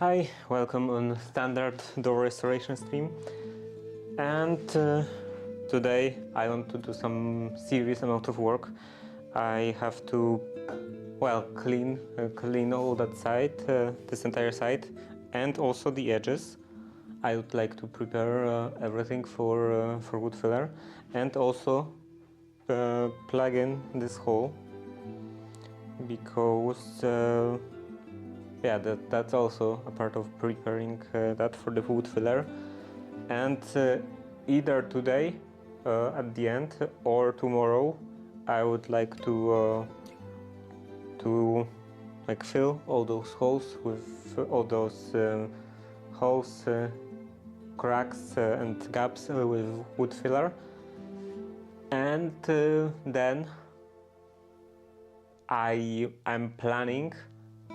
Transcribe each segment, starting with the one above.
Hi, welcome on standard door restoration stream. And today I want to do some serious amount of work. I have to, clean all that side, this entire side, and also the edges. I would like to prepare everything for wood filler, and also plug in this hole because. Yeah, that's also a part of preparing that for the wood filler. And either today at the end or tomorrow, I would like to fill all those holes with all those holes, cracks and gaps with wood filler. And then I'm planning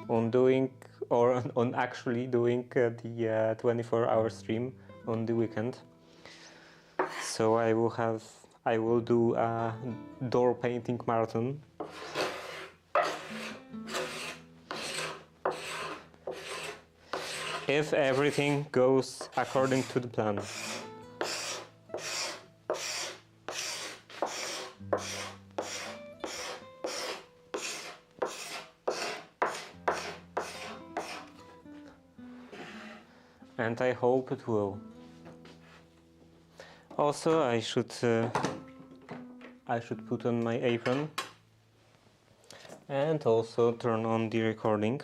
on doing or on actually doing the 24-hour stream on the weekend. So I will do a door painting marathon. If everything goes according to the plan. And I hope it will. Also, I should put on my apron and also turn on the recording.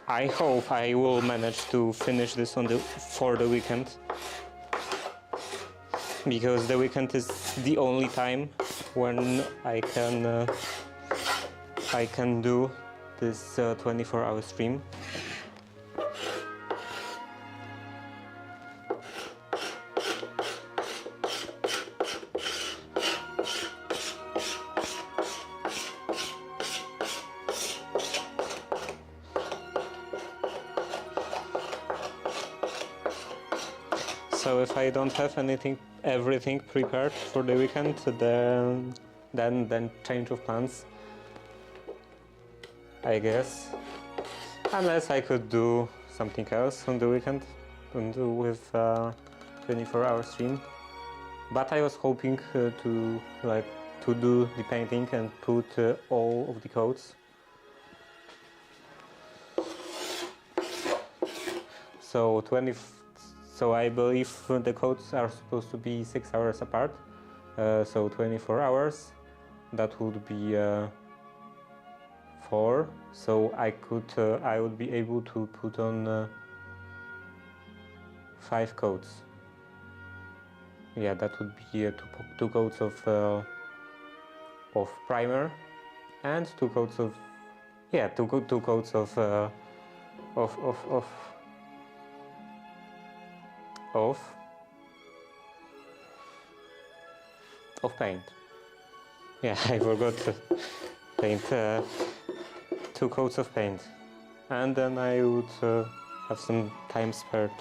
I hope I will manage to finish this for the weekend, because the weekend is the only time when I can do this 24-hour stream. So if I don't have everything prepared for the weekend, then change of plans, I guess. Unless I could do something else on the weekend, and do with 24-hour stream. But I was hoping to do the painting and put all of the coats. So I believe the coats are supposed to be 6 hours apart, so 24 hours, that would be 4, so I would be able to put on 5 coats. Yeah, that would be two coats of primer and two coats of paint. Yeah, I forgot to paint 2 coats of paint, and then I would have some time spare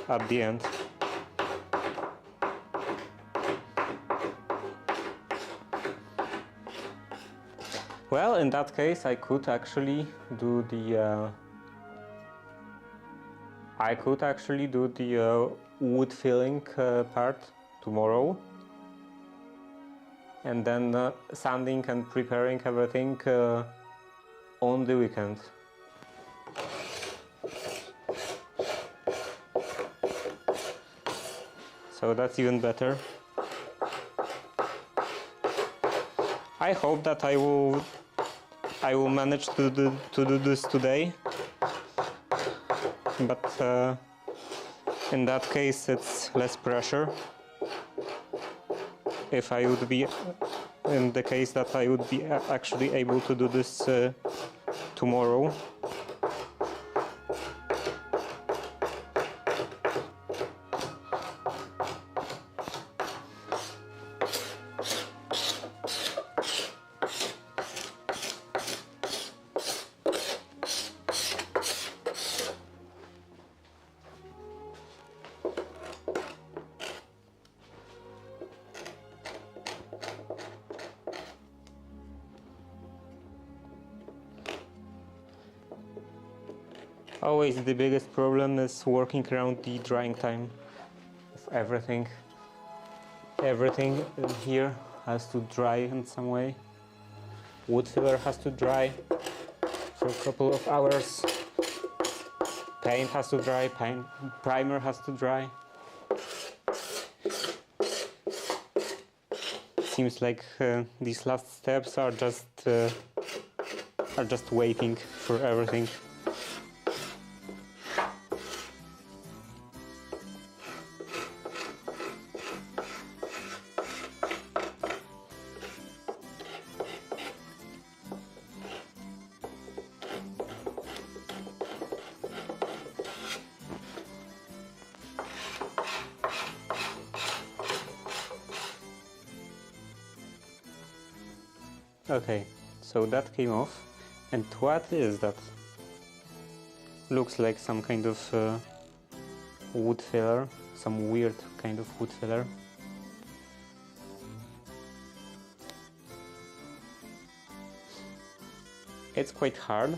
at the end. Well, in that case, I could actually do the wood filling part tomorrow, and then sanding and preparing everything on the weekend. So that's even better. I hope that I will manage to do this today, but in that case it's less pressure. If I would be in the case that I would be actually able to do this tomorrow. Always the biggest problem is working around the drying time of everything. Everything in here has to dry in some way. Wood filler has to dry for a couple of hours. Paint has to dry, primer has to dry. Seems like these last steps are just waiting for everything. Okay, so that came off. And what is that? Looks like some kind of wood filler, some weird kind of wood filler. It's quite hard.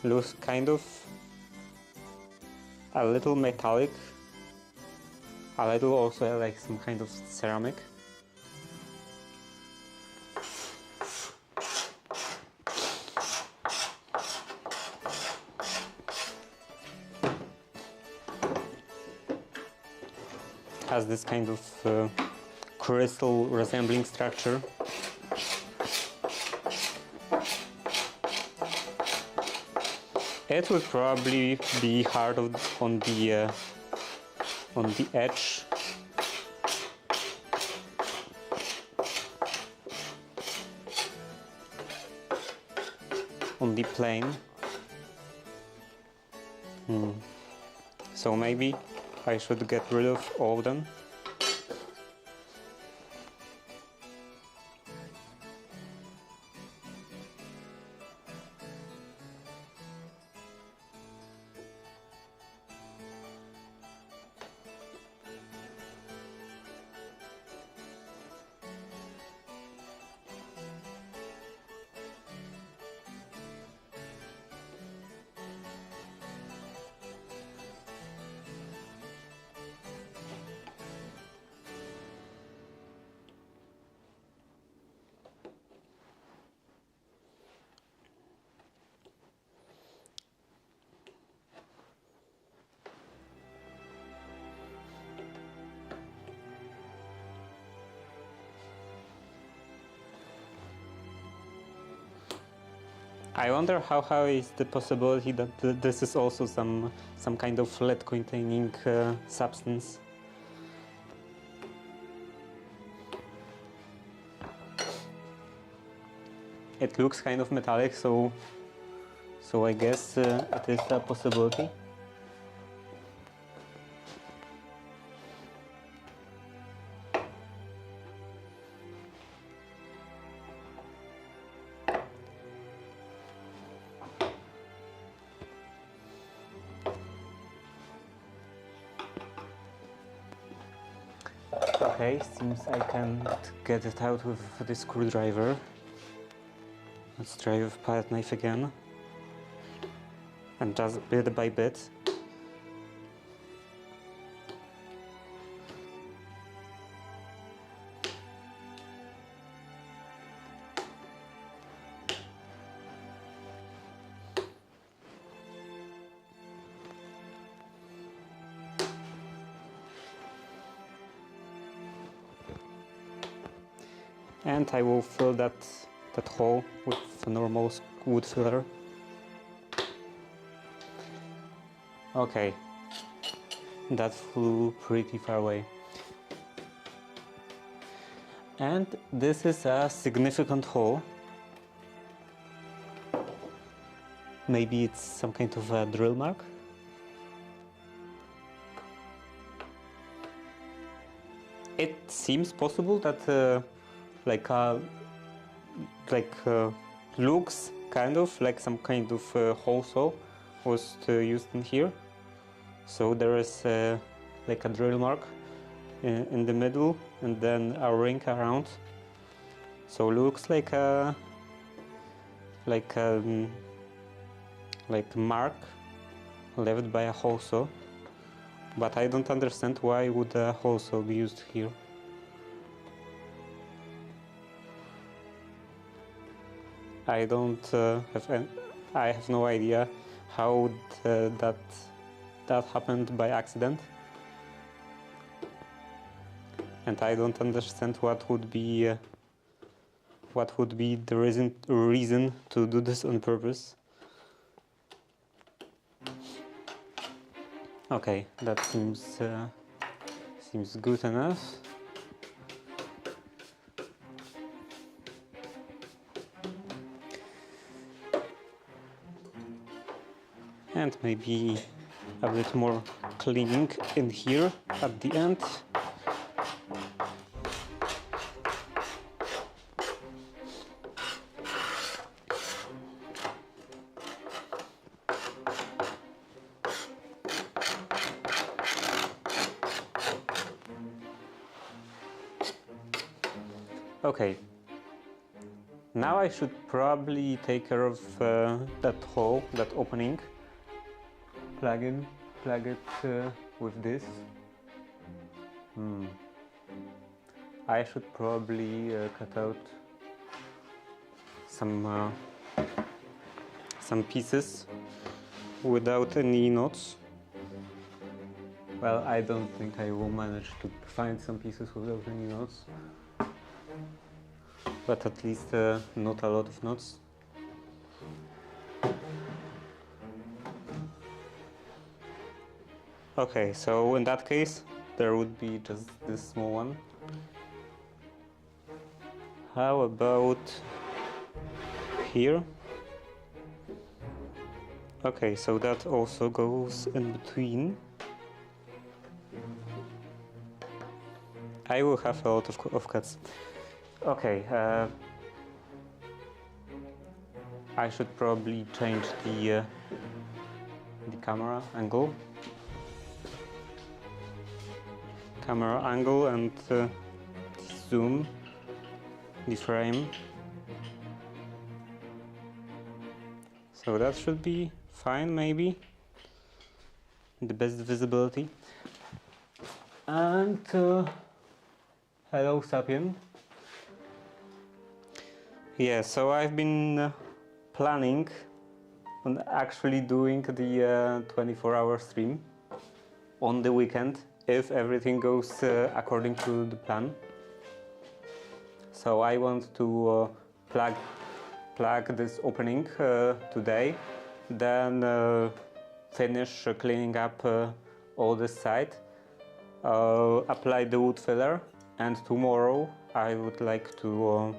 Looks kind of a little metallic, a little also like some kind of ceramic. Has this kind of crystal resembling structure. It would probably be hard on the edge. On the plane. So maybe I should get rid of all of them. I wonder how is the possibility that this is also some kind of lead containing substance. It looks kind of metallic, so I guess it is a possibility. Okay, seems I can't get it out with the screwdriver. Let's try with palette knife again. And just bit by bit. And I will fill that hole with a normal wood filler. Okay, that flew pretty far away. And this is a significant hole. Maybe it's some kind of a drill mark. It seems possible that looks kind of like some kind of hole saw was used in here. So there is like a drill mark in the middle and then a ring around. So looks like a like mark left by a hole saw, but I don't understand why would a hole saw be used here. I don't I have no idea how that happened by accident, and I don't understand what would be the reason to do this on purpose. Okay, that seems good enough. And maybe a bit more cleaning in here at the end. Okay, now I should probably take care of that hole, that opening. Plug it with this. I should probably cut out some pieces without any knots. Well, I don't think I will manage to find some pieces without any knots, but at least not a lot of knots. Okay, so in that case, there would be just this small one. How about here? Okay, so that also goes in between. I will have a lot of cuts. Okay, I should probably change the camera angle. And zoom the frame. So that should be fine, maybe. The best visibility. And hello, Sapien. Yeah, so I've been planning on actually doing the 24-hour stream on the weekend, if everything goes according to the plan. So I want to plug this opening today, then finish cleaning up all this side, apply the wood filler, and tomorrow I would like to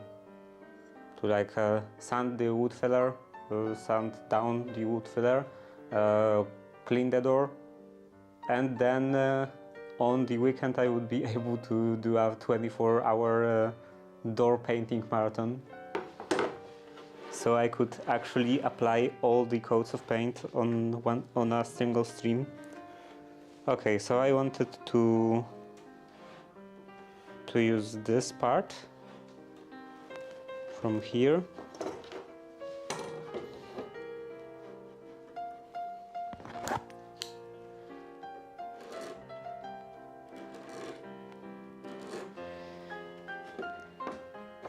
sand the wood filler, sand down the wood filler, clean the door, and then on the weekend I would be able to do a 24-hour door painting marathon. So I could actually apply all the coats of paint on a single stream. Okay, so I wanted to use this part from here.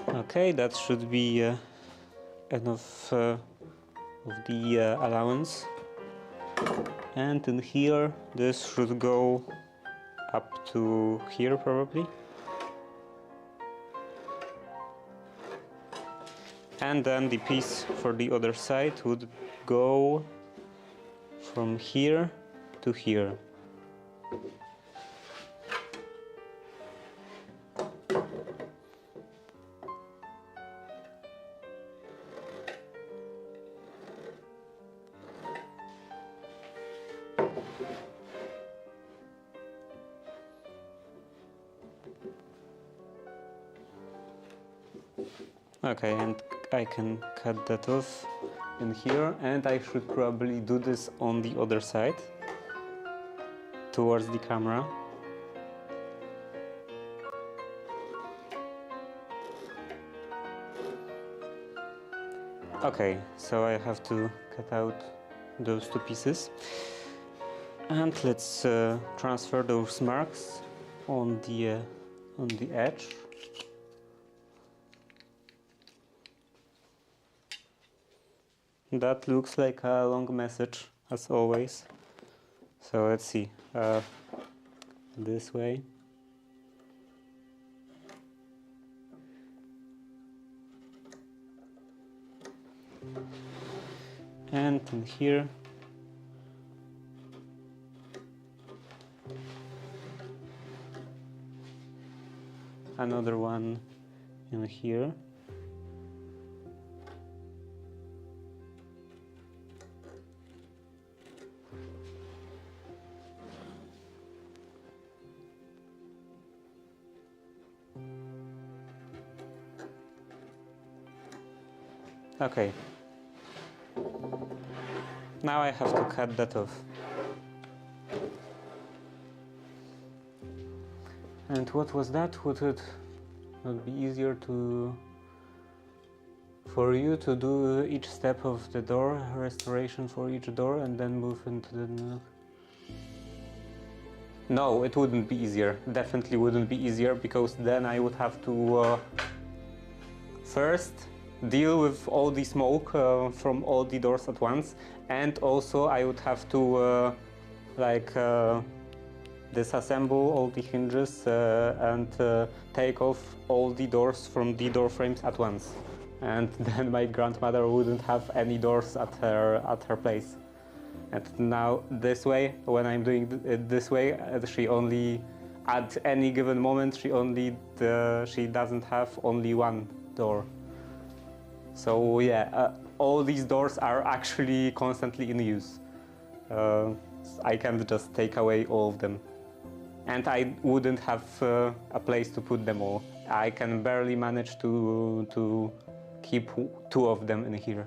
Okay, that should be enough of the allowance. And in here, this should go up to here probably. And then the piece for the other side would go from here to here. Okay, and I can cut that off in here, and I should probably do this on the other side towards the camera. Okay, so I have to cut out those two pieces. And let's transfer those marks on the edge. That looks like a long message, as always. So let's see, this way. And in here. Another one in here. Okay. Now I have to cut that off. And what was that? Would it not be easier for you to do each step of the door, restoration for each door, and then move into the nook? No, it wouldn't be easier. Definitely wouldn't be easier, because then I would have to first deal with all the smoke from all the doors at once, and also I would have to disassemble all the hinges and take off all the doors from the door frames at once, and then my grandmother wouldn't have any doors at her place. And now this way, when I'm doing it this way, she only, at any given moment, she doesn't have only one door. So yeah, all these doors are actually constantly in use. I can't just take away all of them. And I wouldn't have a place to put them all. I can barely manage to keep 2 of them in here.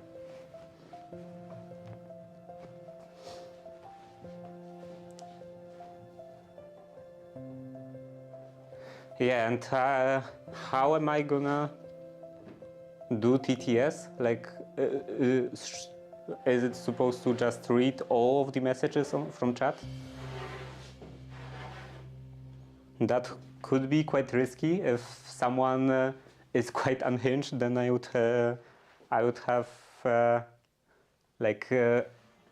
Yeah, and how am I gonna do TTS? Like, is it supposed to just read all of the messages from chat? That could be quite risky. If someone is quite unhinged, then I would have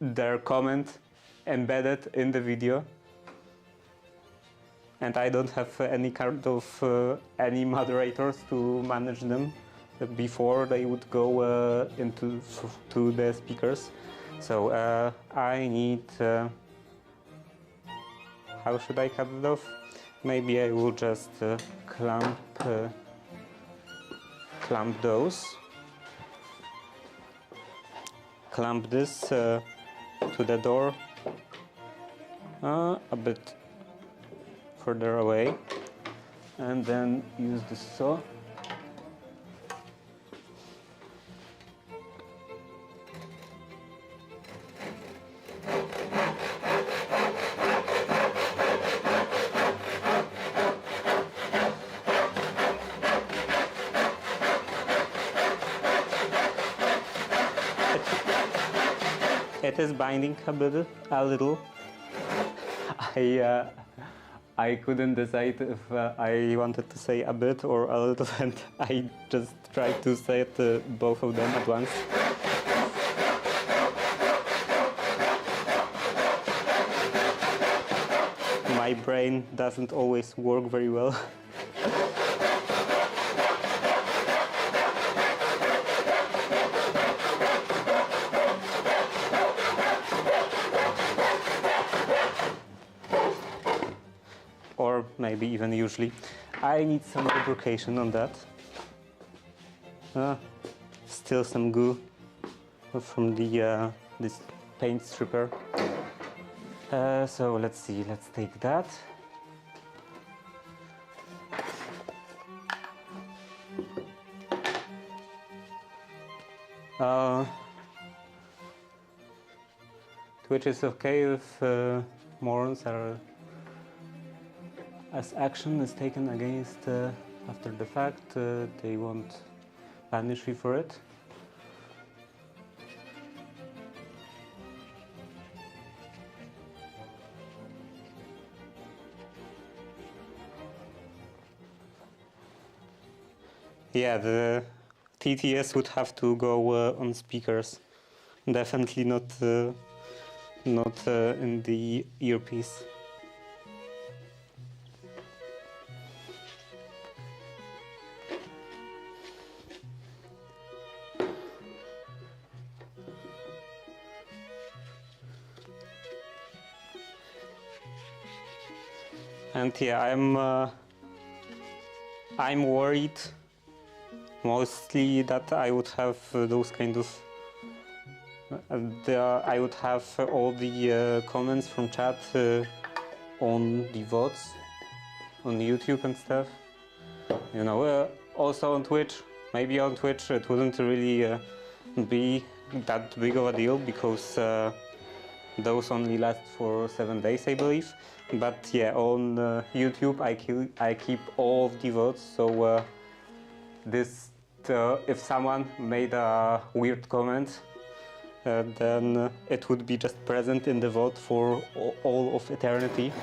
their comment embedded in the video, and I don't have any kind of any moderators to manage them before they would go into the speakers. So I need. How should I cut it off? Maybe I will just clamp those. Clamp this to the door a bit further away, and then use the saw. It is binding a little. I couldn't decide if I wanted to say a bit or a little, and I just tried to say it, both of them at once. My brain doesn't always work very well. Or maybe even usually. I need some lubrication on that. Still some goo from the this paint stripper. So let's see, let's take that. Twitch is okay if morons are, as action is taken against after the fact, they won't punish you for it. Yeah, the TTS would have to go on speakers. Definitely not in the earpiece. And yeah, I'm worried mostly that I would have those kind of I would have all the comments from chat on the VODs on YouTube and stuff. You know, also on Twitch. Maybe on Twitch it wouldn't really be that big of a deal because those only last for 7 days, I believe. But yeah, on YouTube I keep all of the votes. So if someone made a weird comment, then it would be just present in the vote for all of eternity.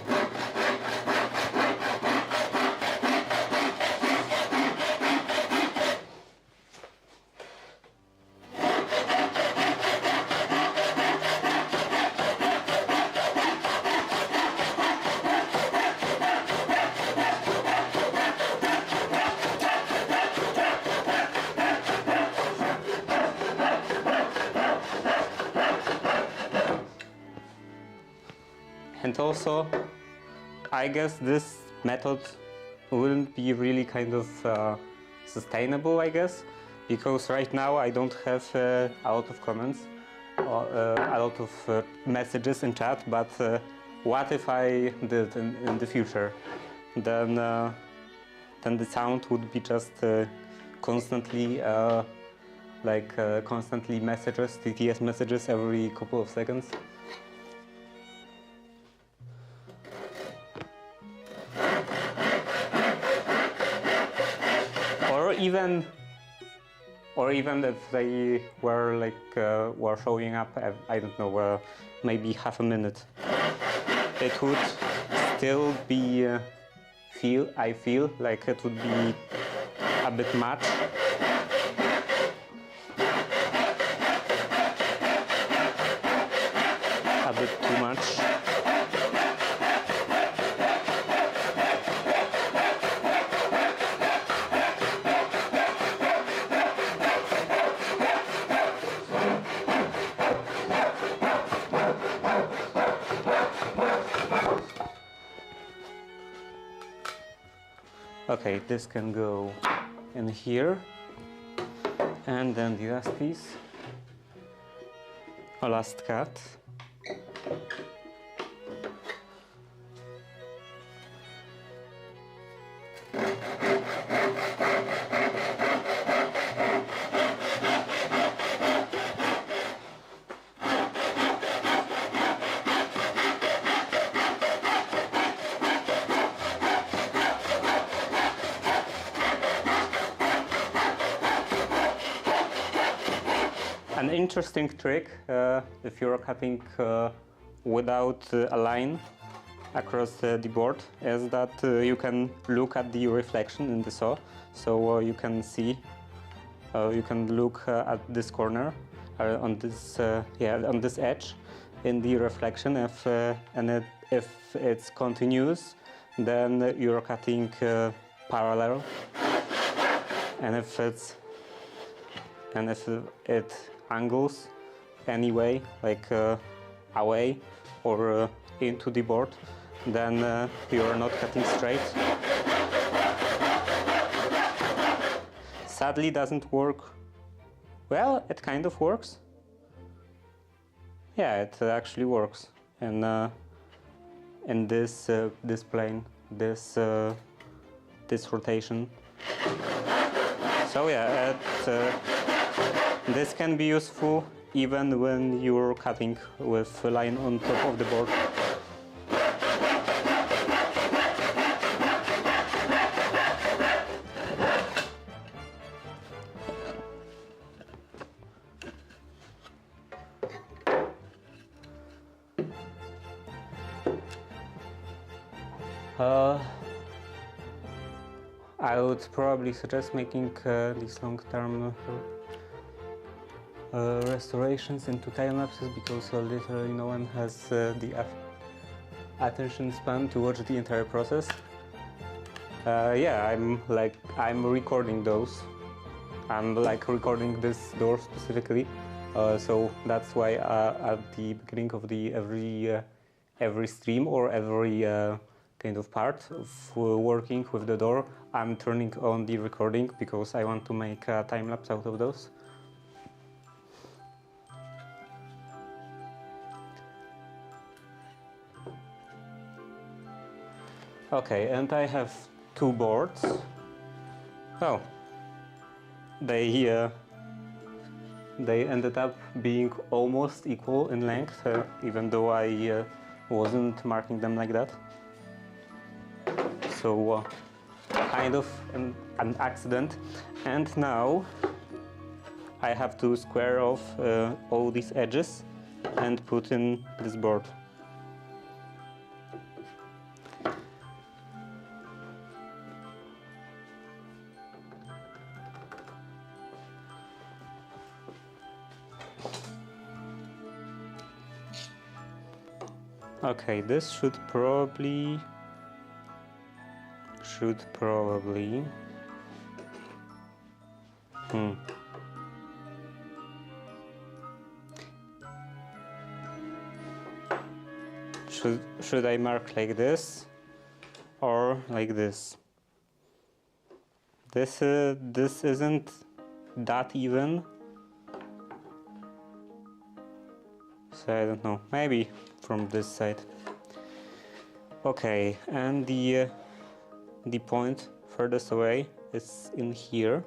And also, I guess this method wouldn't be really kind of sustainable, I guess, because right now I don't have a lot of comments or a lot of messages in chat, but what if I did in the future? Then the sound would be just constantly constantly messages, TTS messages every couple of seconds. Or even if they were were showing up, I don't know, maybe half a minute, it would still be I feel like it would be a bit much. A bit too much. Okay, this can go in here, and then the last piece, a last cut. An interesting trick, if you're cutting without a line across the board, is that you can look at the reflection in the saw. So you can see, you can look at this corner, on this on this edge, in the reflection. If it's continuous, then you're cutting parallel, and if it angles anyway, like away or into the board, then you are not cutting straight. Sadly, doesn't work. Well, it kind of works. Yeah, it actually works in this this plane, this rotation. So yeah, this can be useful even when you're cutting with a line on top of the board. I would probably suggest making these long-term restorations into time lapses, because literally no one has the attention span to watch the entire process. Yeah, I'm recording those. I'm like recording this door specifically, so that's why at the beginning of the every stream or every kind of part of working with the door, I'm turning on the recording, because I want to make a time lapse out of those. Okay, and I have two boards. Oh, they ended up being almost equal in length, even though I wasn't marking them like that. So kind of an accident. And now I have to square off all these edges and put in this board. Okay, this should probably should I mark like this or like this? This isn't that even, so I don't know, maybe from this side. Okay, and the point furthest away is in here,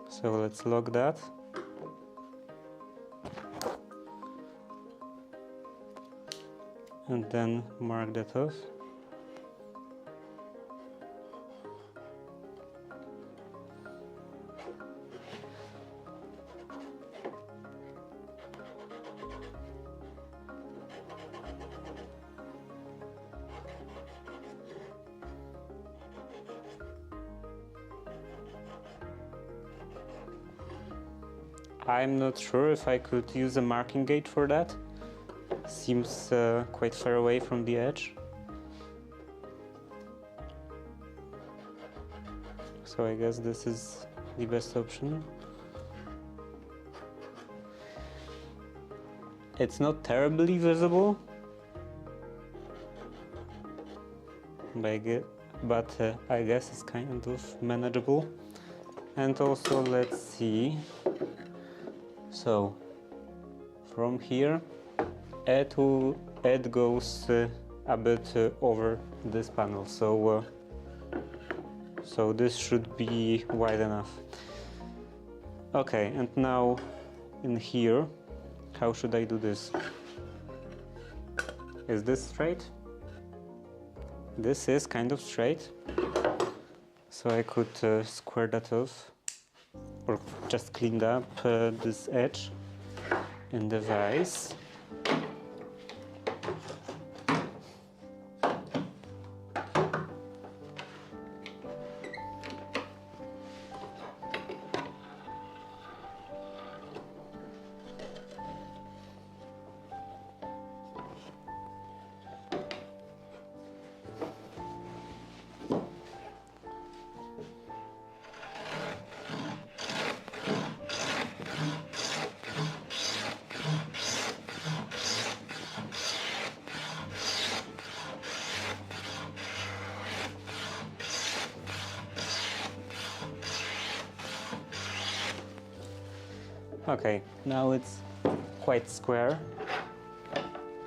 so let's log that. And then mark that off. I'm not sure if I could use a marking gate for that. Seems quite far away from the edge. So I guess this is the best option. It's not terribly visible, but I guess it's kind of manageable. And also, let's see. So from here, Ed goes a bit over this panel, so this should be wide enough. Okay, and now in here, how should I do this? Is this straight? This is kind of straight, so I could square that off, or just clean up this edge in the vise. Okay, now it's quite square,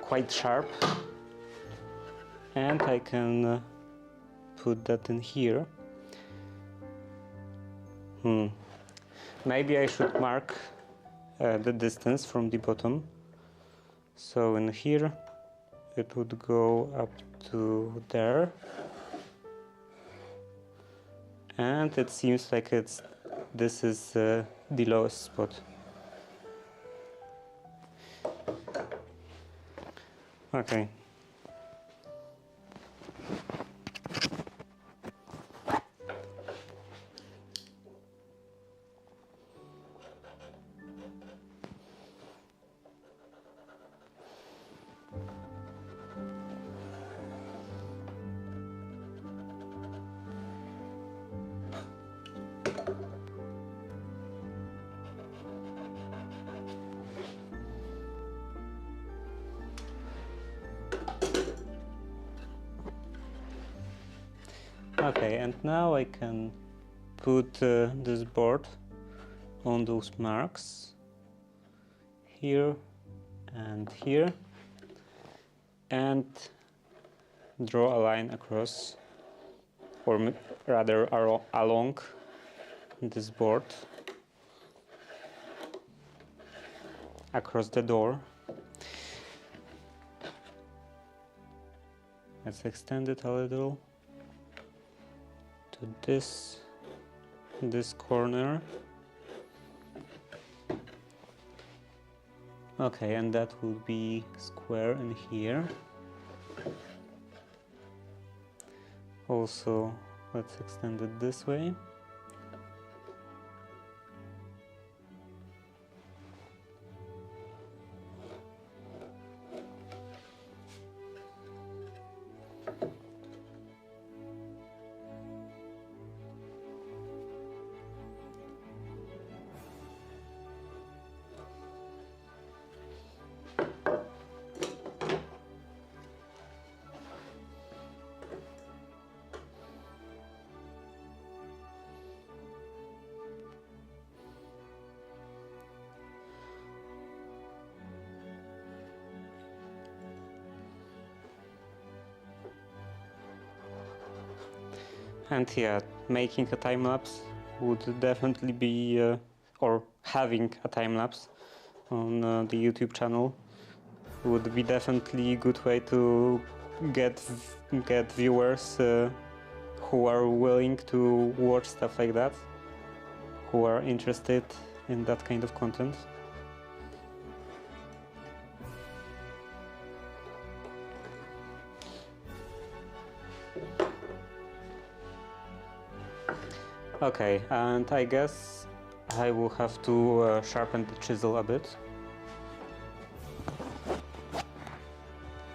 quite sharp, and I can put that in here. Maybe I should mark the distance from the bottom. So in here it would go up to there, and it seems like this is the lowest spot. Okay. Okay, and now I can put this board on those marks here and here and draw a line across, or rather along this board across the door. Let's extend it a little to this corner. Okay, and that will be square in here. Also, let's extend it this way. And yeah, making a time lapse would definitely be, or having a time lapse on the YouTube channel would be definitely a good way to get viewers who are willing to watch stuff like that, who are interested in that kind of content. Okay, and I guess I will have to sharpen the chisel a bit.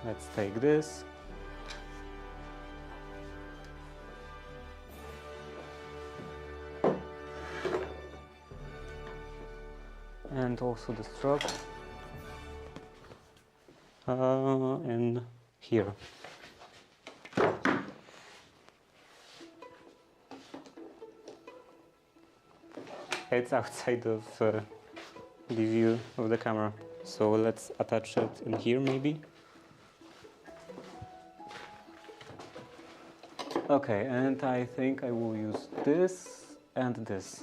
Let's take this. And also the strop in here. It's outside of the view of the camera, so let's attach it in here maybe. Okay, and I think I will use this and this.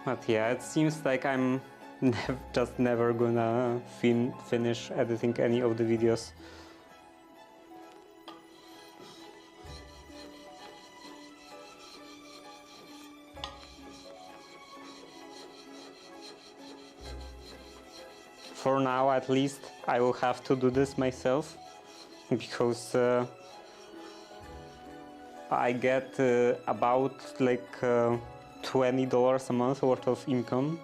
But yeah, it seems like I'm just never gonna finish editing any of the videos. For now, at least, I will have to do this myself, because I get about like $20 a month worth of income,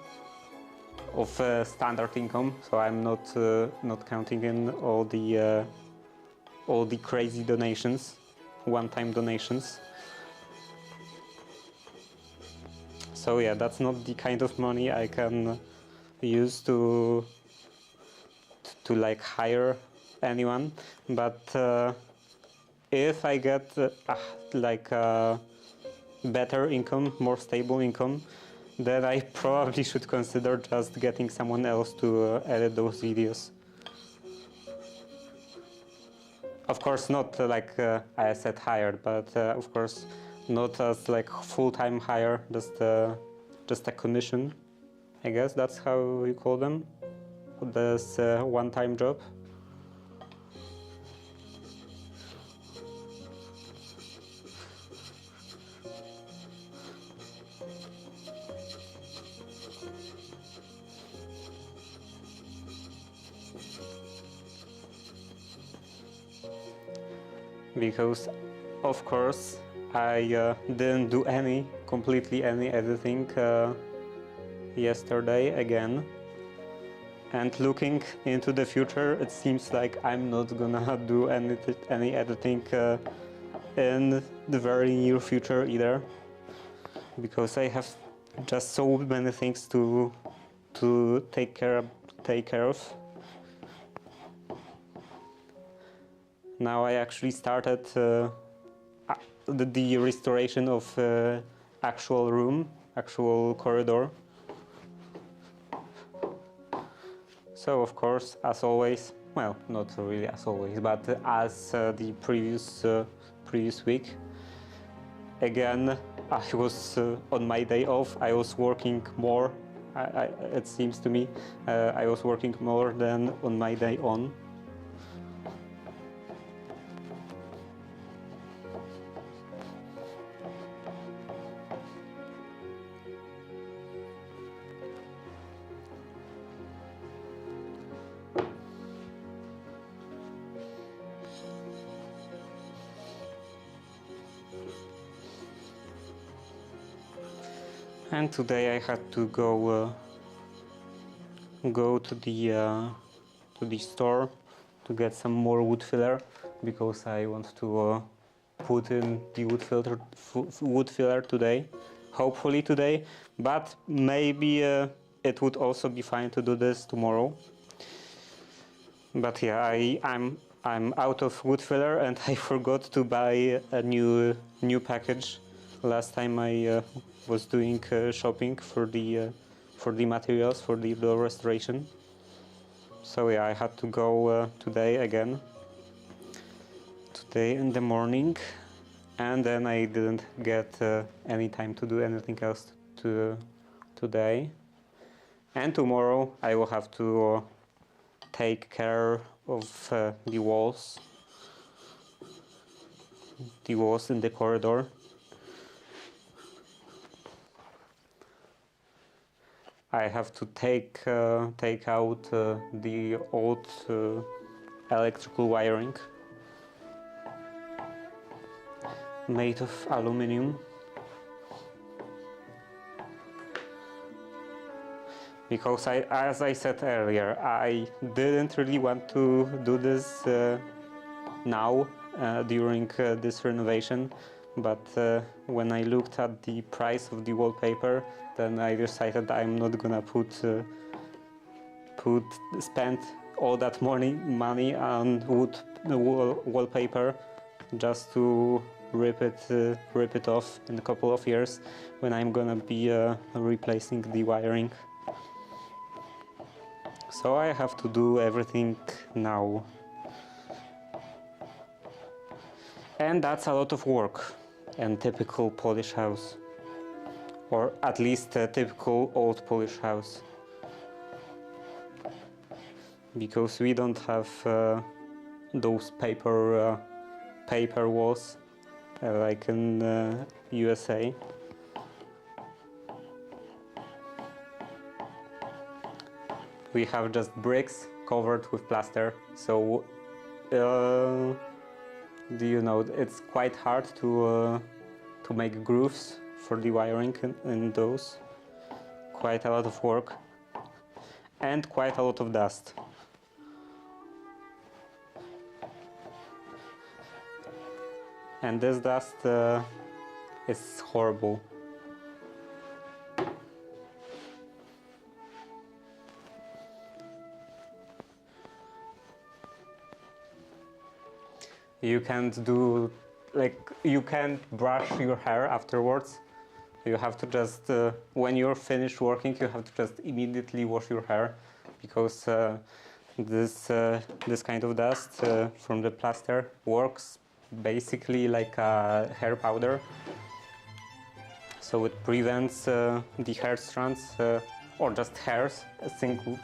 of standard income. So I'm not counting in all the crazy donations, one-time donations. So yeah, that's not the kind of money I can use to like hire anyone. But if I get like better income, more stable income, then I probably should consider just getting someone else to edit those videos. Of course, not like I said hired, but of course not as like full-time hire, just a commission. I guess that's how you call them. This one-time job. Because of course I didn't do completely any editing yesterday again, and looking into the future it seems like I'm not gonna do any editing in the very near future either, because I have just so many things to take care of. Now I actually started the restoration of actual corridor. So of course, as always, well, not really as always, but as the previous week, again, I was on my day off. I was working more. It seems to me, I was working more than on my day on. And today I had to go to the store to get some more wood filler, because I want to put in the wood filler today, hopefully today, but maybe it would also be fine to do this tomorrow. But yeah, I'm out of wood filler, and I forgot to buy a new package last time I was doing shopping for the materials for the door restoration. So yeah, I had to go today again, today in the morning, and then I didn't get any time to do anything else today. And tomorrow I will have to take care of the walls in the corridor. I have to take out the old electrical wiring made of aluminum, because as I said earlier, I didn't really want to do this now during this renovation, but when I looked at the price of the wallpaper, then I decided I'm not gonna spend all that money on wallpaper just to rip it off in a couple of years when I'm gonna be replacing the wiring. So I have to do everything now, and that's a lot of work in typical Polish house, or at least a typical old Polish house, because we don't have those paper walls like in USA. We have just bricks covered with plaster, so it's quite hard to make grooves for the wiring in those. Quite a lot of work and quite a lot of dust. And this dust is horrible. You can't brush your hair afterwards, You have to just, when you're finished working, you have to just immediately wash your hair, because this kind of dust from the plaster works basically like a hair powder. So it prevents the hair strands, or just hairs, a single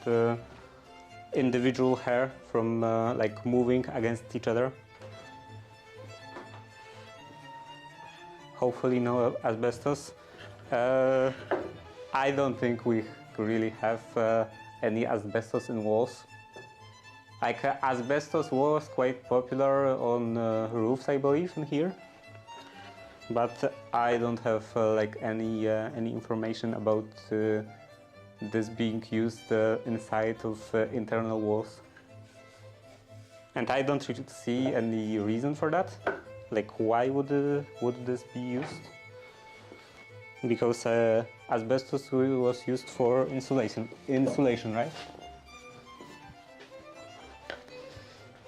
individual hair, from like moving against each other. Hopefully no asbestos. I don't think we really have any asbestos in walls. Like asbestos was quite popular on roofs, I believe, in here. But I don't have like any information about this being used inside of internal walls. And I don't really see any reason for that. Like, why would this be used? Because asbestos was used for insulation, right?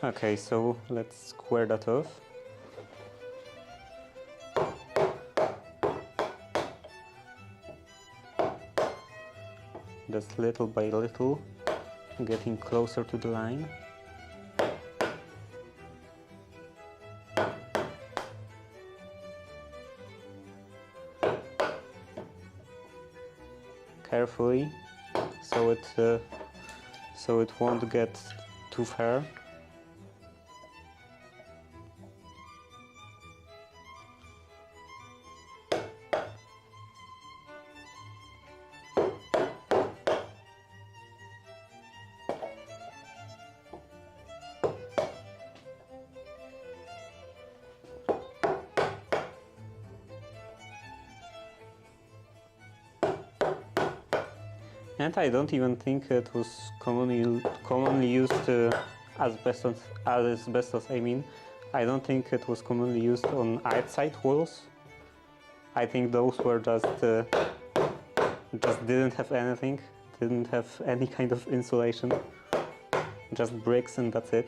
Okay, so let's square that off. Just little by little, getting closer to the line. Carefully, so it won't get too far. And I don't even think it was commonly used asbestos. I mean, I don't think it was commonly used on outside walls. I think those were just didn't have anything, didn't have any kind of insulation, just bricks, and that's it.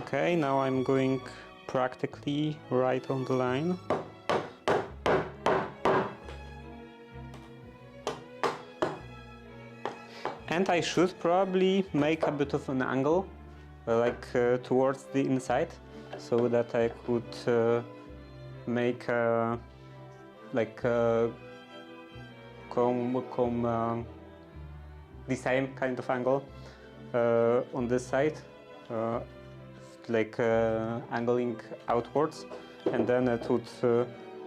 Okay, now I'm going practically right on the line. And I should probably make a bit of an angle, towards the inside, so that I could make comb the same kind of angle on this side. Angling outwards, and then it would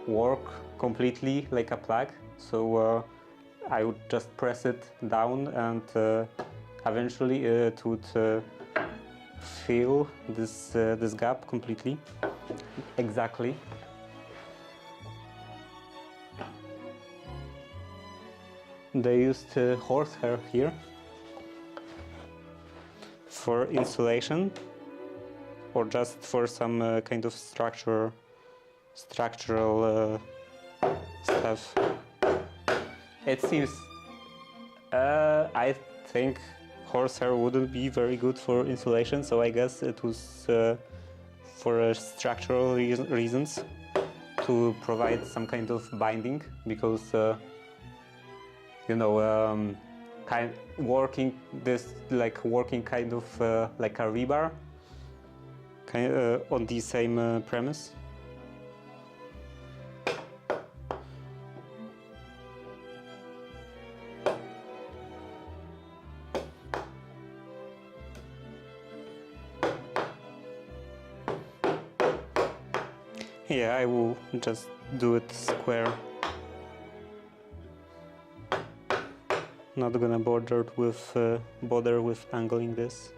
work completely like a plug. So I would just press it down, and eventually it would fill this gap completely. Exactly. They used horsehair here for insulation, or just for some kind of structural stuff. It seems, I think horsehair wouldn't be very good for insulation, so I guess it was for structural reasons, to provide some kind of binding, because working kind of like a rebar, on the same premise. Yeah, I will just do it square. Not gonna bother with angling this.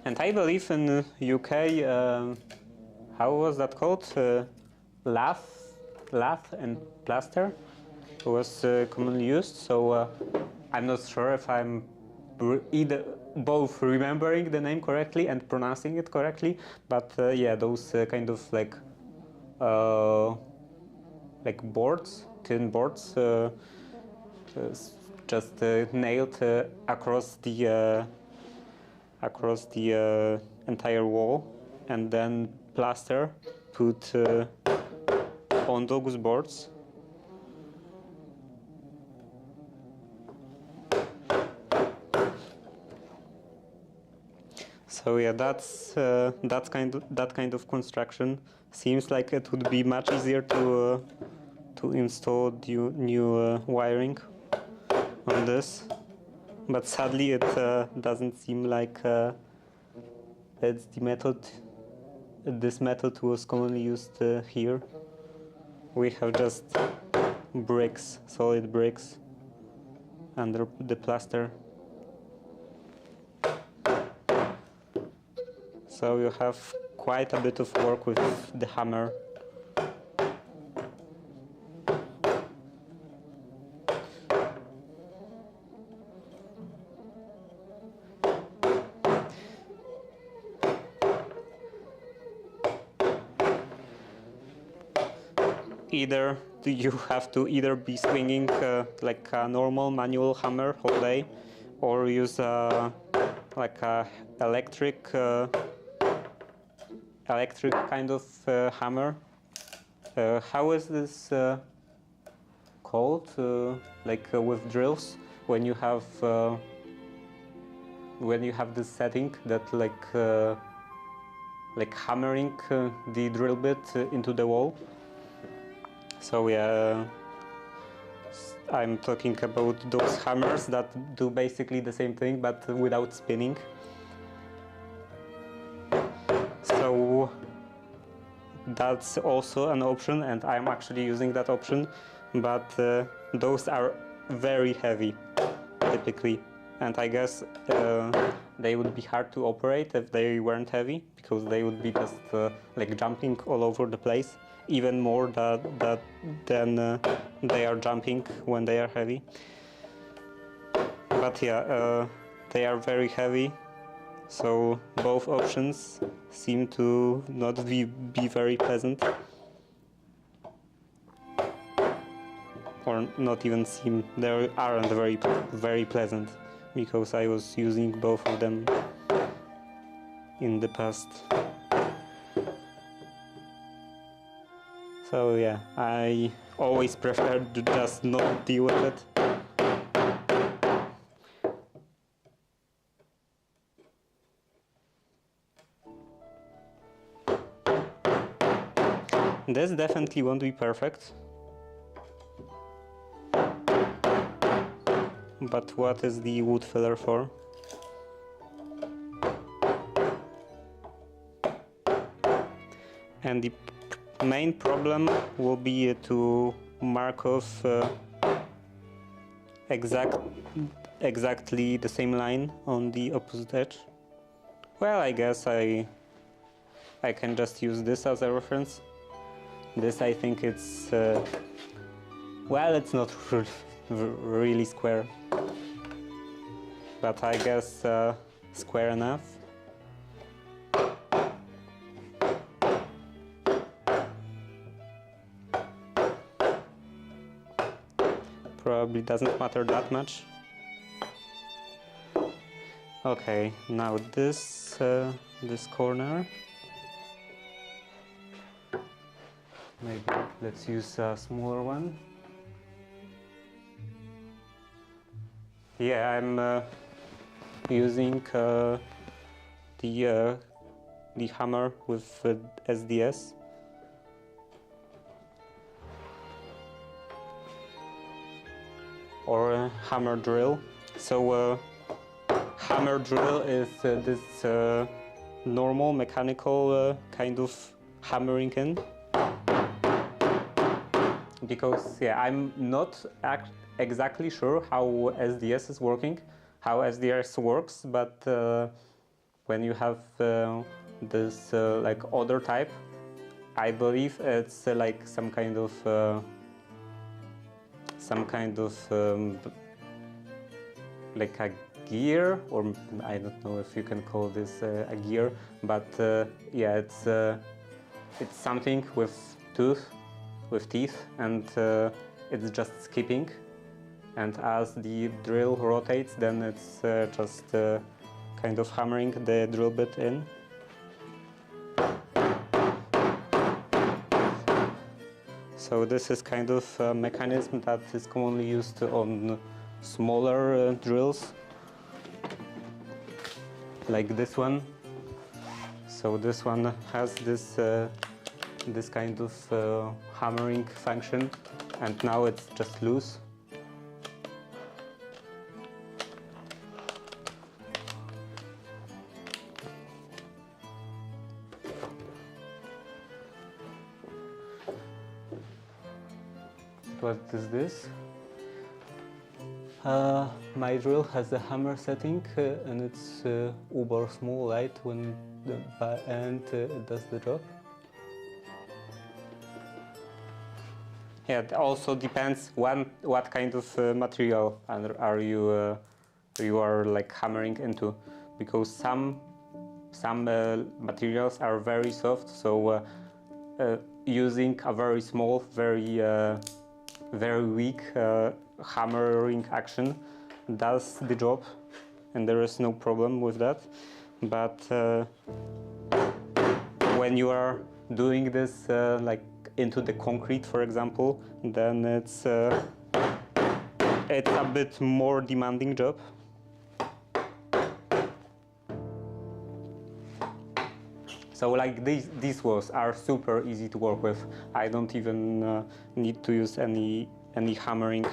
And I believe in UK, how was that called? Lath and plaster was commonly used. So I'm not sure if I'm either both remembering the name correctly and pronouncing it correctly. But yeah, those kind of like boards, tin boards, just nailed across the entire wall, and then plaster put on those boards. So yeah, that kind of construction seems like it would be much easier to install new wiring on this. But sadly, it doesn't seem like it's the method. This method was commonly used here. We have just bricks, solid bricks, under the plaster. So you have quite a bit of work with the hammer. Either you have to be swinging like a normal manual hammer all day, or use like a electric kind of hammer. How is this called? Like with drills, when you have this setting that like hammering the drill bit into the wall. So yeah, I'm talking about those hammers that do basically the same thing but without spinning. So that's also an option, and I'm actually using that option, but those are very heavy typically, and I guess they would be hard to operate if they weren't heavy, because they would be just like jumping all over the place, even more than they are jumping when they are heavy. But yeah, they are very heavy, so both options seem to not be very pleasant, or not even seem, they aren't very pleasant, because I was using both of them in the past. So yeah, I always prefer to just not deal with it. This definitely won't be perfect. But what is the wood filler for? And the main problem will be to mark off exactly the same line on the opposite edge. Well, I guess I can just use this as a reference. This, I think it's, well, it's not really square, but I guess square enough. Probably doesn't matter that much. Okay, now this corner. Maybe let's use a smaller one. Yeah, I'm using the hammer with SDS. Or a hammer drill. So hammer drill is this normal mechanical kind of hammering in. Because yeah, I'm not exactly sure how SDS is working, how SDS works, but when you have this like other type, I believe it's like some kind of like a gear, or I don't know if you can call this a gear, but yeah, it's something with teeth, and it's just skipping, and as the drill rotates, then it's just kind of hammering the drill bit in. So this is kind of a mechanism that is commonly used on smaller drills, like this one. So this one has this kind of hammering function, and now it's just loose. What is this? My drill has a hammer setting, and it's uber small, right? When and it does the job. Yeah, it also depends what kind of material are you like hammering into, because some materials are very soft, so using a very small, very weak hammering action does the job, and there is no problem with that. But when you are doing this like into the concrete, for example, then it's a bit more demanding job. So like these walls are super easy to work with. I don't even need to use any hammering.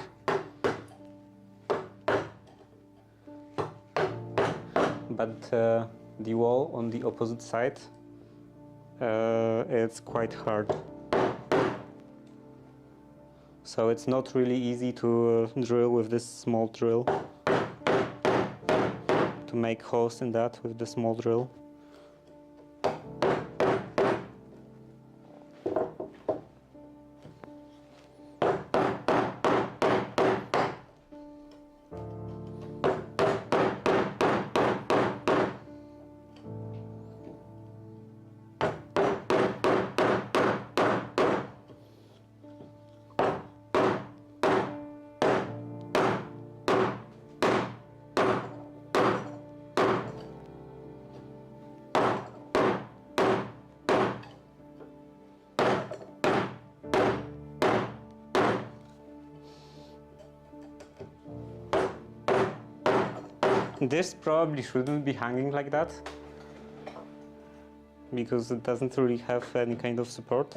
But the wall on the opposite side, it's quite hard. So it's not really easy to drill with this small drill, to make holes in that with the small drill. This probably shouldn't be hanging like that, because it doesn't really have any kind of support.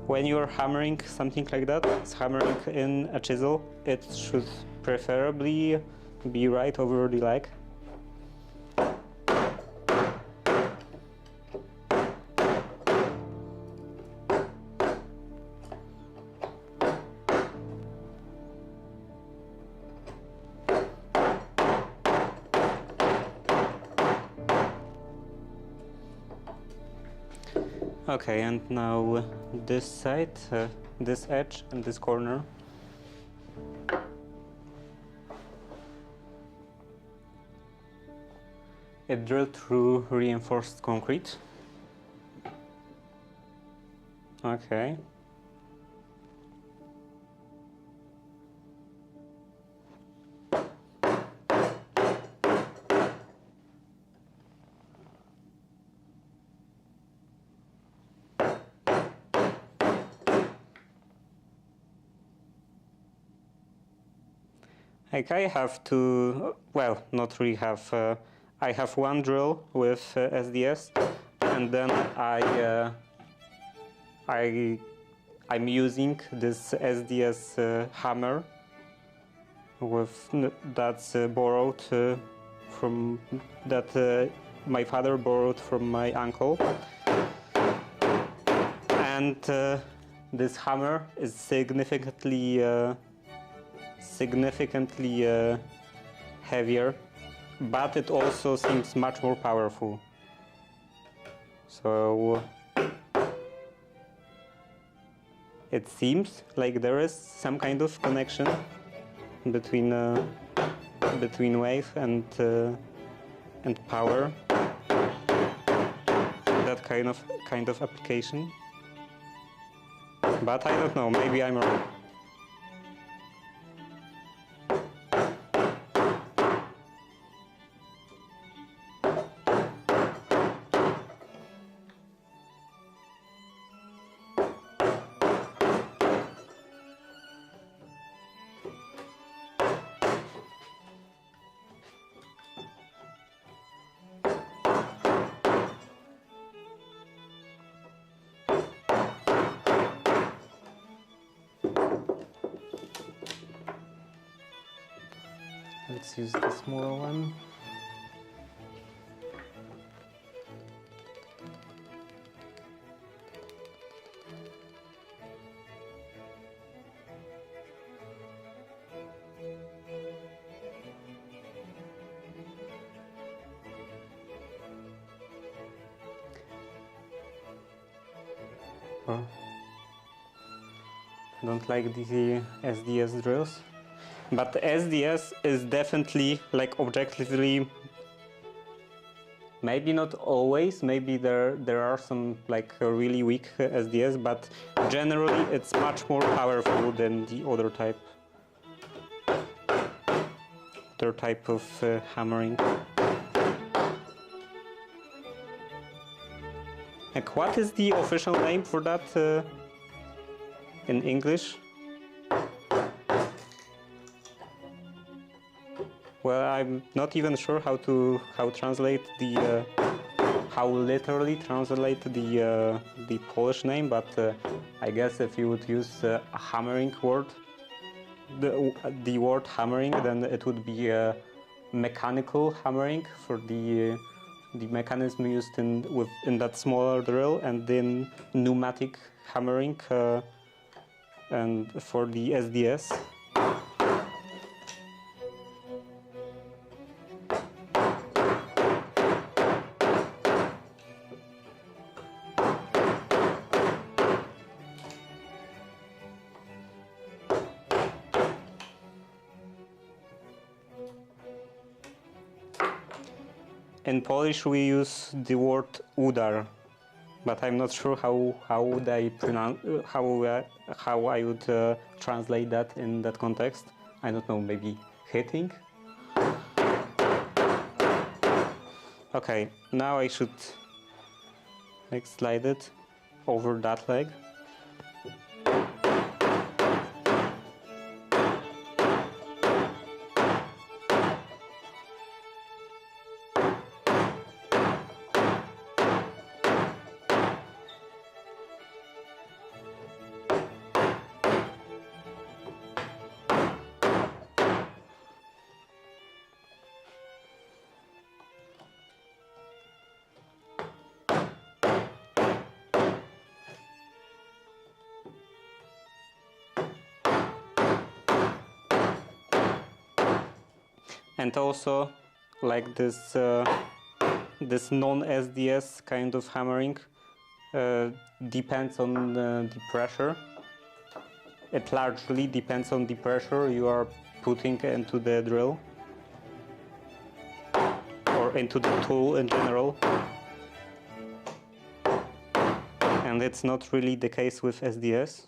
When you're hammering something like that, it's hammering in a chisel, it should preferably be right over the leg. Okay, and now this side, this edge and this corner. It drilled through reinforced concrete. Okay. Like I have to, well, not really have. I have one drill with SDS, and then I'm using this SDS hammer that's borrowed from that my father borrowed from my uncle, and this hammer is significantly heavier, but it also seems much more powerful. So it seems like there is some kind of connection between wave and power. That kind of application. But I don't know. Maybe I'm wrong. Let's use the smaller one. I don't like the SDS drills. But the SDS is definitely, like, objectively, maybe not always, maybe there are some like really weak SDS, but generally it's much more powerful than the other type of hammering. Like, what is the official name for that in English? Well, I'm not even sure how translate the how literally translate the Polish name, but I guess if you would use a hammering word, the word hammering, then it would be mechanical hammering for the mechanism used in that smaller drill, and then pneumatic hammering and for the SDS. In Polish, we use the word udar, but I'm not sure how would I pronounce how I would translate that in that context. I don't know, maybe hitting. Okay, now I should like slide it over that leg. And also, like this non-SDS kind of hammering depends on the pressure. It largely depends on the pressure you are putting into the drill or into the tool in general. And it's not really the case with SDS.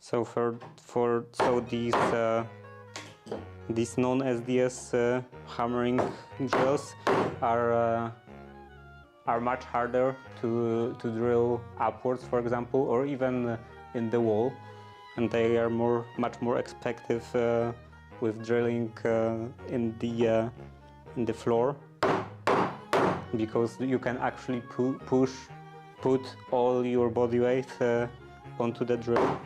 So these non-SDS hammering drills are much harder to drill upwards, for example, or even in the wall, and they are much more effective with drilling in the floor, because you can actually put all your body weight onto the drill.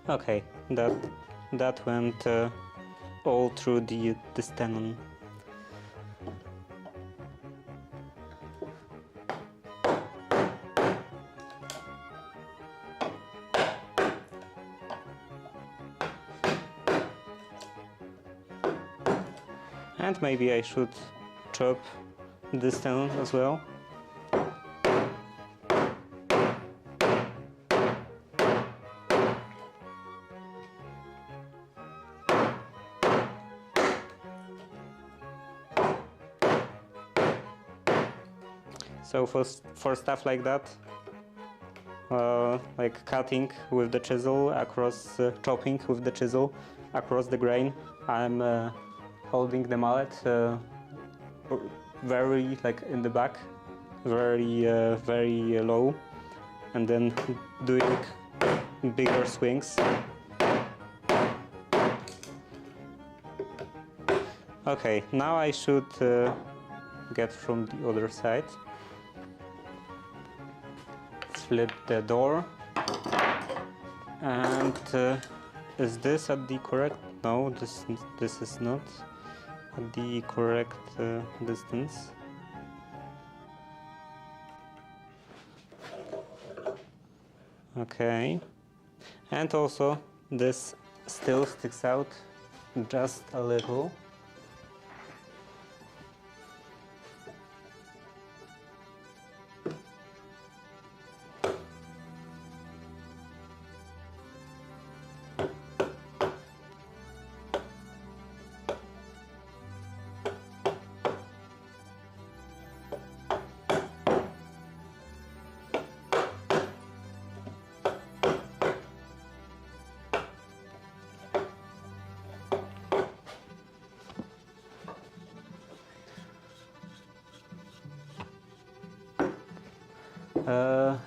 Okay, that went all through the tenon. And maybe I should chop this tenon as well. So for stuff like that, like cutting with the chisel across, chopping with the chisel across the grain, I'm holding the mallet very like in the back, very low, and then doing bigger swings. Okay, now I should get from the other side. Flip the door, and is this at the correct? No, this is not at the correct distance. Okay, and also this still sticks out just a little.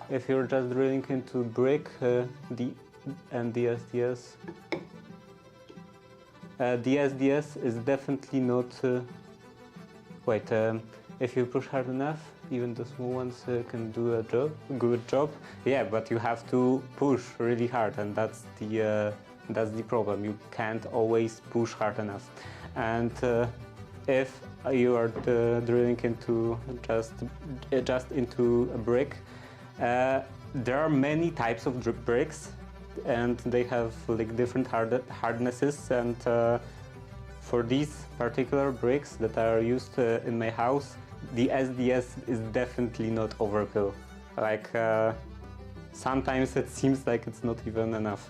If you're just drilling into brick, the SDS is definitely not. If you push hard enough, even the small ones can do a good job. Yeah, but you have to push really hard, and that's the problem. You can't always push hard enough, and if you are drilling into just into a brick, there are many types of bricks, and they have like different hardnesses. And for these particular bricks that are used in my house, the SDS is definitely not overkill. Like sometimes it seems like it's not even enough.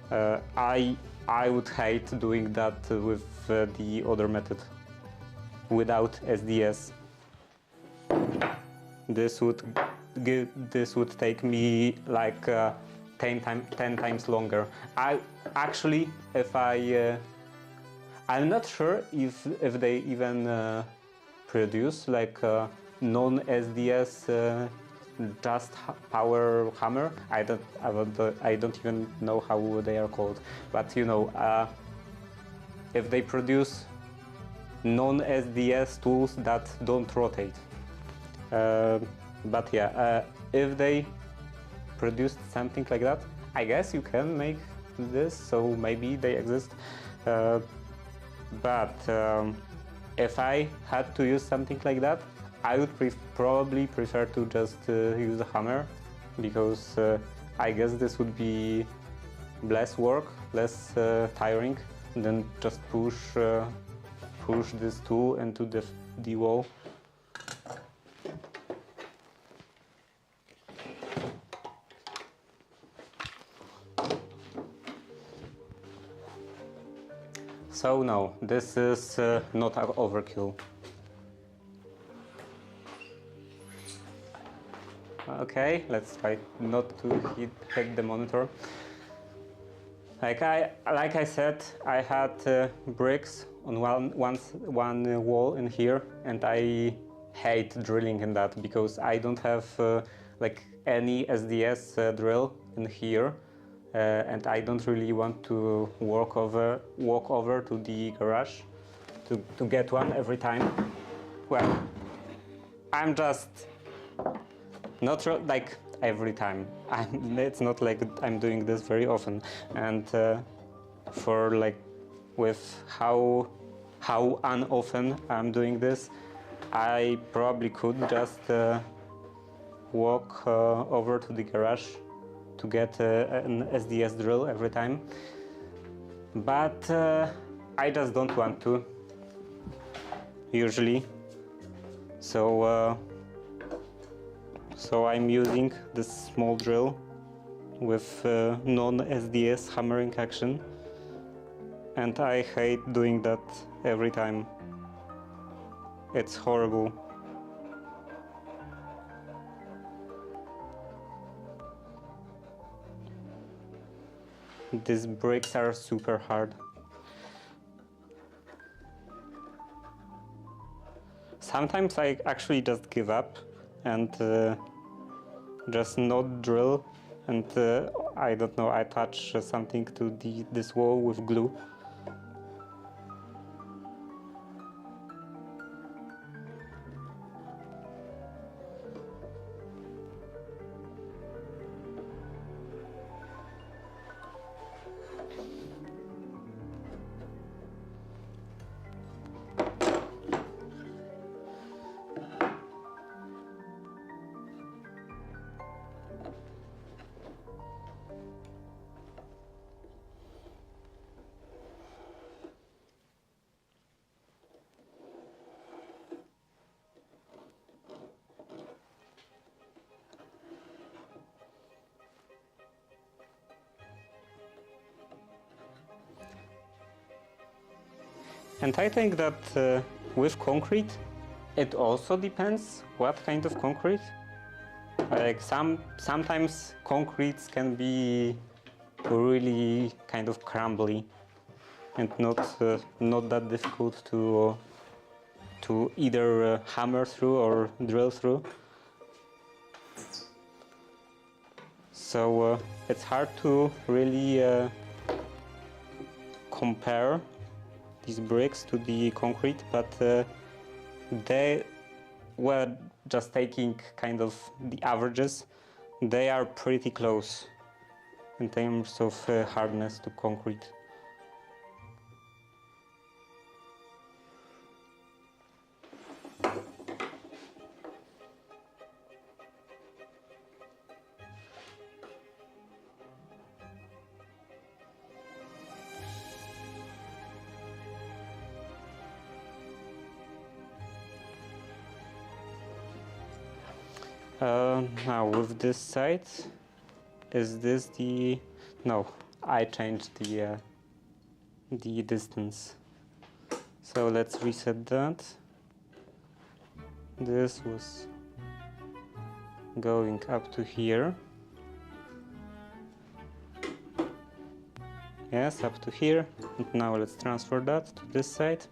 I would hate doing that with the other method. Without SDS, this would take me like 10 times longer. I'm not sure if they even produce like non-SDS just power hammer. I don't even know how they are called, but you know, if they produce non-SDS tools that don't rotate. But yeah, if they produced something like that, I guess you can make this, so maybe they exist. But if I had to use something like that, I would probably prefer to just use a hammer, because I guess this would be less work, less tiring than just push this tool into the wall. So no, this is not overkill. Okay, let's try not to hit the monitor. Like I said, I had bricks on one wall in here, and I hate drilling in that because I don't have like any SDS drill in here, and I don't really want to walk over to the garage to get one every time. Well, I'm just not like every time. It's not like I'm doing this very often, and for like with how unoften I'm doing this, I probably could just walk over to the garage to get an SDS drill every time, but I just don't want to usually. So I'm using this small drill with non-SDS hammering action, and I hate doing that every time. It's horrible. These bricks are super hard. Sometimes I actually just give up and just not drill, and I don't know, I attach something to this wall with glue. And I think that with concrete, it also depends what kind of concrete. Like sometimes concretes can be really kind of crumbly and not that difficult to either hammer through or drill through. So it's hard to really compare these bricks to the concrete, but they were just taking kind of the averages. They are pretty close in terms of hardness to concrete. Now with this side, is this the... No, I changed the distance. So let's reset that. This was going up to here. Yes, up to here. And now let's transfer that to this side.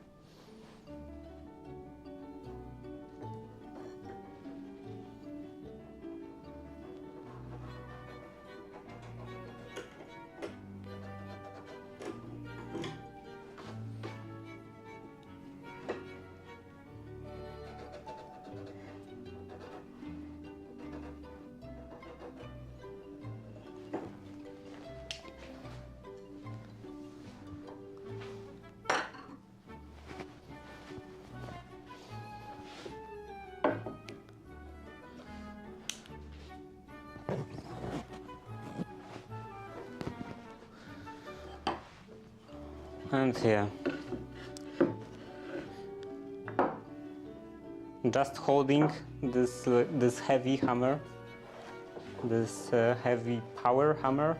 And yeah, just holding this heavy hammer, this heavy power hammer.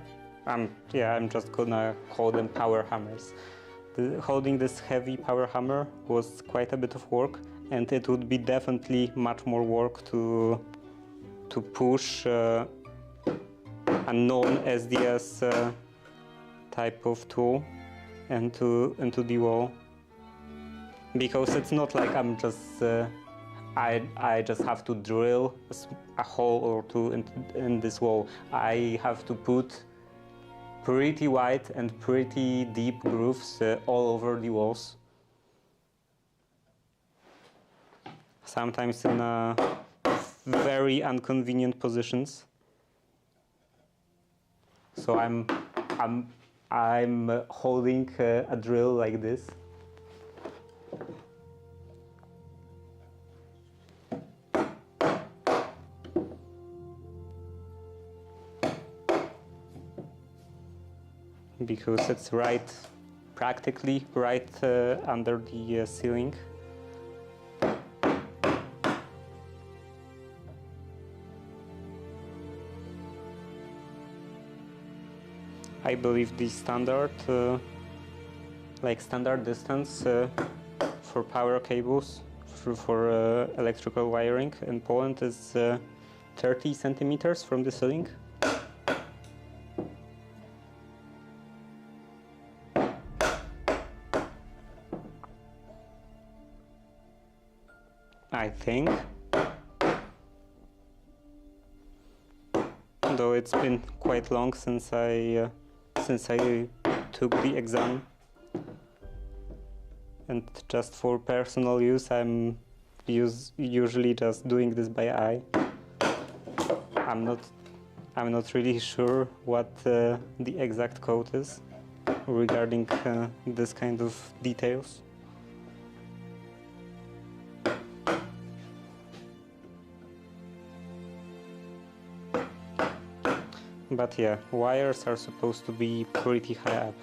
I'm just gonna call them power hammers. Holding this heavy power hammer was quite a bit of work, and it would be definitely much more work to push a non-SDS type of tool into the wall, because it's not like I'm just I just have to drill a hole or two in this wall. I have to put pretty wide and pretty deep grooves all over the walls. Sometimes in very inconvenient positions. So I'm holding a drill like this. Because it's practically right under the ceiling. I believe the standard distance for power cables for electrical wiring in Poland is 30 centimeters from the ceiling. I think. Though it's been quite long since I took the exam, and just for personal use I'm usually just doing this by eye. I'm not really sure what the exact code is regarding this kind of details. But yeah, wires are supposed to be pretty high up.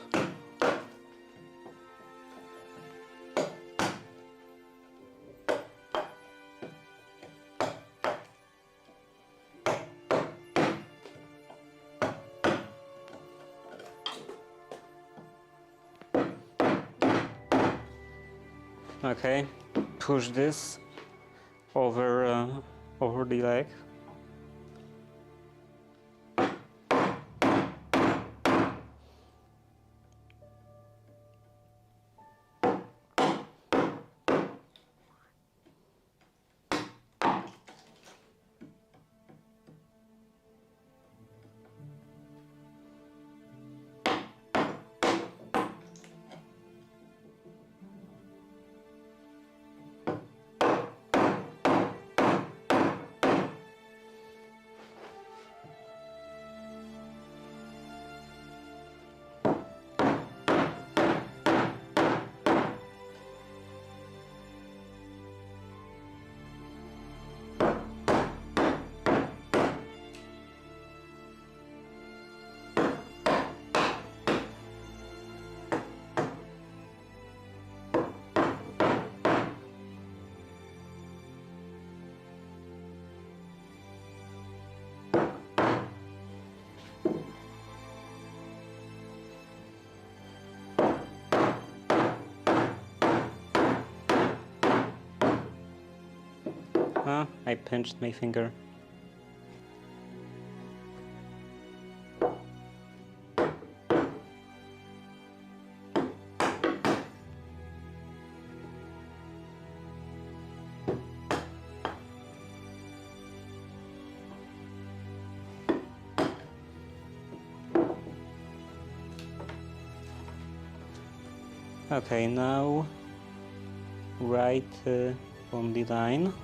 Okay, push this over the leg. I pinched my finger. Okay, now right on the line.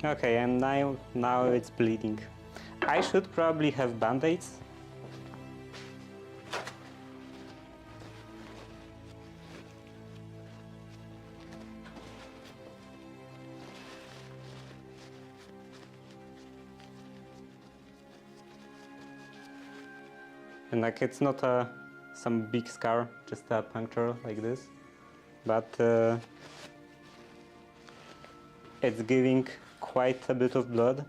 Okay, and now it's bleeding. I should probably have band-aids. And like it's not some big scar, just a puncture like this, but it's giving quite a bit of blood.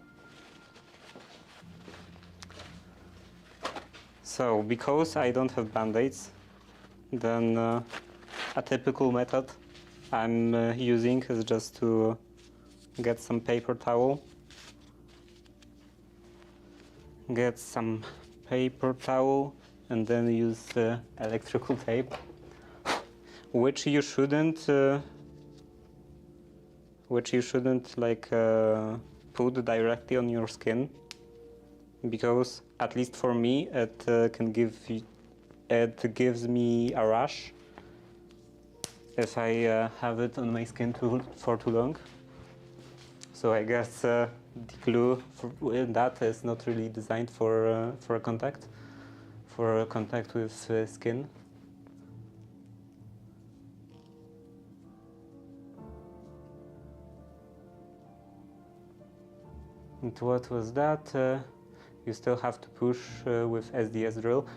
So because I don't have band-aids, then a typical method I'm using is just to get some paper towel. Get some paper towel and then use electrical tape, which you shouldn't like put directly on your skin, because at least for me it gives me a rash if I have it on my skin for too long. So I guess the glue in that is not really designed for contact with skin. And what was that? You still have to push with SDS drill.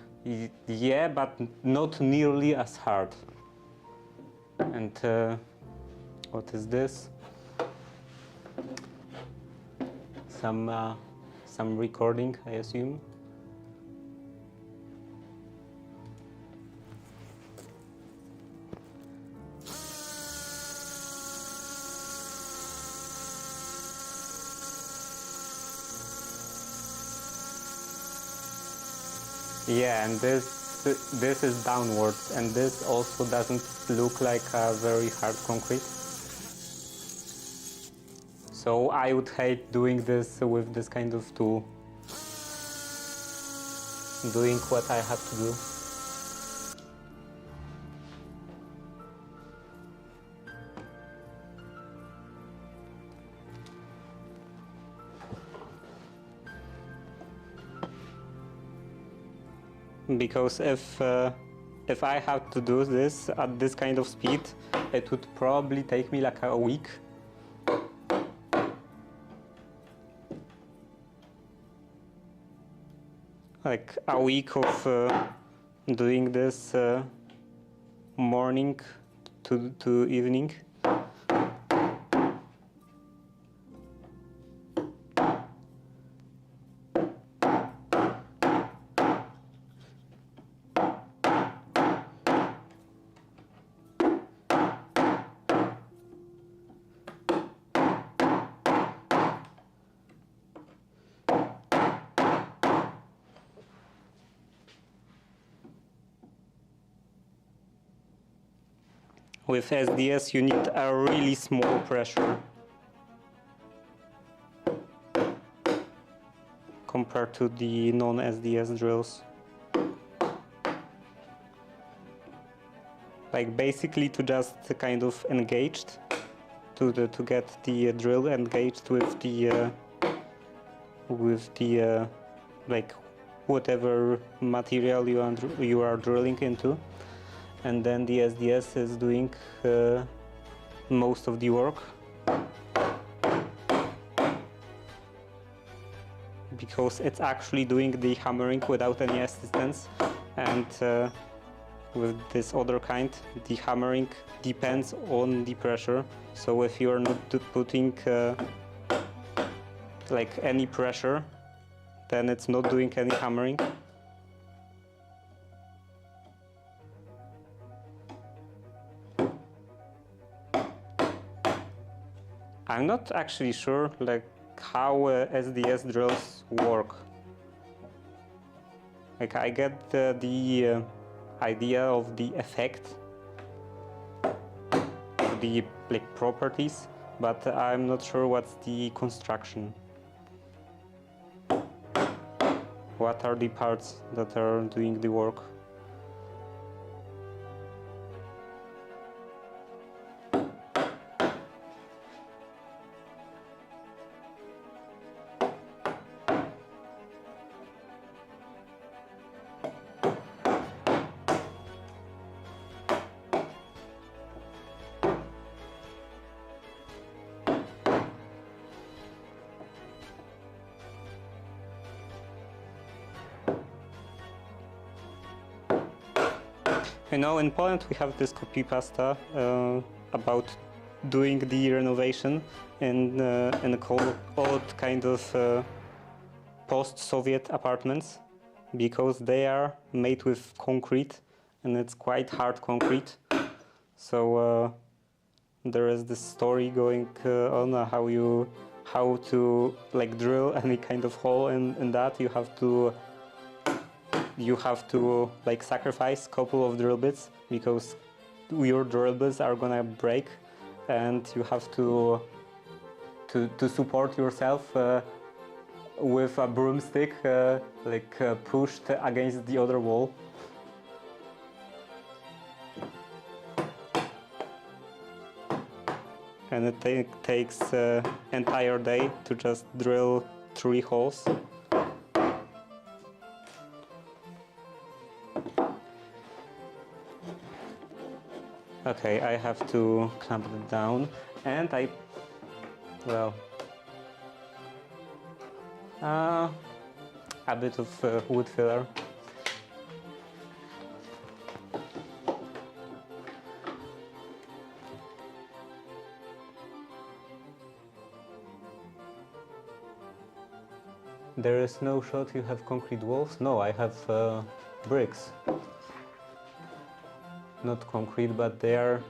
Yeah, but not nearly as hard. And what is this? Some recording, I assume. Yeah, and this is downwards, and this also doesn't look like a very hard concrete. So I would hate doing this with this kind of tool, doing what I have to do. Because if I had to do this at this kind of speed, it would probably take me like a week. Like a week of doing this morning to evening. With SDS you need a really small pressure compared to the non-SDS drills. Like basically to just kind of engaged, to get the drill engaged with the like whatever material you are drilling into. And then the SDS is doing most of the work, because it's actually doing the hammering without any assistance. And with this other kind, the hammering depends on the pressure. So if you are not putting like any pressure, then it's not doing any hammering. I'm not actually sure like how SDS drills work. Like I get the idea of the effect, the like properties, but I'm not sure what's the construction. What are the parts that are doing the work? You know, in Poland we have this creepypasta about doing the renovation in old kind of post-Soviet apartments, because they are made with concrete and it's quite hard concrete. So there is this story going on how to like drill any kind of hole in that. You have to like sacrifice a couple of drill bits, because your drill bits are gonna break, and you have to support yourself with a broomstick, pushed against the other wall. And it takes entire day to just drill 3 holes. Okay, I have to clamp it down, and a bit of wood filler. There is no shot you have concrete walls? No, I have bricks. Not concrete, but they are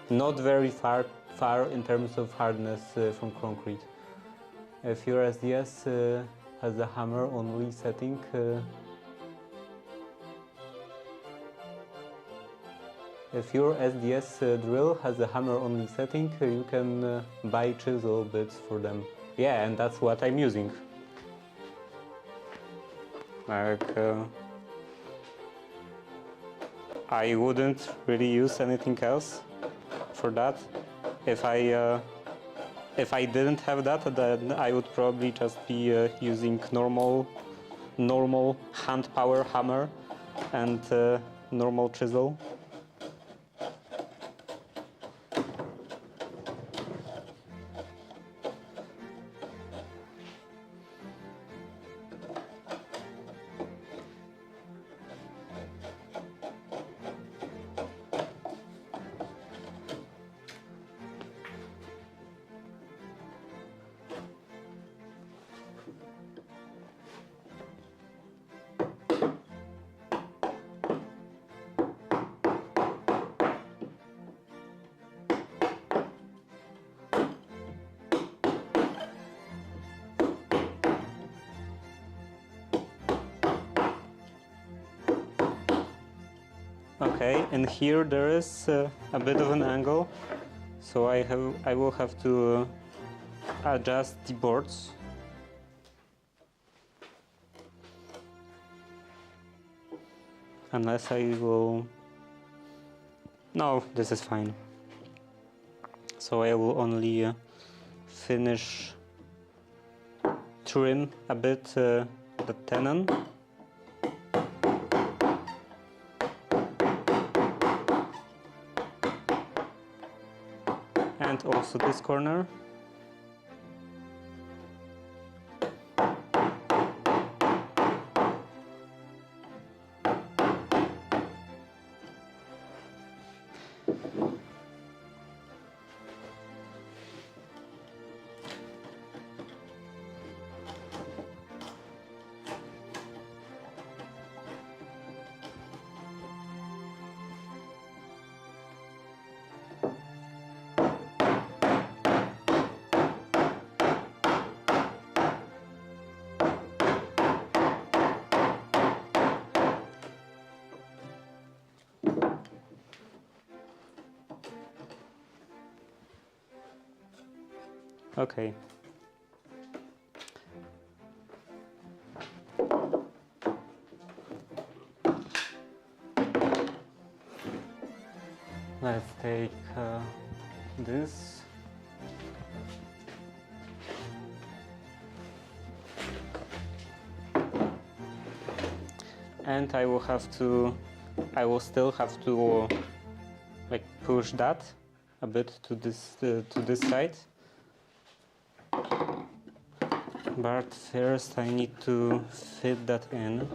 not very far in terms of hardness from concrete. If your SDS has a hammer only setting, if your SDS drill has a hammer only setting, you can buy chisel bits for them. Yeah, and that's what I'm using. I wouldn't really use anything else for that. If I didn't have that, then I would probably just be using normal hand power hammer and normal chisel. Okay, and here there is a bit of an angle, so I will have to adjust the boards. Unless I will... No, this is fine. So I will only trim a bit the tenon. And also this corner. Okay. Let's take this. And I will still have to like push that a bit to this side. But first I need to fit that in.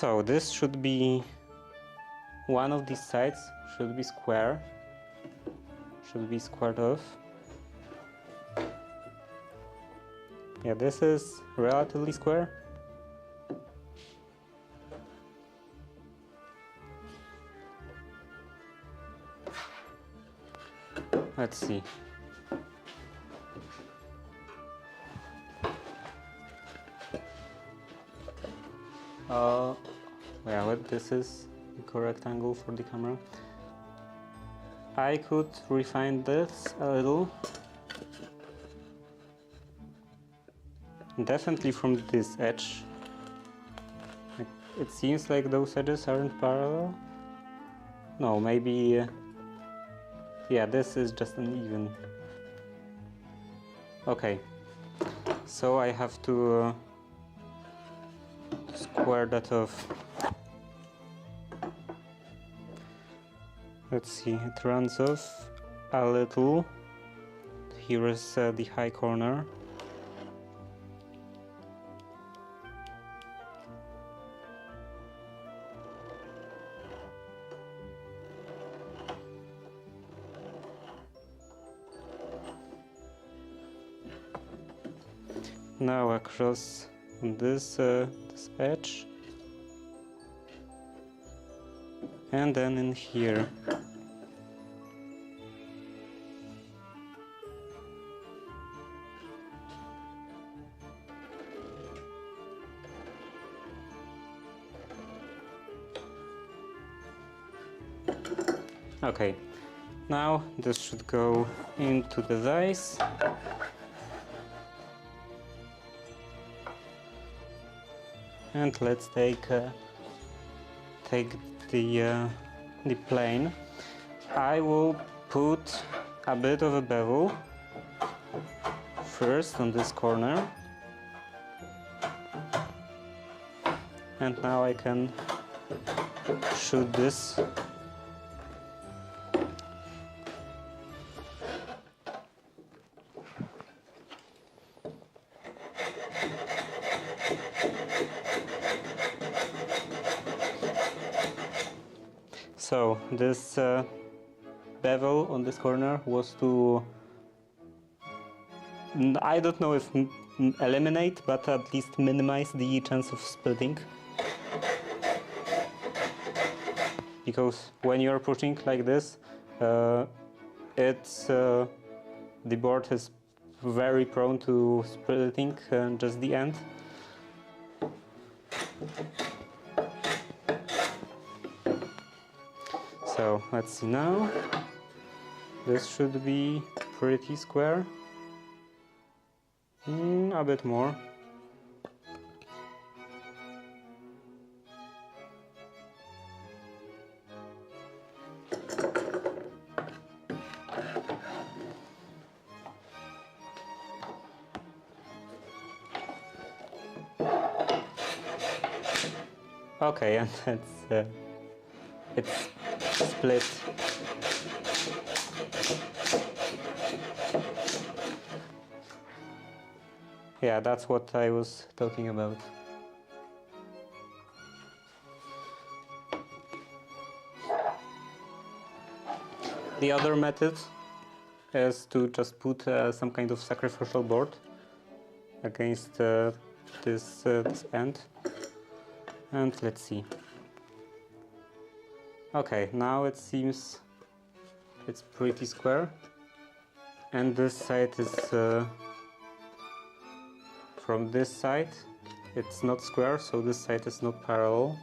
So this should be, one of these sides should be square, should be squared off. Yeah, this is relatively square. Let's see. Yeah, but this is the correct angle for the camera. I could refine this a little. Definitely from this edge. It seems like those edges aren't parallel. No, maybe... yeah, this is just uneven. Okay, so I have to square that off. Let's see, it runs off a little. Here is the high corner. Now across this edge, and then in here. Okay, now this should go into the vise. And let's take the plane. I will put a bit of a bevel first on this corner, and now I can shoot this. So this bevel on this corner was to, I don't know if eliminate, but at least minimize the chance of splitting. Because when you're pushing like this, the board is very prone to splitting just the end. So let's see now. This should be pretty square. A bit more. Okay, and it's split. Yeah, that's what I was talking about. The other method is to just put some kind of sacrificial board against this end. And let's see. Okay, now it seems it's pretty square. And this side is from this side it's not square, so this side is not parallel.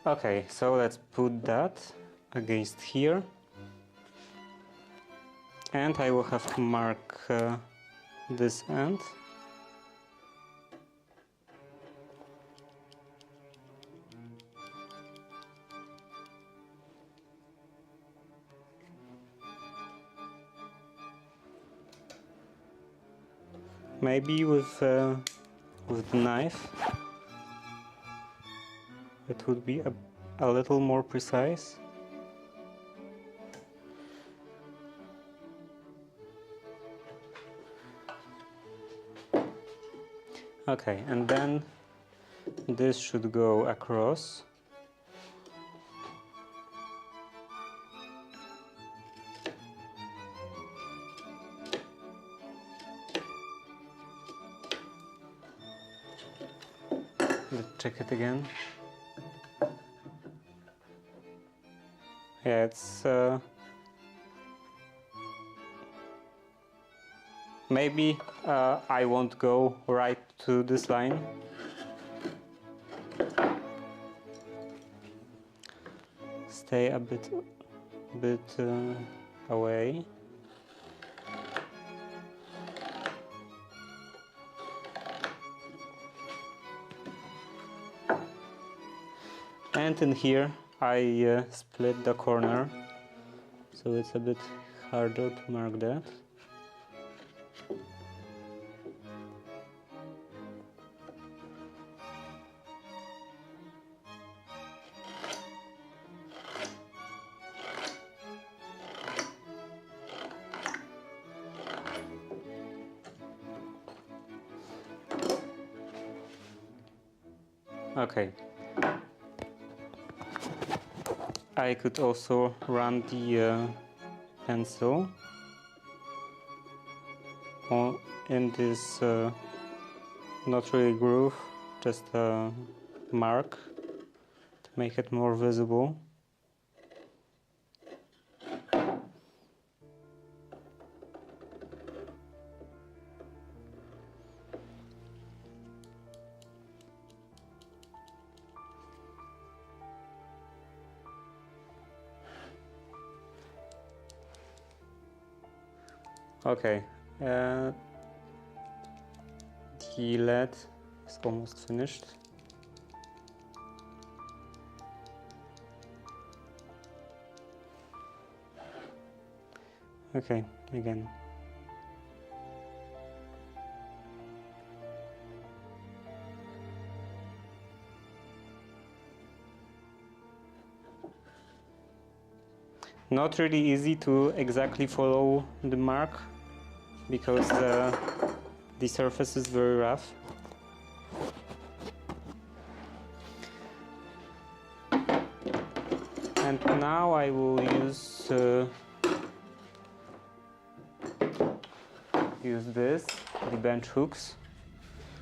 Okay, so let's put that against here, and I will have to mark this end. Maybe with the knife it would be a little more precise. Okay, and then this should go across. Let's check it again. Yeah, it's maybe I won't go right to this line. Stay a bit away. And in here I split the corner, so it's a bit harder to mark that. Okay. I could also run the pencil in this not really groove, just a mark to make it more visible. Okay, the LED is almost finished. Okay, again. Not really easy to exactly follow the mark because the surface is very rough. And now I will use this, the bench hooks,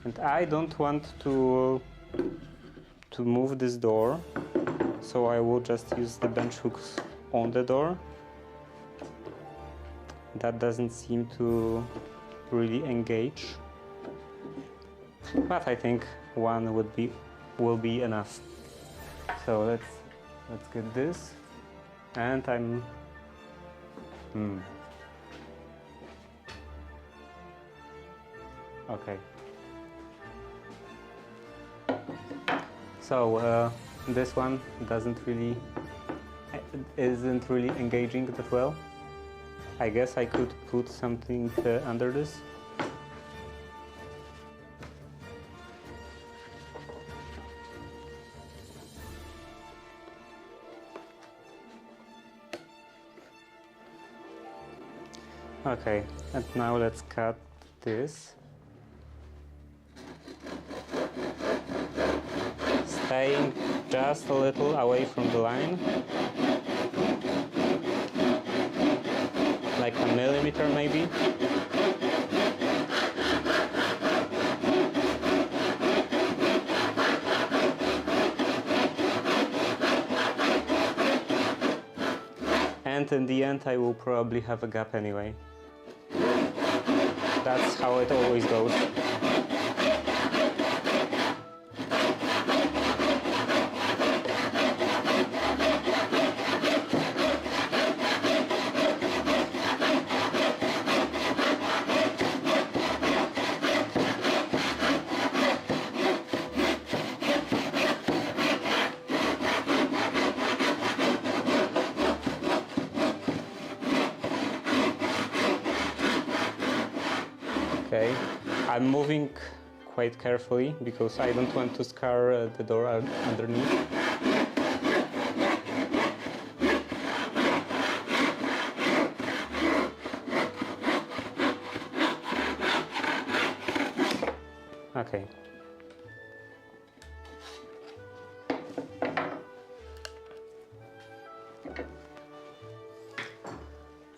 and I don't want to move this door, so I will just use the bench hooks on the door. That doesn't seem to really engage, but I think one will be enough. So let's get this, and okay. So this one isn't really engaging that well. I guess I could put something under this. Okay, and now let's cut this. Staying just a little away from the line. Like a millimeter maybe. And in the end I will probably have a gap anyway. That's how it always goes. Okay, I'm moving quite carefully because I don't want to scar the door underneath. Okay.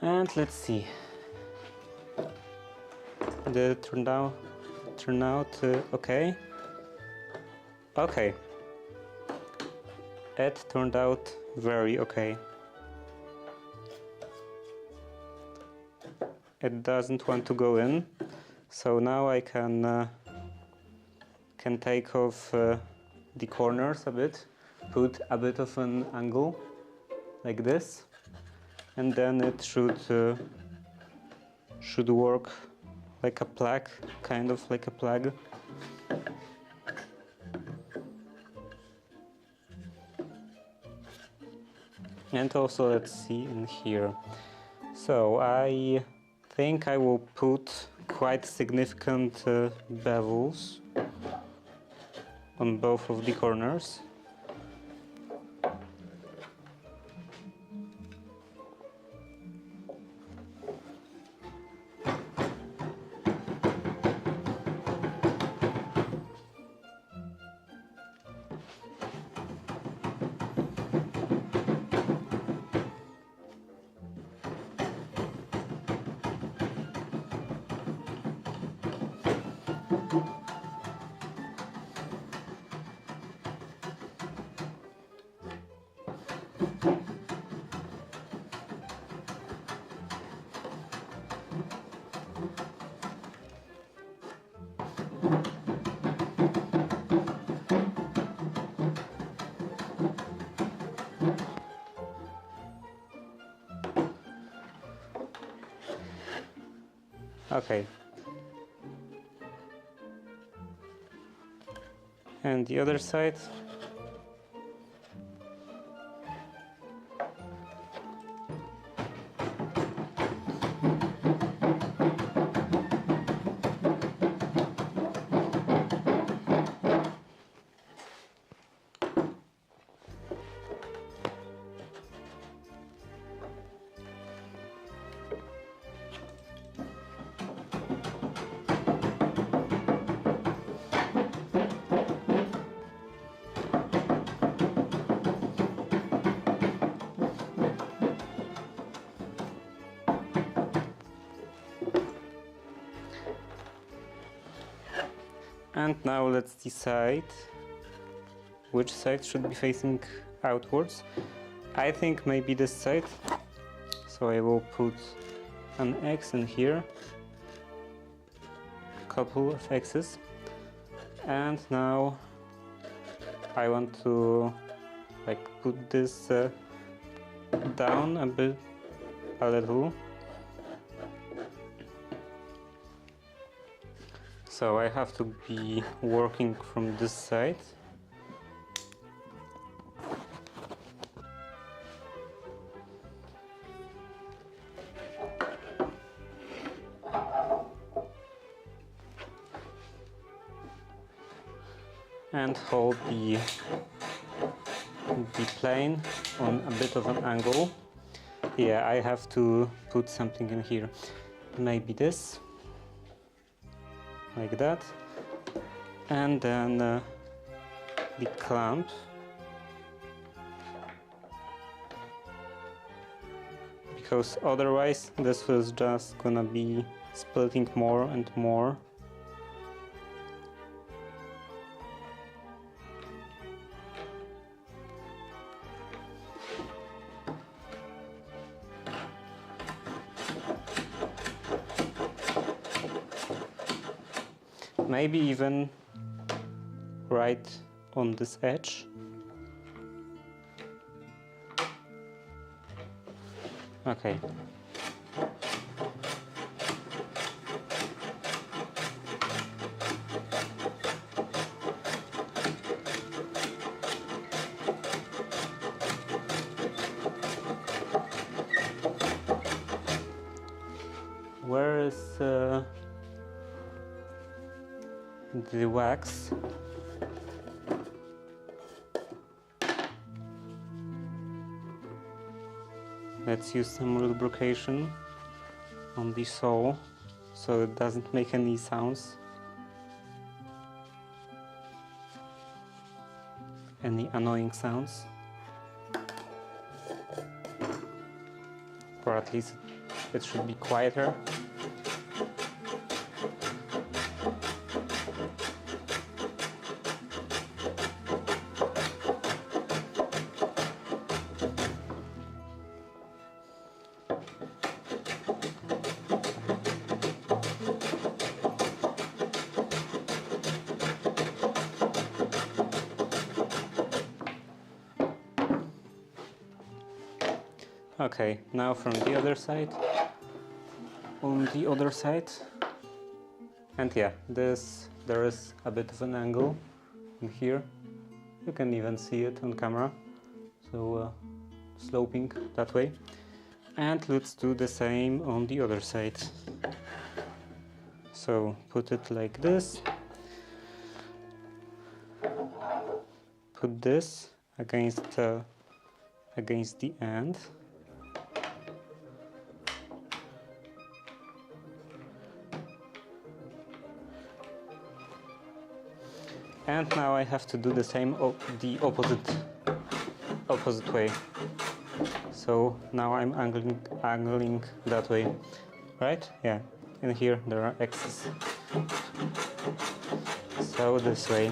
And let's see. Did it turn out okay? Okay. It turned out very okay. It doesn't want to go in, so now I can take off the corners a bit, put a bit of an angle like this, and then it should work like a plug, kind of like a plug. And also let's see in here. So I think I will put quite significant bevels on both of the corners. Okay. And the other side. And now let's decide which side should be facing outwards. I think maybe this side. So I will put an X in here, a couple of X's. And now I want to like put this down a little. So I have to be working from this side. And hold the plane on a bit of an angle. Yeah, I have to put something in here. Maybe this. Like that, and then the clamp, because otherwise this was just gonna be splitting more and more. Maybe even right on this edge. Okay. Where is the wax? Let's use some lubrication on the sole so it doesn't make any sounds. any annoying sounds. Or at least it should be quieter. Okay, now from the other side, on the other side, and yeah, there is a bit of an angle in here. You can even see it on camera, so sloping that way. And let's do the same on the other side. So put it like this. Put this against the end. And now I have to do the same the opposite way. So now I'm angling that way, right? Yeah. And here there are X's. So this way.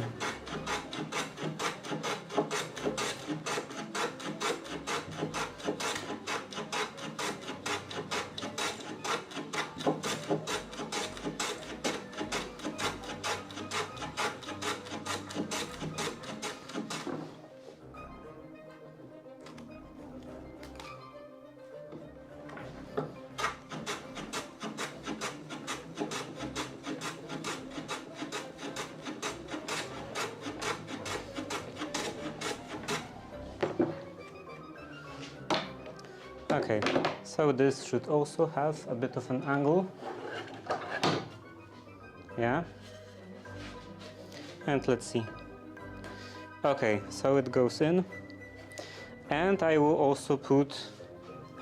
Okay, so this should also have a bit of an angle. Yeah. And let's see. Okay, so it goes in. And I will also put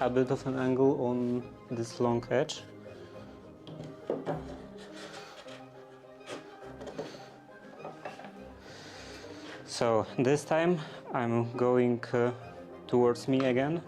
a bit of an angle on this long edge. So this time I'm going towards me again.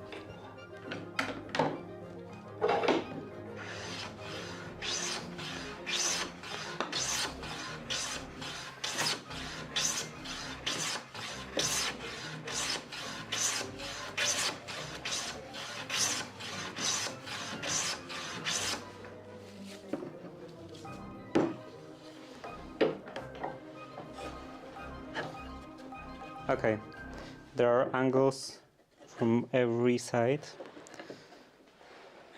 Okay, there are angles from every side,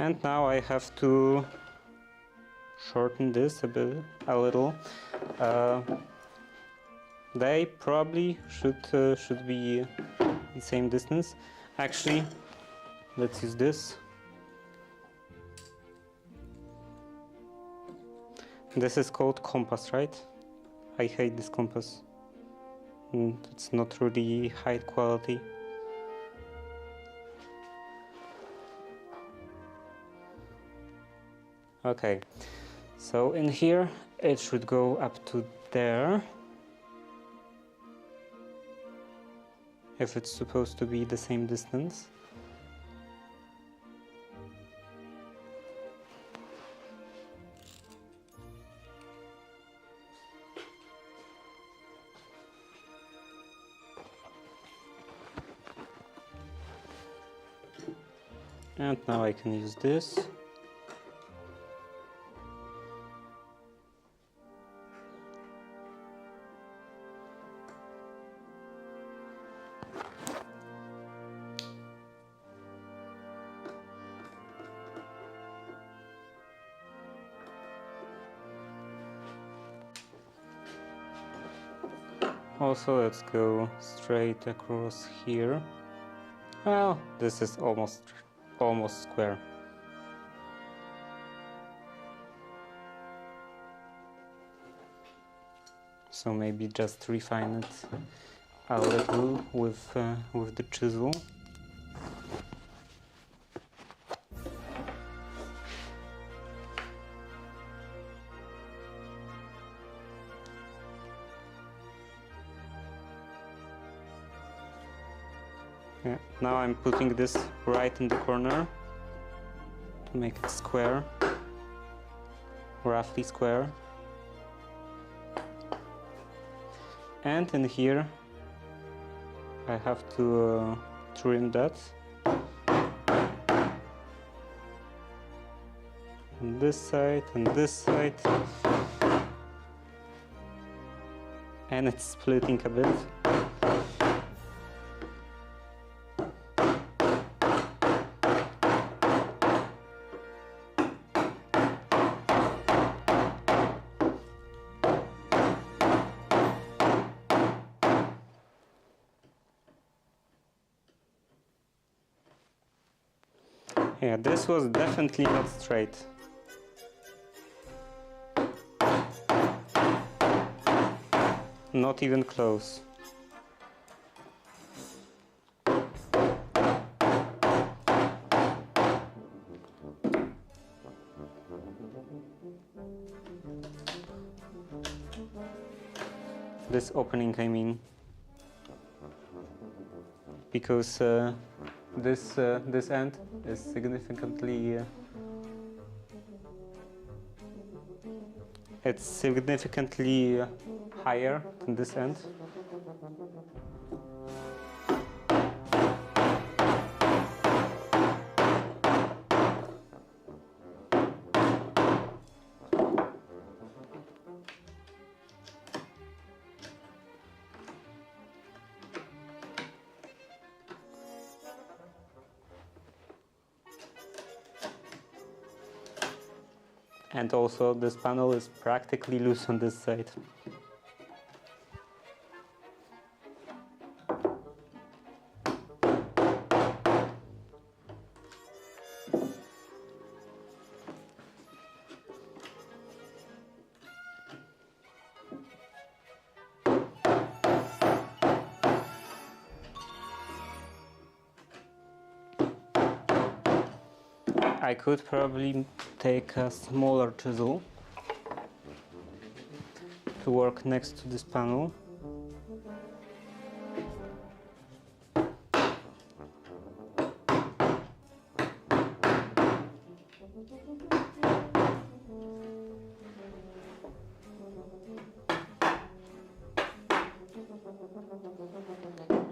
and now I have to shorten this a little. They probably should be the same distance. Actually, let's use this. This is called compass, right? I hate this compass. It's not really high quality. Okay, so in here it should go up to there, if it's supposed to be the same distance. And now I can use this. Also, let's go straight across here. Well, this is almost square. So maybe just refine it a little with the chisel. Yeah, now I'm putting this right in the corner to make it square, roughly square. And in here I have to trim that. On this side and this side. And it's splitting a bit. Yeah, this was definitely not straight. Not even close. This opening, I mean, because this end is significantly it's significantly higher than this end. And also this panel is practically loose on this side. I could probably take a smaller chisel to work next to this panel.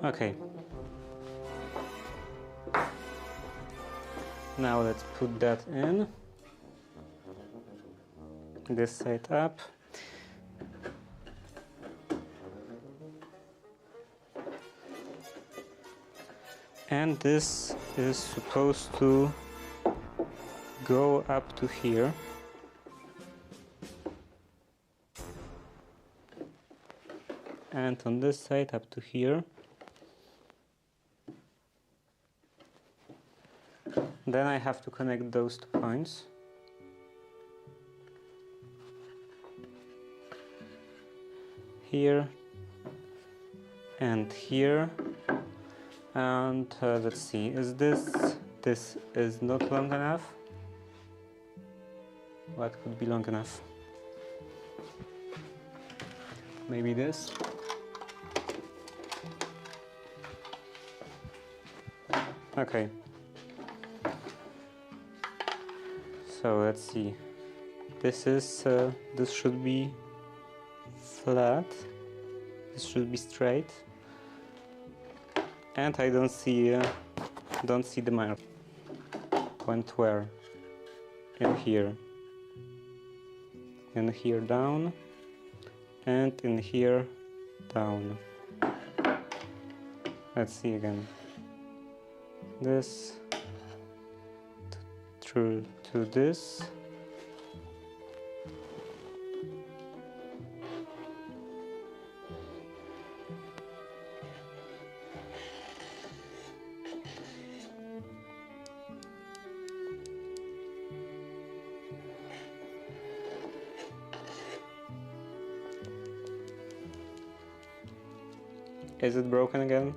Okay. Now let's put that in. This side up. And this is supposed to go up to here. And on this side up to here. Then I have to connect those 2 points. Here and here. And let's see, is this is not long enough? What could be long enough? Maybe this? Okay. So let's see. This should be flat. This should be straight. And I don't see the mark. Went where? In here. In here down. And in here down. Let's see again. This through to this. Is it broken again?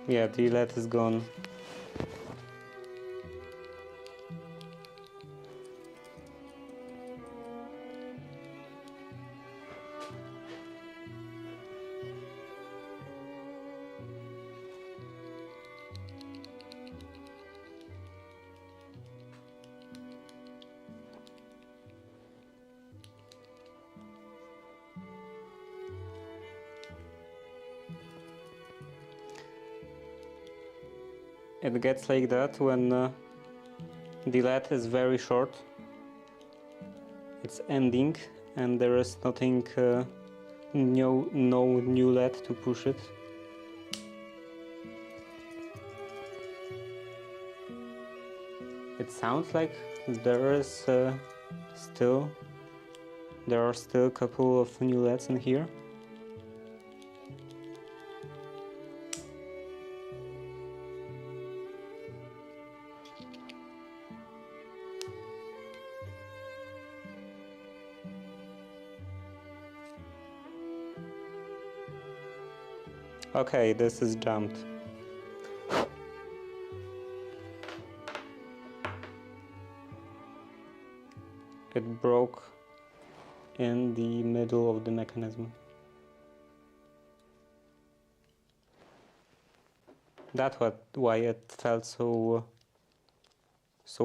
Yeah, the LED is gone. It gets like that when the LED is very short. It's ending and there is nothing, no new LED to push it. It sounds like there is still a couple of new LEDs in here. Okay, this is jumped. It broke in the middle of the mechanism. That's why it felt so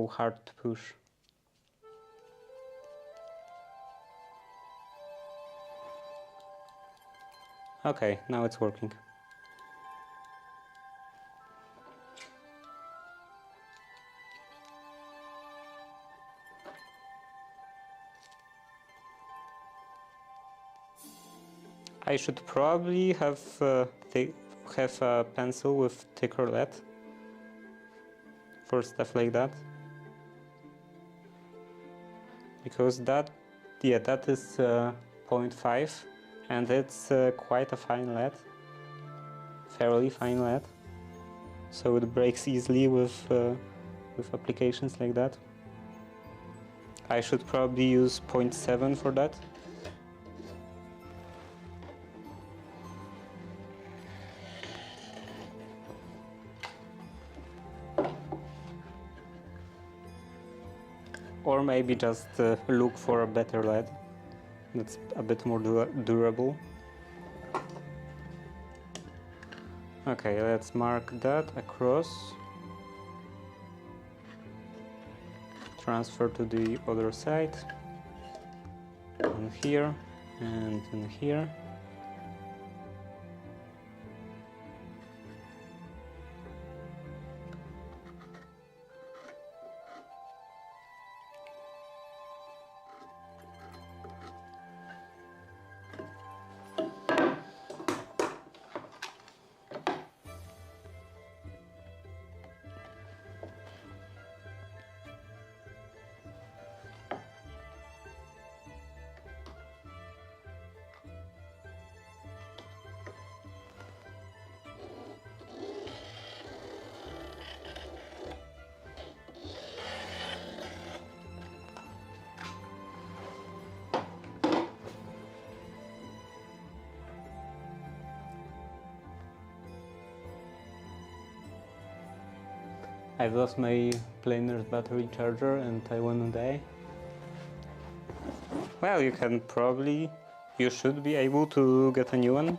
hard to push. Okay, now it's working. I should probably have a pencil with thicker lead for stuff like that, because that is 0.5 and it's quite a fine lead, fairly fine lead, so it breaks easily with applications like that. I should probably use 0.7 for that. Or maybe just look for a better lead that's a bit more durable. Okay, let's mark that across. Transfer to the other side. In here and in here. I've lost my planer's battery charger and I wanna die. Well, you should be able to get a new one,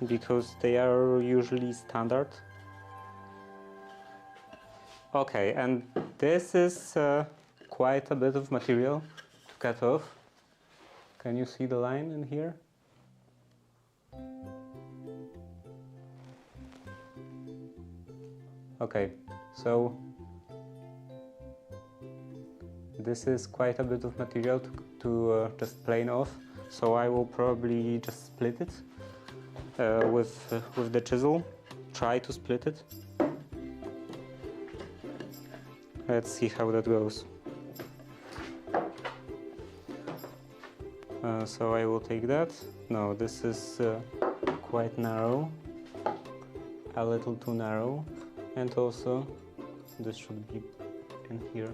because they are usually standard. Okay, and this is quite a bit of material to cut off. Can you see the line in here? Okay, so this is quite a bit of material to just plane off, so I will probably just split it with the chisel. Try to split it. Let's see how that goes. So I will take that. No, this is quite narrow, a little too narrow. And also, this should be in here.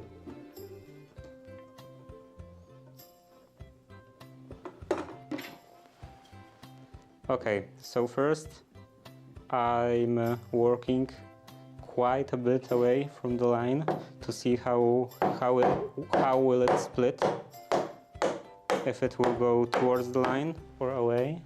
Okay, so first I'm working quite a bit away from the line to see how will it split. If it will go towards the line or away.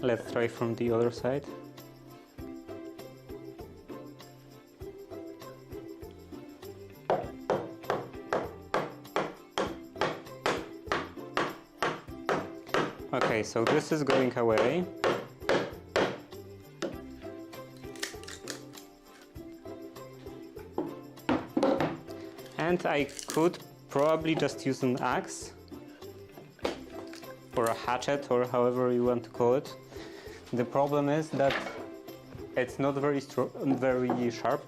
Let's try from the other side. Okay, so this is going away. And I could probably just use an axe or a hatchet, or however you want to call it. The problem is that it's not very sharp.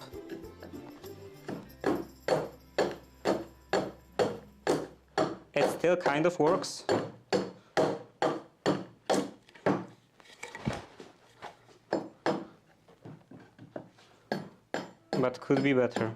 It still kind of works. But could be better.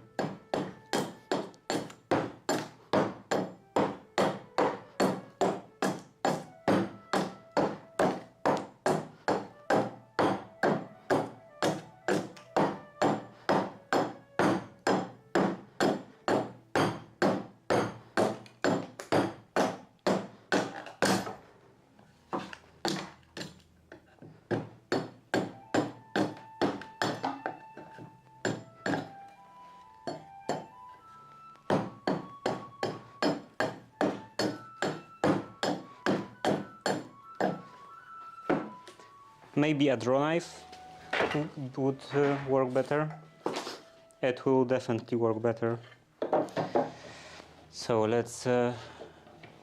Maybe a draw knife would work better. It will definitely work better. So let's... I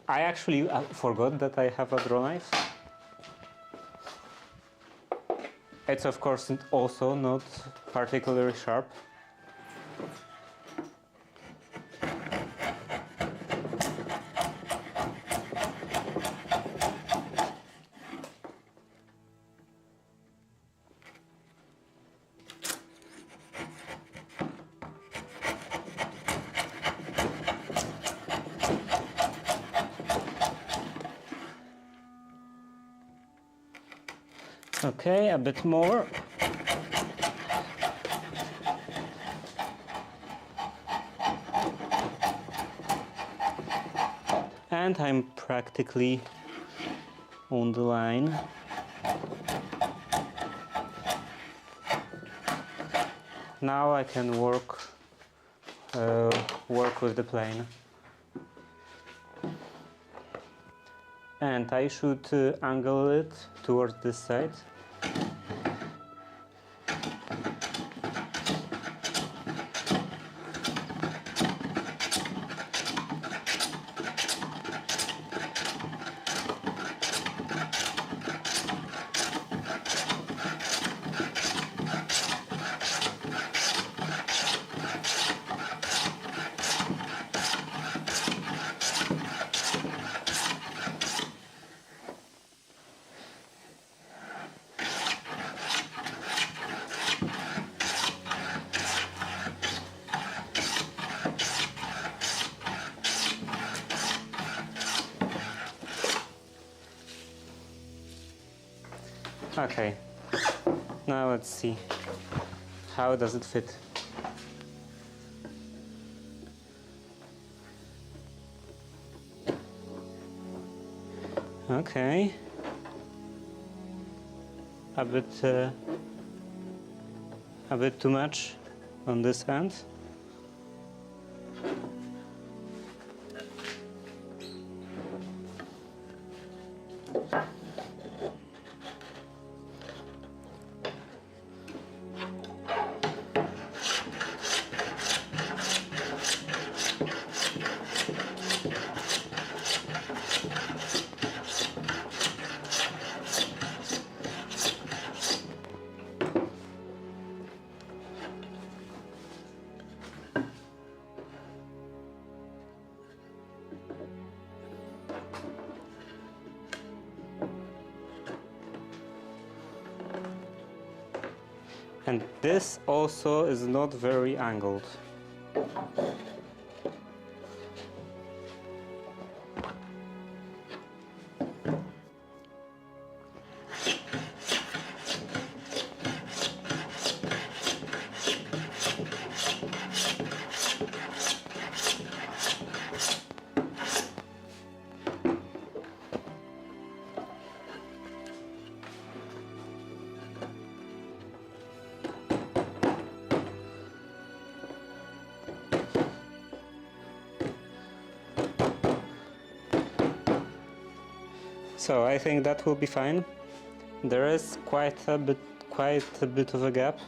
actually forgot that I have a draw knife. It's of course also not particularly sharp. Okay, a bit more. And I'm practically on the line. Now I can work with the plane. And I should angle it towards this side. Okay, now let's see, how does it fit? Okay, a bit too much on this end. And this also is not very angled. So I think that will be fine. There is quite a bit of a gap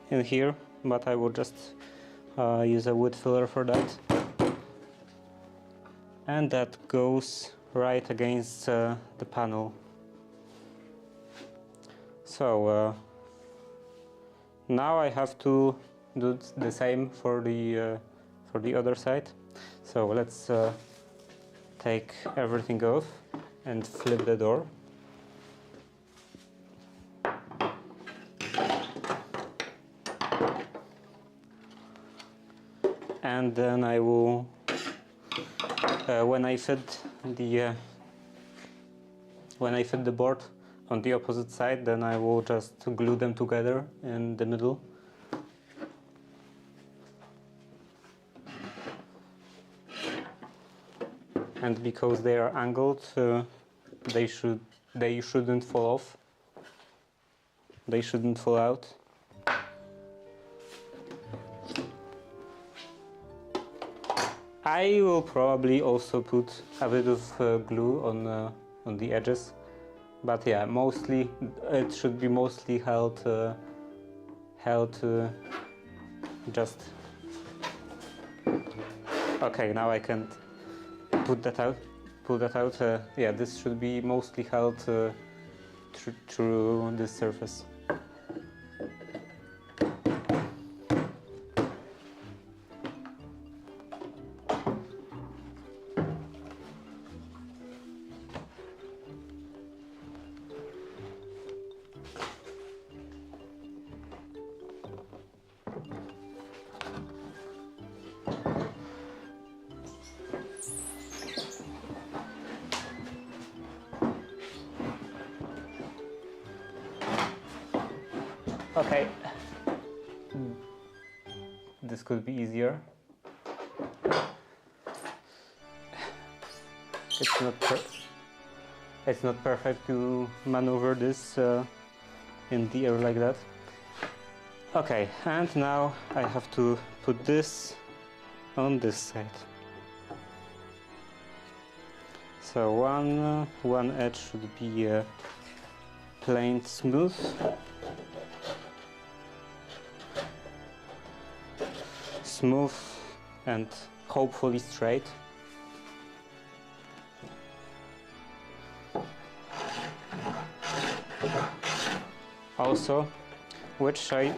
in here, but I will just use a wood filler for that. And that goes right against the panel. So now I have to do the same for the other side. So let's take everything off and flip the door. And then I will, when I fit the board on the opposite side, then I will just glue them together in the middle. And because they are angled, they shouldn't fall off. They shouldn't fall out. I will probably also put a bit of glue on the edges, but yeah, mostly it should be mostly held just. Okay, now I can pull that out. Yeah, this should be mostly held through this surface. Okay, this could be easier. It's not perfect to maneuver this in the air like that. Okay, and now I have to put this on this side. So one edge should be plain smooth. Smooth and hopefully straight. Also, which side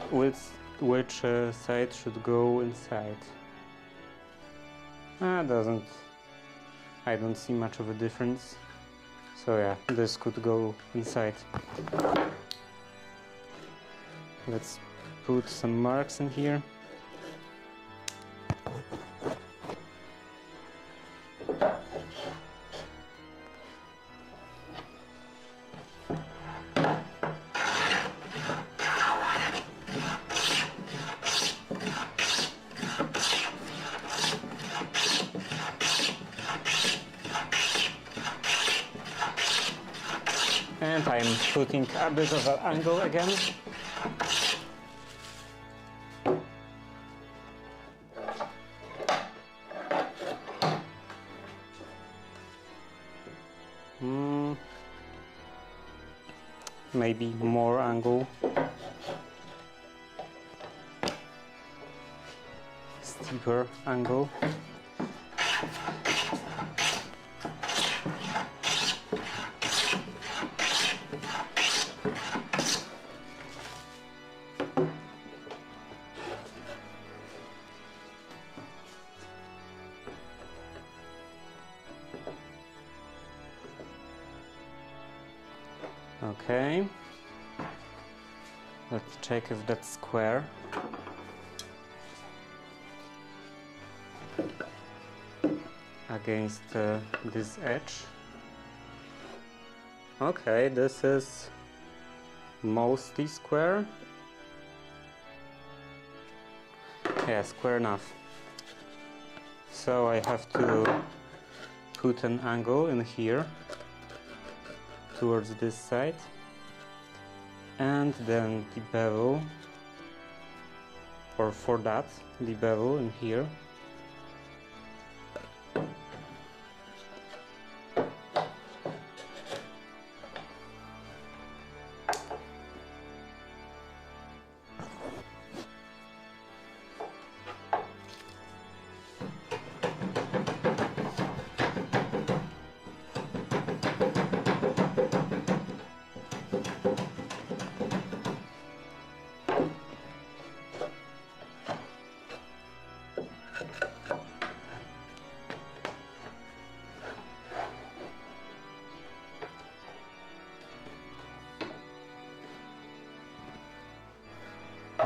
should go inside? I don't see much of a difference. So yeah, this could go inside. Let's put some marks in here. And I'm putting a bit of an angle again. Maybe more angle. Steeper angle. Okay, let's check if that's square. Against this edge. Okay, this is mostly square. Yeah, square enough. So I have to put an angle in here towards this side, and then the bevel, or for that, the bevel in here.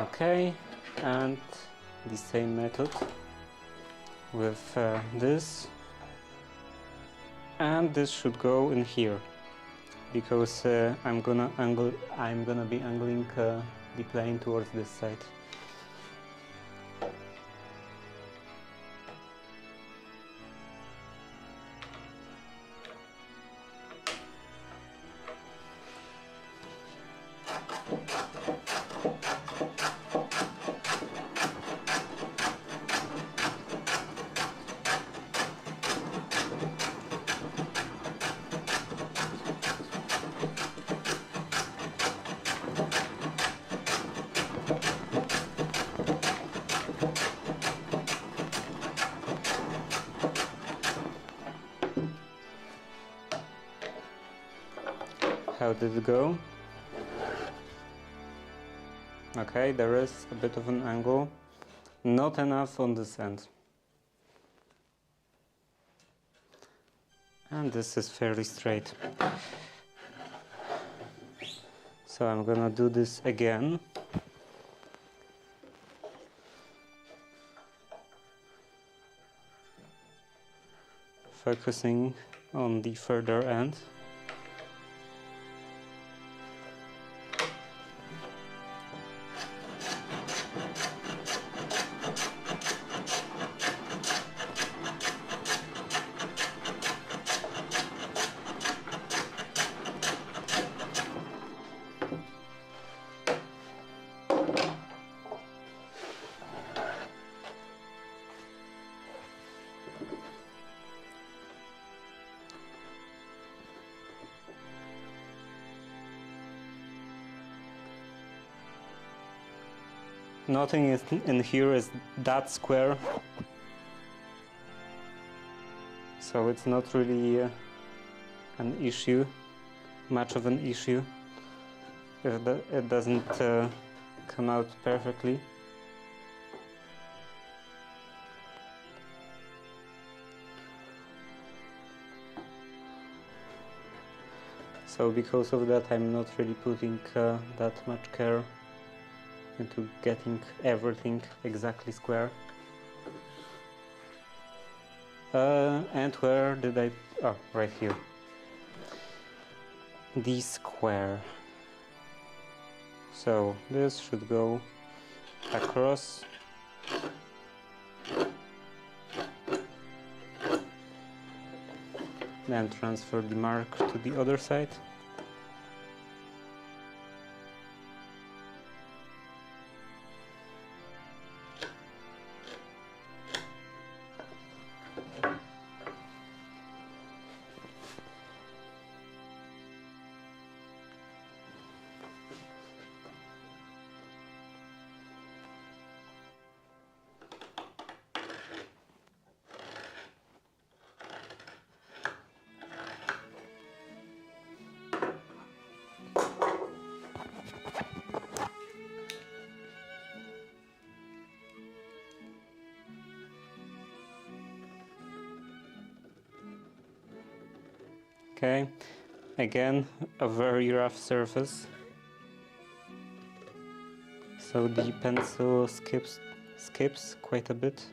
Okay, and the same method with this, and this should go in here because I'm gonna be angling the plane towards this side. How did it go? Okay, there is a bit of an angle, not enough on this end. And this is fairly straight. So I'm gonna do this again. Focusing on the further end. Nothing is in here is that square, so it's not really an issue, much of an issue, if it doesn't come out perfectly. So because of that, I'm not really putting that much care into getting everything exactly square. And where did I... oh, right here. The square. So this should go across. Then transfer the mark to the other side. Okay, again a very rough surface, so the pencil skips quite a bit.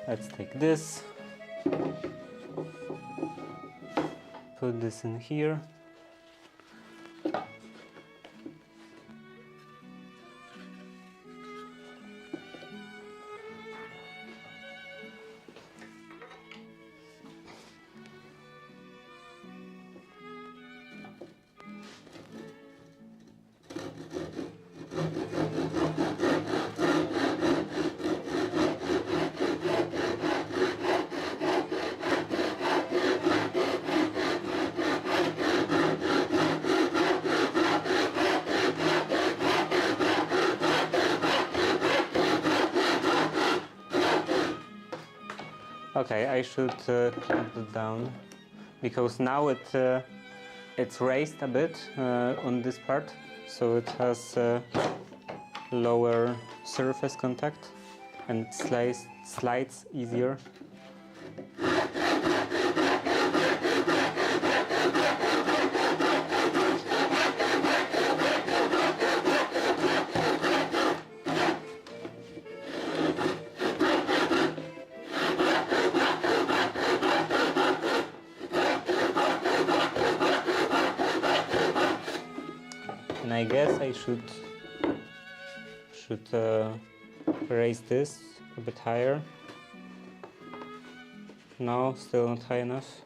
Let's take this, put this in here. Okay, I should clamp it down because now it's raised a bit on this part, so it has lower surface contact and slides easier. And I guess I should raise this a bit higher. No, still not high enough.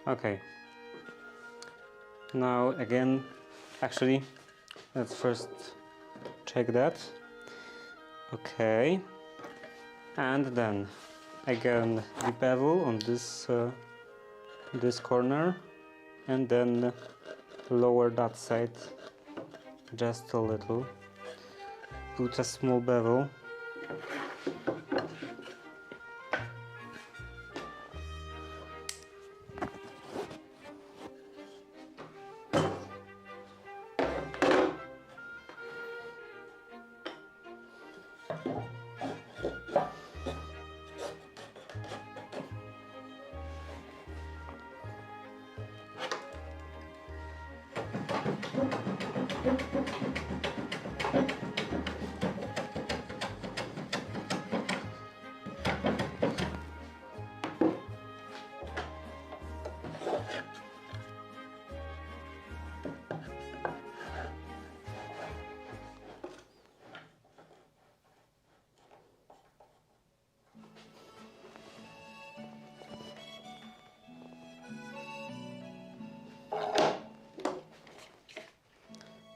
Okay. Now again, actually, let's first check that. Okay. And then again the bevel on this this corner, and then lower that side just a little. Put a small bevel.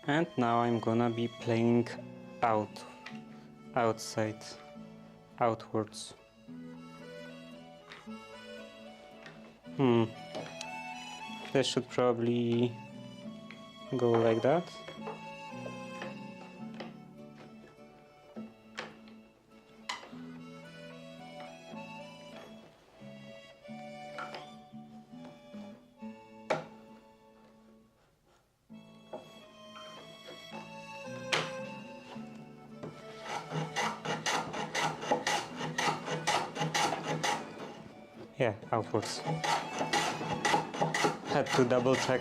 And now I'm gonna be playing outside, outwards. This should probably go like that. Yeah, outwards. Had to double check.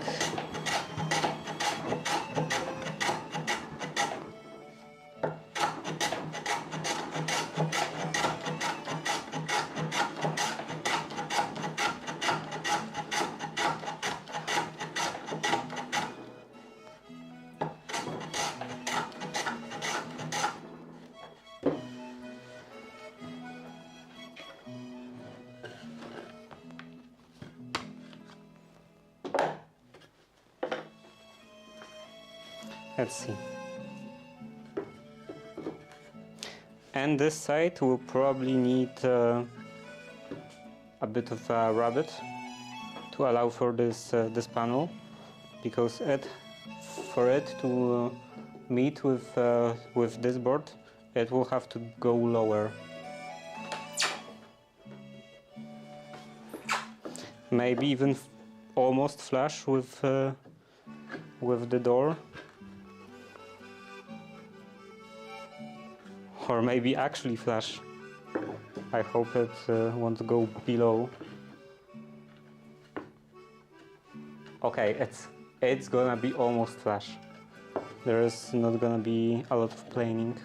Let's see. And this side will probably need a bit of a rabbet to allow for this panel, because for it to meet with this board, it will have to go lower. Maybe even almost flush with the door. Or maybe actually flush. I hope it won't go below. Okay, it's gonna be almost flush. There is not gonna be a lot of planing.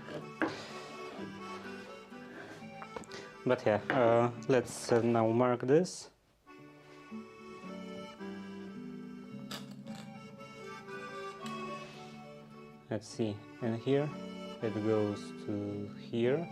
But yeah, let's now mark this. Let's see, and here it goes to here.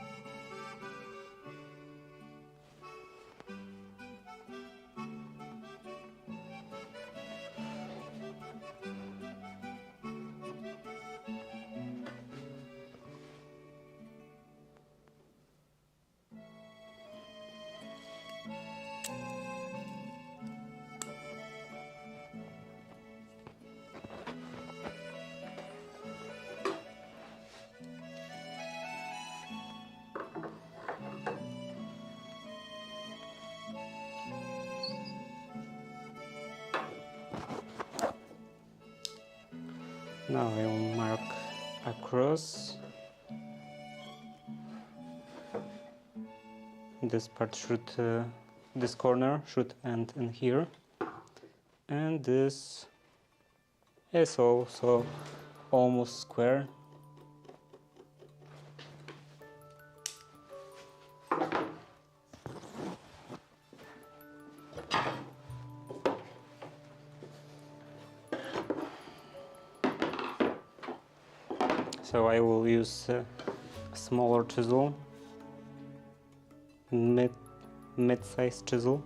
Now I will mark across. This part should, this corner should end in here, and this is also almost square. So I will use a smaller chisel, mid-sized chisel.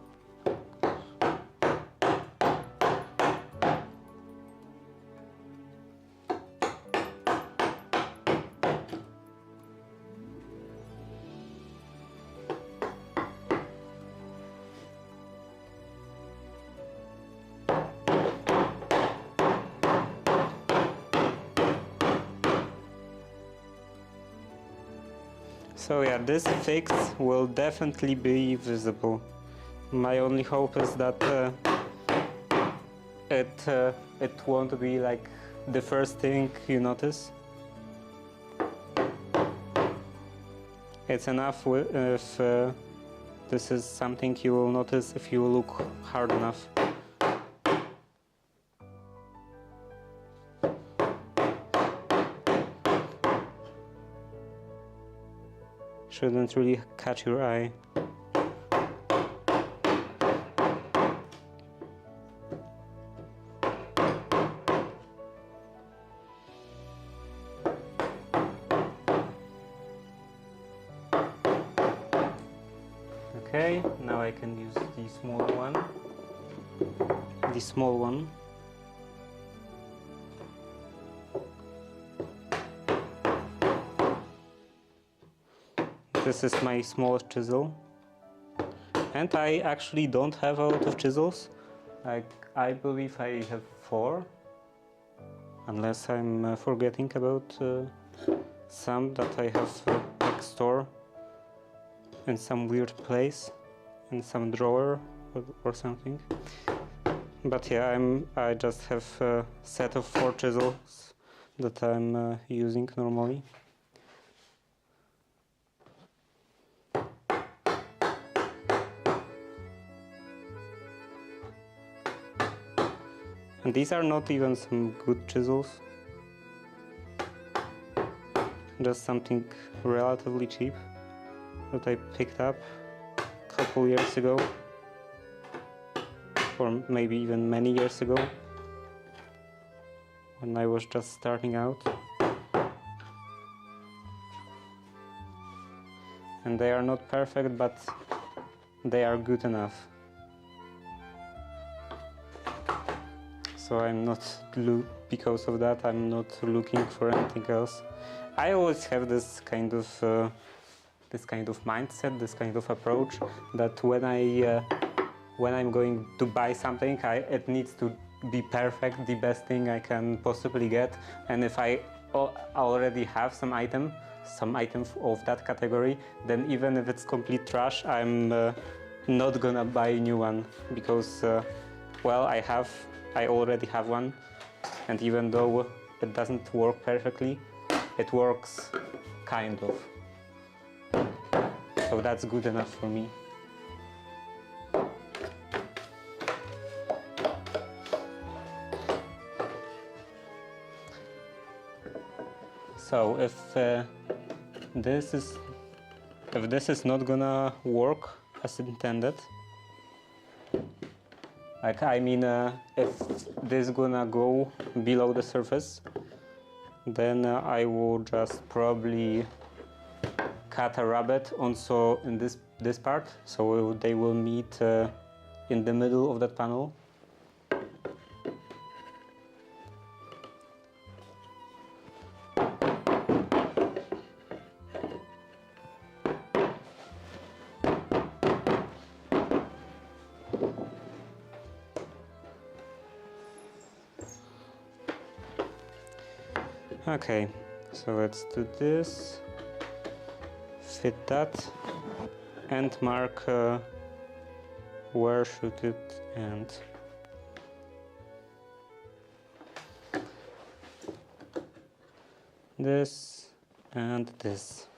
So yeah, this fix will definitely be visible. My only hope is that it won't be like the first thing you notice. It's enough if this is something you will notice if you look hard enough. Shouldn't really catch your eye. Okay, now I can use the small one. The small one. This is my smallest chisel, and I actually don't have a lot of chisels. Like, I believe I have 4, unless I'm forgetting about some that I have like store in some weird place, in some drawer or something. But yeah, I just have a set of 4 chisels that I'm using normally. And these are not even some good chisels, just something relatively cheap that I picked up a couple years ago, or maybe even many years ago, when I was just starting out. And they are not perfect, but they are good enough. So I'm not, because of that, I'm not looking for anything else. I always have this kind of mindset, this kind of approach, that when I'm going to buy something, it needs to be perfect, the best thing I can possibly get. And if I already have some item of that category, then even if it's complete trash, I'm not gonna buy a new one, because well, I already have one, and even though it doesn't work perfectly, it works kind of. So that's good enough for me. So if this is not gonna work as intended, like, I mean, if this is gonna go below the surface, then I will just probably cut a rabbet also in this part, so they will meet in the middle of that panel. Okay, so let's do this, fit that, and mark where should it end. this and this.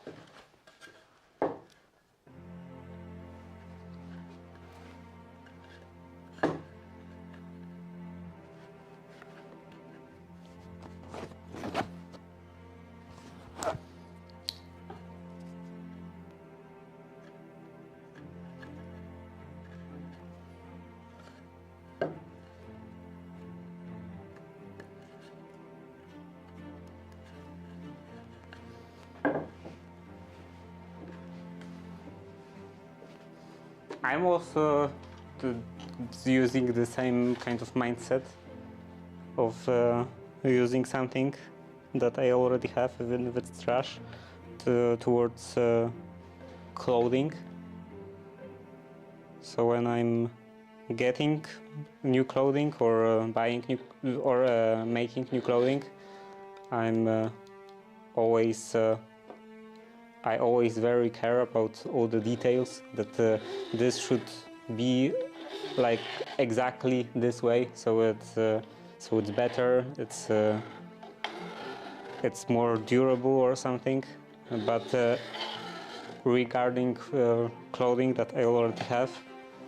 I'm also using the same kind of mindset of using something that I already have, even if it's trash, towards clothing. So when I'm getting new clothing or buying new or making new clothing, I'm always I always very care about all the details, that this should be like exactly this way, so it's better, it's more durable or something. But regarding clothing that I already have,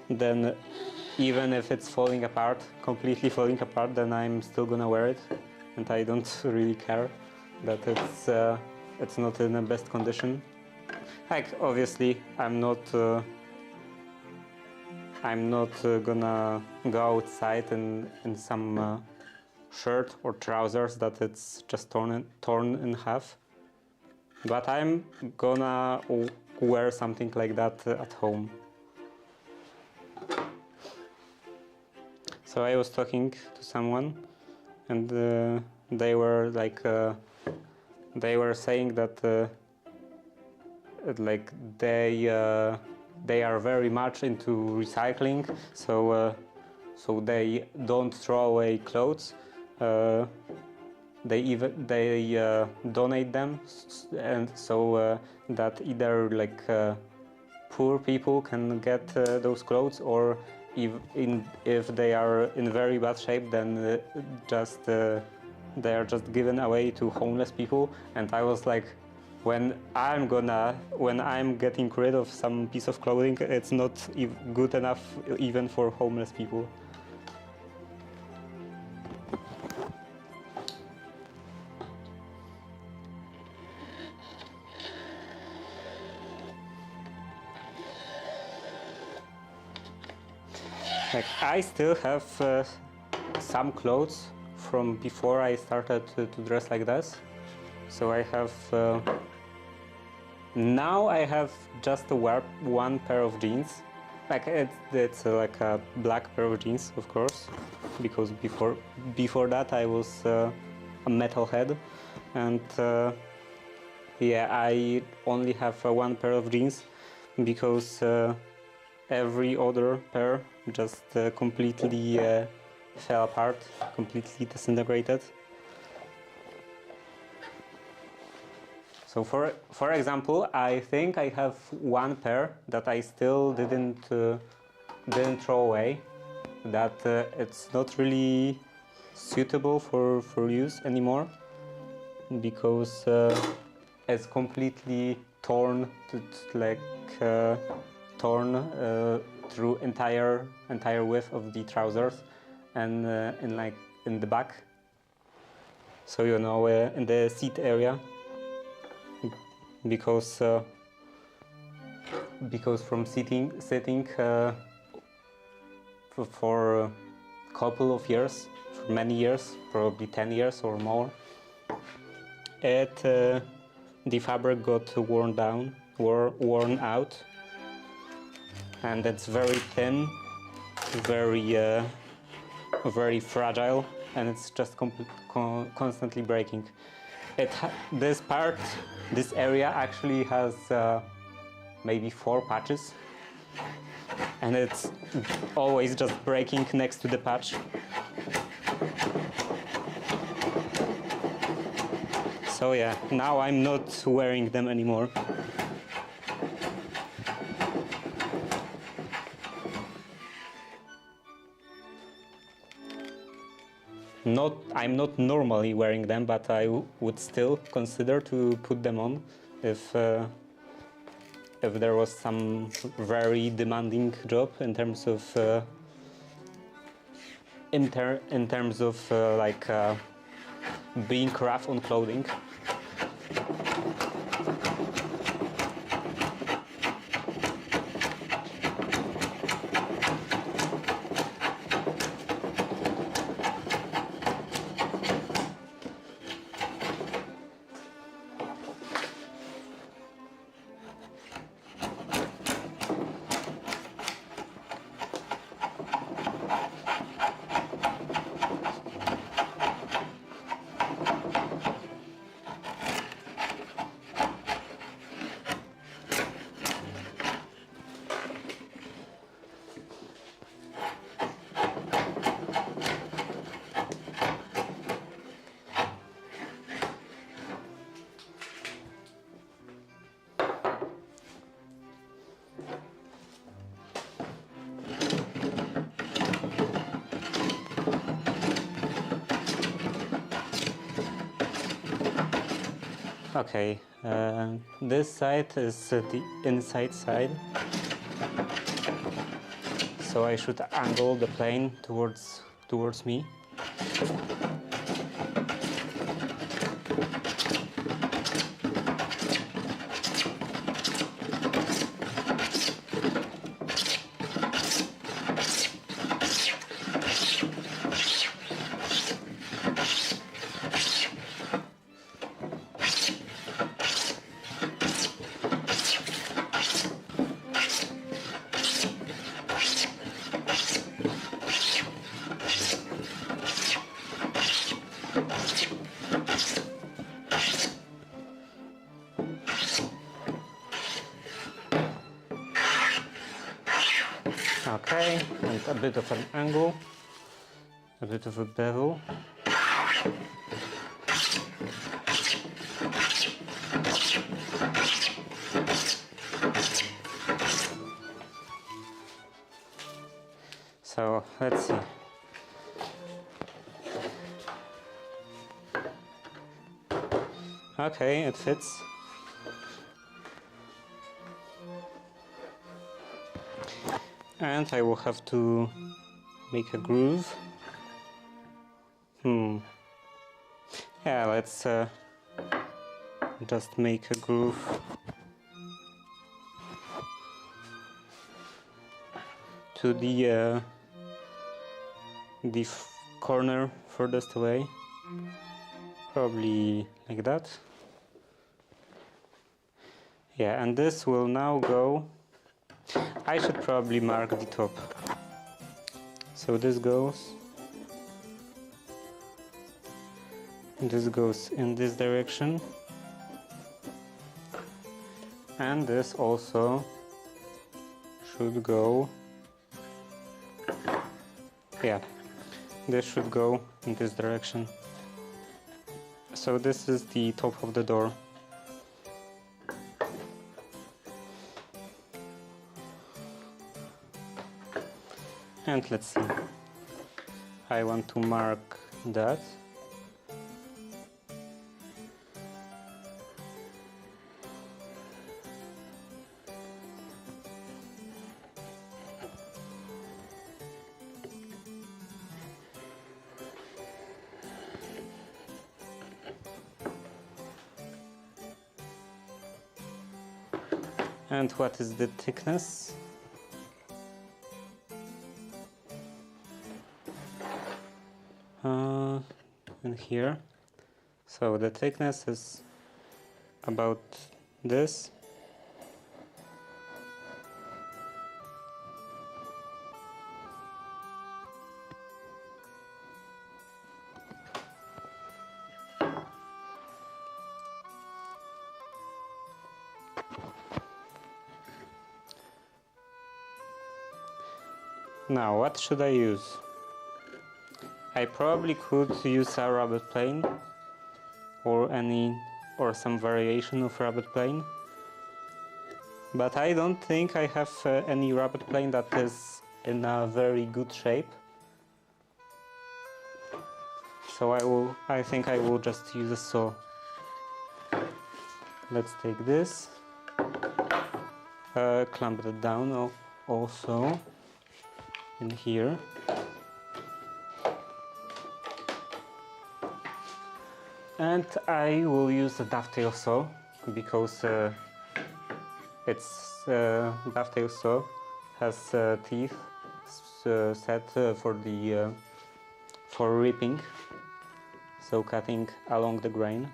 then even if it's falling apart, completely falling apart, then I'm still gonna wear it, and I don't really care that it's not in the best condition. Like, obviously, I'm not gonna go outside in some shirt or trousers that it's just torn in half. But I'm gonna wear something like that at home. So I was talking to someone, and they were like, they were saying that like they are very much into recycling, so they don't throw away clothes. They donate them, and so that either like poor people can get those clothes, or if they are in very bad shape, then they are just given away to homeless people. And I was like, when I'm getting rid of some piece of clothing, it's not good enough even for homeless people. Like, I still have some clothes from before I started to dress like this. So I have now I have just to wear one pair of jeans. Like, it's like a black pair of jeans, of course, because before that I was a metalhead, and yeah, I only have one pair of jeans because every other pair just completely fell apart, completely disintegrated. So for example, I think I have one pair that I still didn't throw away, that it's not really suitable for use anymore, because it's completely torn, torn through entire width of the trousers, and in the back. So, you know, in the seat area, because from sitting for a couple of years, for many years, probably 10 years or more, the fabric got worn out, and it's very thin, very fragile, and it's just constantly breaking. This area actually has maybe 4 patches, and it's always just breaking next to the patch. So yeah, now I'm not wearing them anymore. I'm not normally wearing them, but I would still consider to put them on if there was some very demanding job in terms of like being rough on clothing. Okay, this side is the inside side, so I should angle the plane towards me. Okay, and a bit of an angle, a bit of a bevel. So let's see. Okay, it fits. And I will have to make a groove. Yeah, let's just make a groove. To the corner furthest away. Probably like that. Yeah, and this will now go. I should probably mark the top. So this goes in this direction, and this also should go, yeah, this should go in this direction. So this is the top of the door. And let's see, I want to mark that. And what is the thickness? In here. So the thickness is about this. Now, what should I use? I probably could use a rabbet plane or some variation of rabbet plane, but I don't think I have any rabbet plane that is in a very good shape. So I think I will just use a saw. Let's take this, clamp it down also in here. And I will use a dovetail saw because it's dovetail saw has teeth set for ripping, so cutting along the grain.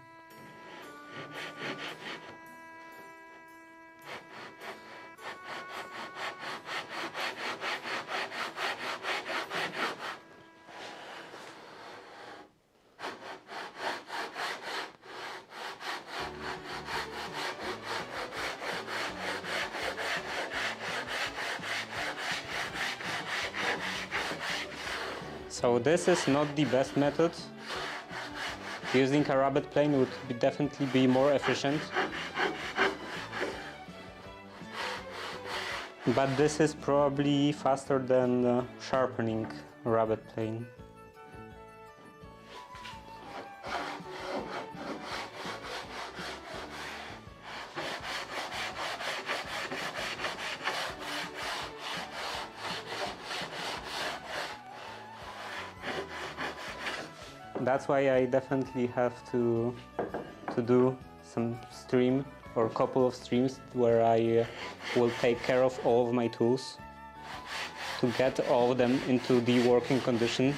So this is not the best method. Using a rabbet plane would definitely be more efficient. But this is probably faster than sharpening a rabbet plane. That's why I definitely have to do some stream or couple of streams where I will take care of all of my tools to get all of them into the working condition.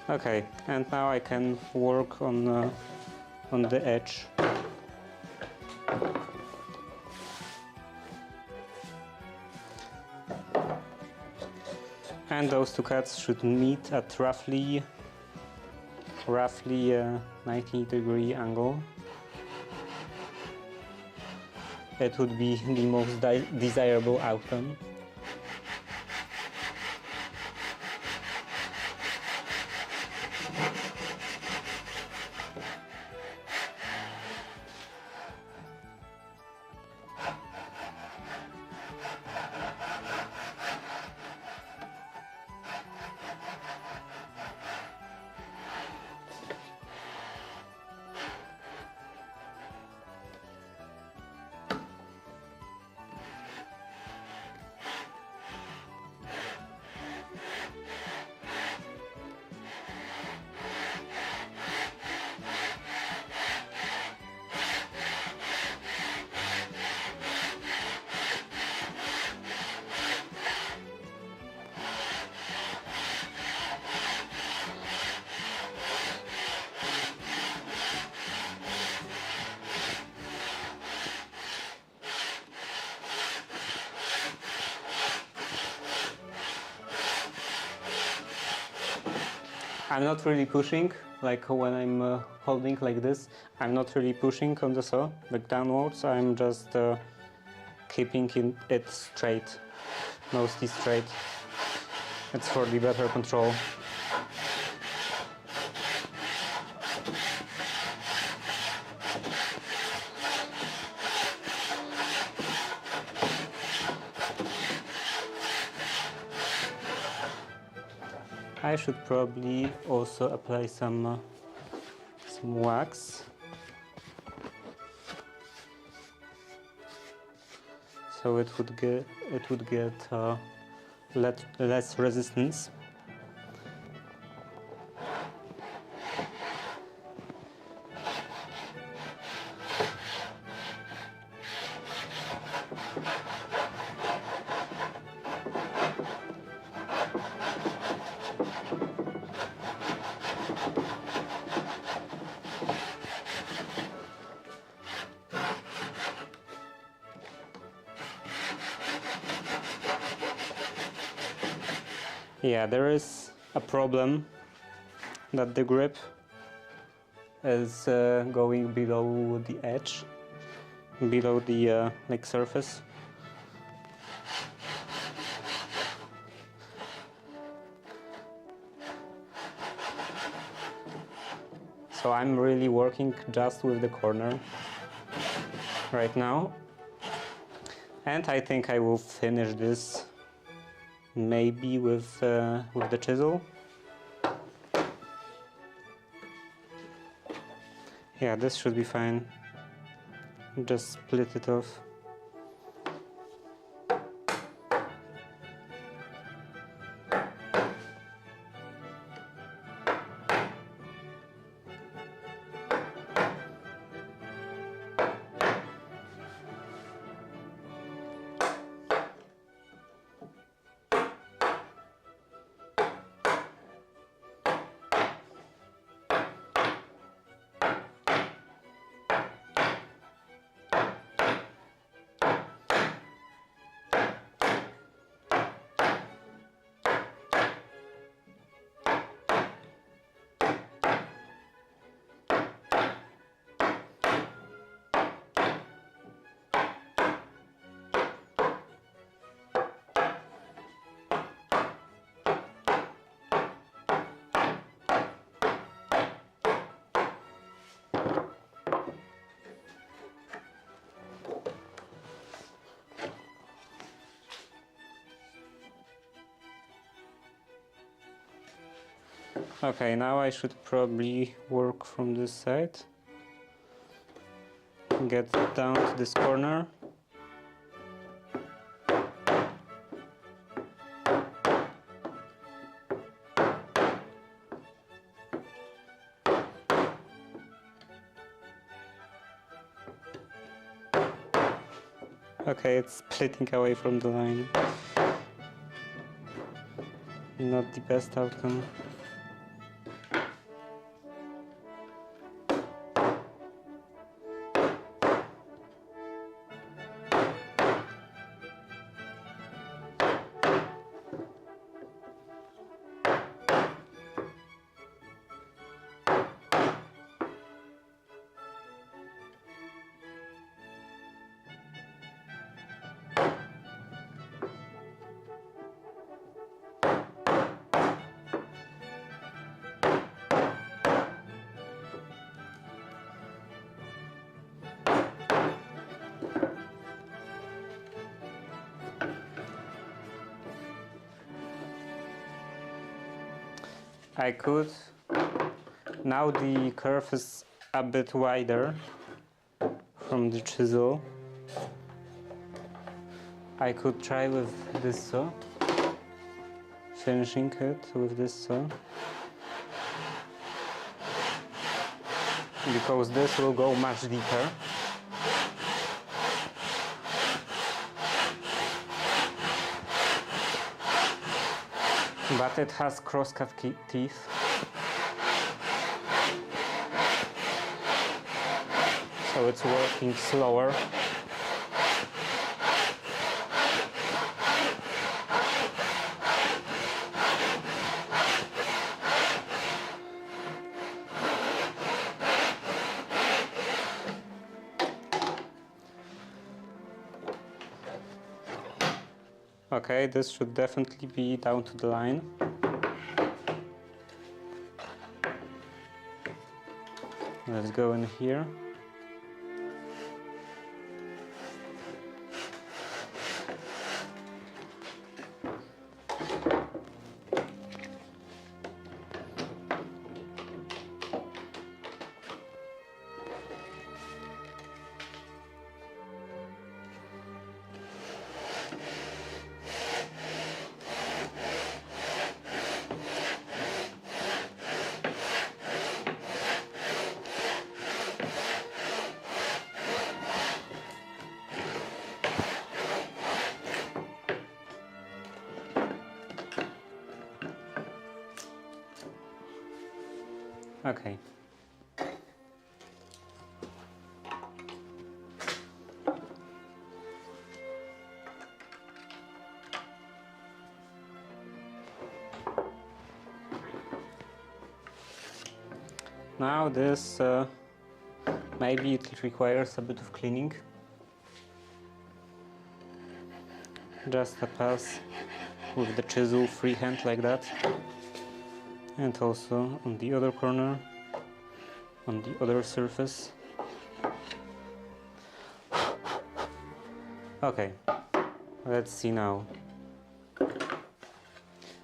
Okay, and now I can work on the edge. And those two cuts should meet at roughly 90-degree angle. It would be the most desirable outcome. I'm not really pushing, like when I'm holding like this, I'm not really pushing on the saw, like downwards. I'm just keeping it straight, mostly straight. It's for the better control. I should probably also apply some wax, so it would get less resistance. Yeah, there is a problem that the grip is going below the edge, below the like surface. So I'm really working just with the corner right now, and I think I will finish this maybe with the chisel. Yeah, this should be fine. Just split it off. Okay, now I should probably work from this side. Get down to this corner. Okay, it's splitting away from the line. Not the best outcome. I could. Now the curve is a bit wider from the chisel. I could try with this saw, finishing it with this saw, because this will go much deeper. But it has crosscut teeth. So it's working slower. Okay, this should definitely be down to the line. Let's go in here. Okay. Now this maybe it requires a bit of cleaning. Just a pass with the chisel freehand like that. And also on the other corner, on the other surface. Okay, let's see now.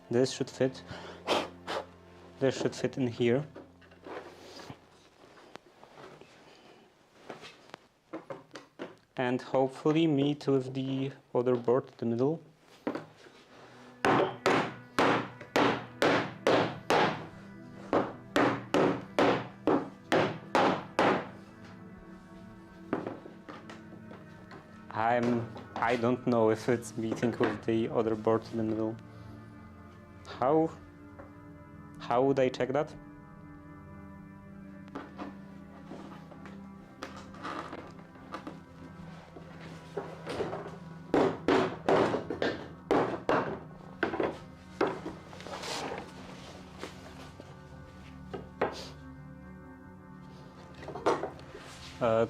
This should fit. This should fit in here. And hopefully meet with the other board in the middle. I don't know if it's meeting with the other board in the middle. How would I check that?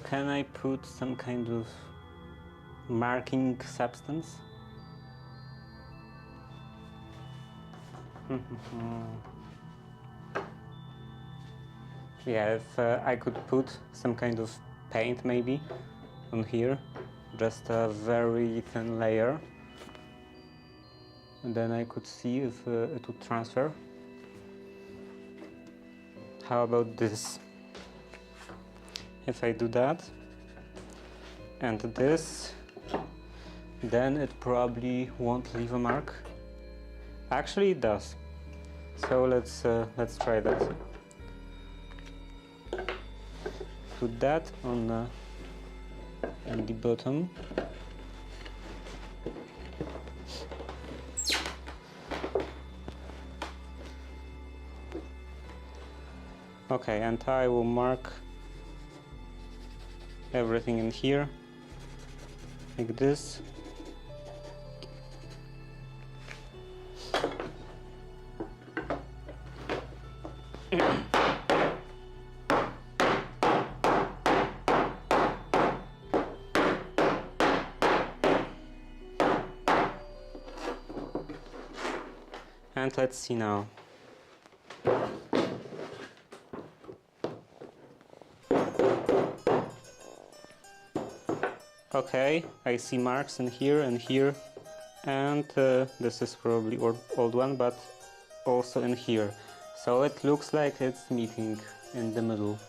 Can I put some kind of marking substance? Yeah, if I could put some kind of paint maybe on here, just a very thin layer, and then I could see if it would transfer. How about this? If I do that and this, then it probably won't leave a mark. Actually it does. So let's try that. Put that on the bottom. Okay, and I will mark everything in here like this. And let's see now. Okay, I see marks in here and here, and this is probably old one, but also in here. So it looks like it's meeting in the middle.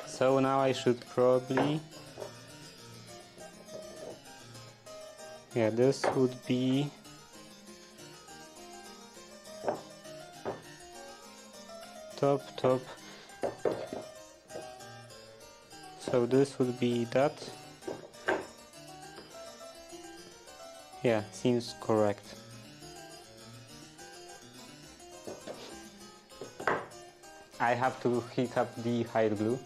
So now I should probably... Yeah, this would be... top. So this would be that. Yeah, seems correct. I have to heat up the hide glue.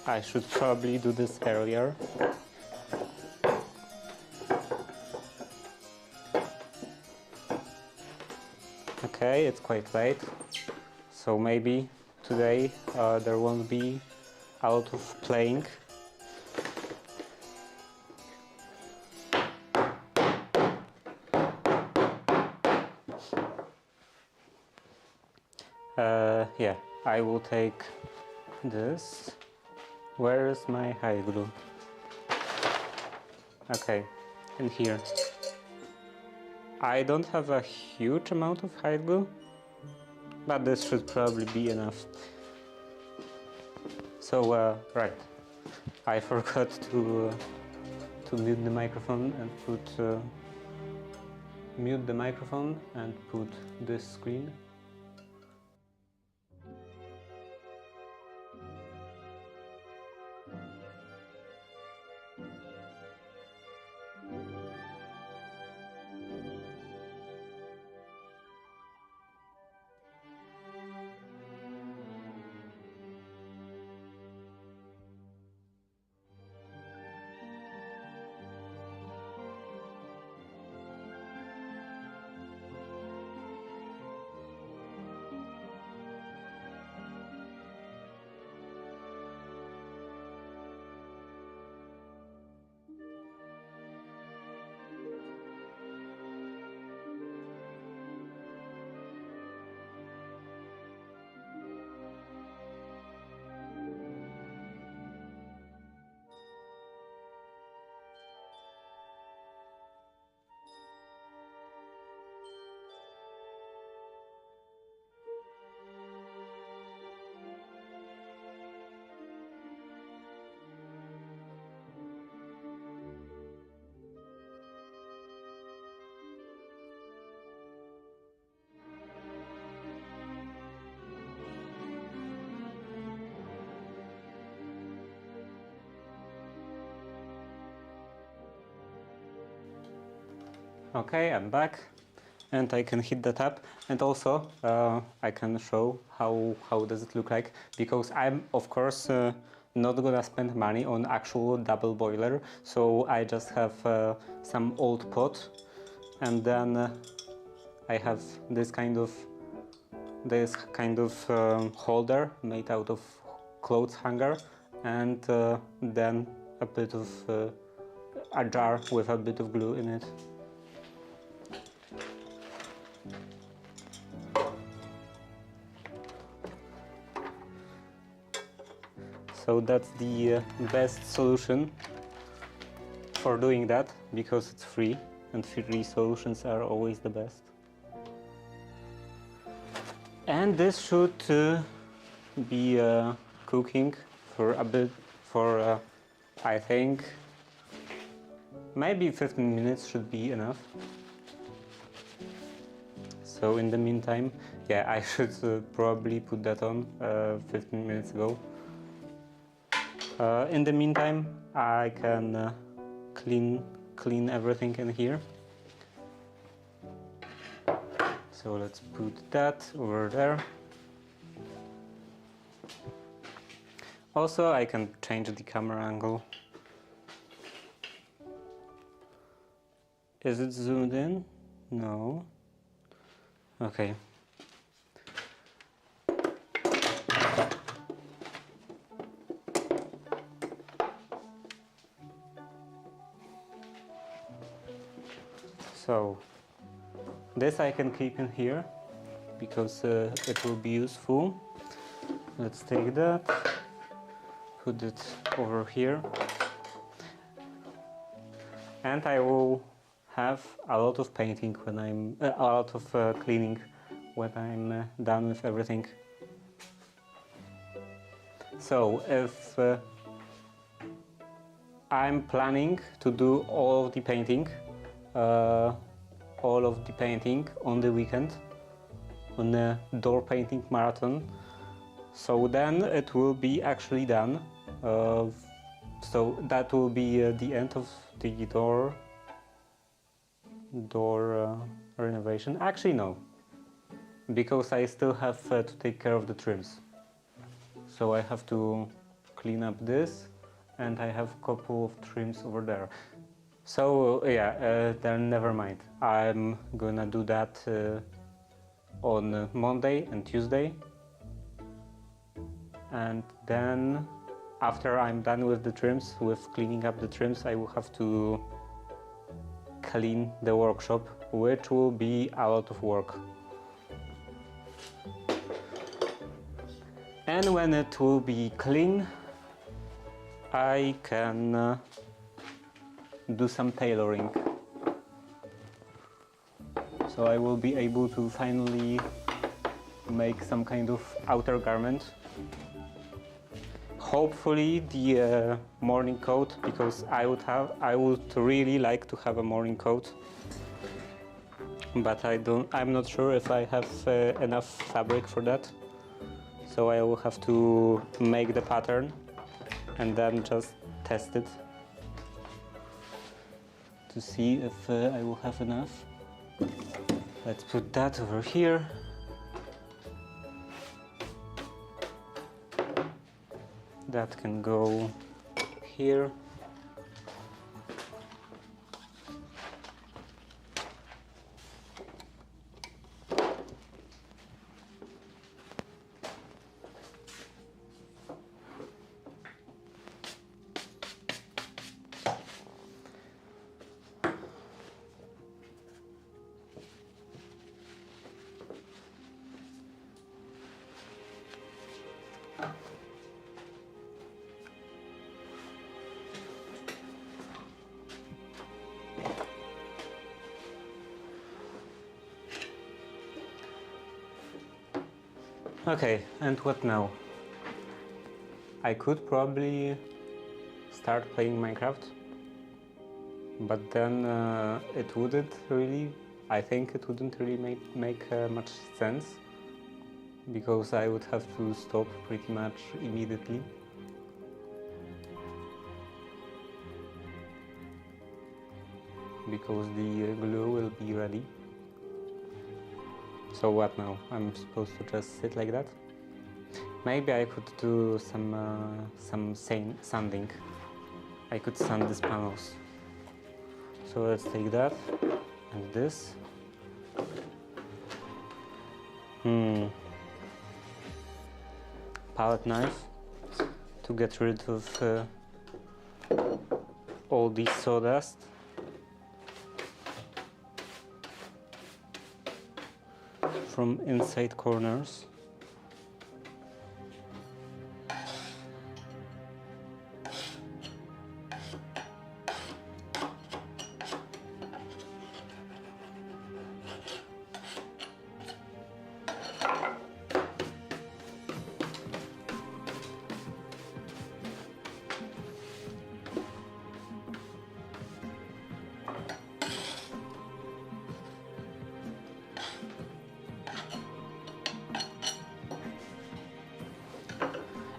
I should probably do this earlier. Okay, it's quite late, so maybe today there won't be a lot of playing. Yeah, I will take this. Where is my hide glue? Okay, in here. I don't have a huge amount of hide glue, but this should probably be enough. So, right, I forgot to mute the microphone and put this screen. Okay, I'm back, and I can hit the tab, and also I can show how does it look like, because I'm of course not gonna spend money on actual double boiler, so I just have some old pot, and then I have this kind of holder made out of clothes hanger, and then a bit of a jar with a bit of glue in it. So that's the best solution for doing that, because it's free, and free solutions are always the best. And this should be cooking for a bit, for I think maybe 15 minutes should be enough. So in the meantime, yeah, I should probably put that on 15 minutes ago. In the meantime, I can clean everything in here. So let's put that over there. Also, I can change the camera angle. Is it zoomed in? No. Okay. So this I can keep in here because it will be useful. Let's take that, put it over here, and I will have a lot of painting when I'm a lot of cleaning when I'm done with everything. So if I'm planning to do all of the painting on the weekend, on a door painting marathon, so then it will be actually done. So that will be the end of the door renovation. Actually no, because I still have to take care of the trims. So I have to clean up this, and I have a couple of trims over there. So yeah, then never mind. I'm gonna do that on Monday and Tuesday, and then after I'm done with the trims, with cleaning up the trims, I will have to clean the workshop, which will be a lot of work. And when it will be clean, I can do some tailoring. So I will be able to finally make some kind of outer garment. Hopefully the morning coat, because I would really like to have a morning coat, but I'm not sure if I have enough fabric for that. So I will have to make the pattern and then just test it to see if I will have enough. Let's put that over here. That can go here. Okay, and what now? I could probably start playing Minecraft, but then it wouldn't really, I think it wouldn't really make much sense, because I would have to stop pretty much immediately. because the glue will be ready. So what now? I'm supposed to just sit like that? Maybe I could do some sanding. I could sand these panels. So let's take that and this. Palette knife to get rid of all this sawdust. From inside corners.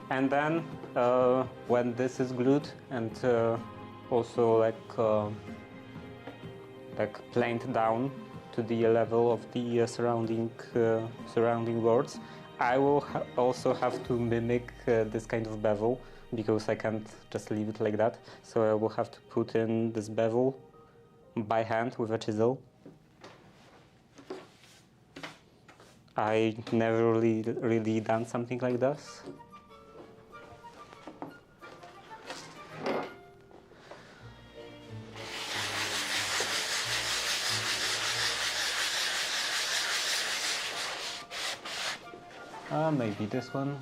And then when this is glued and also like planed down to the level of the surrounding boards, I will also have to mimic this kind of bevel, because I can't just leave it like that. So I will have to put in this bevel by hand with a chisel. I never really done something like this. Maybe this one.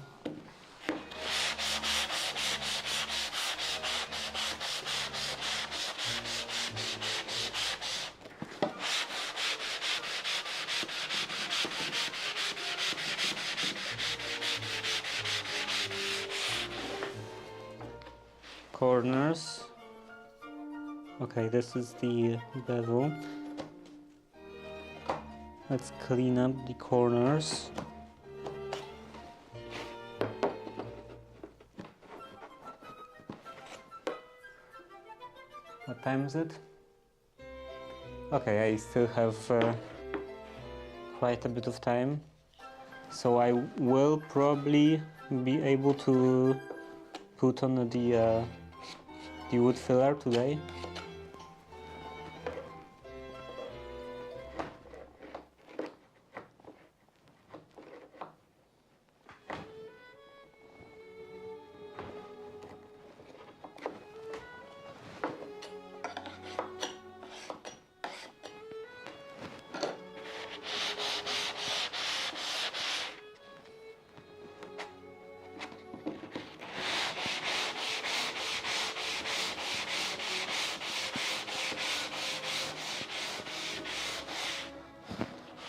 Corners. Okay, this is the bevel. Let's clean up the corners. What time is it? Okay, I still have quite a bit of time, so I will probably be able to put on the wood filler today.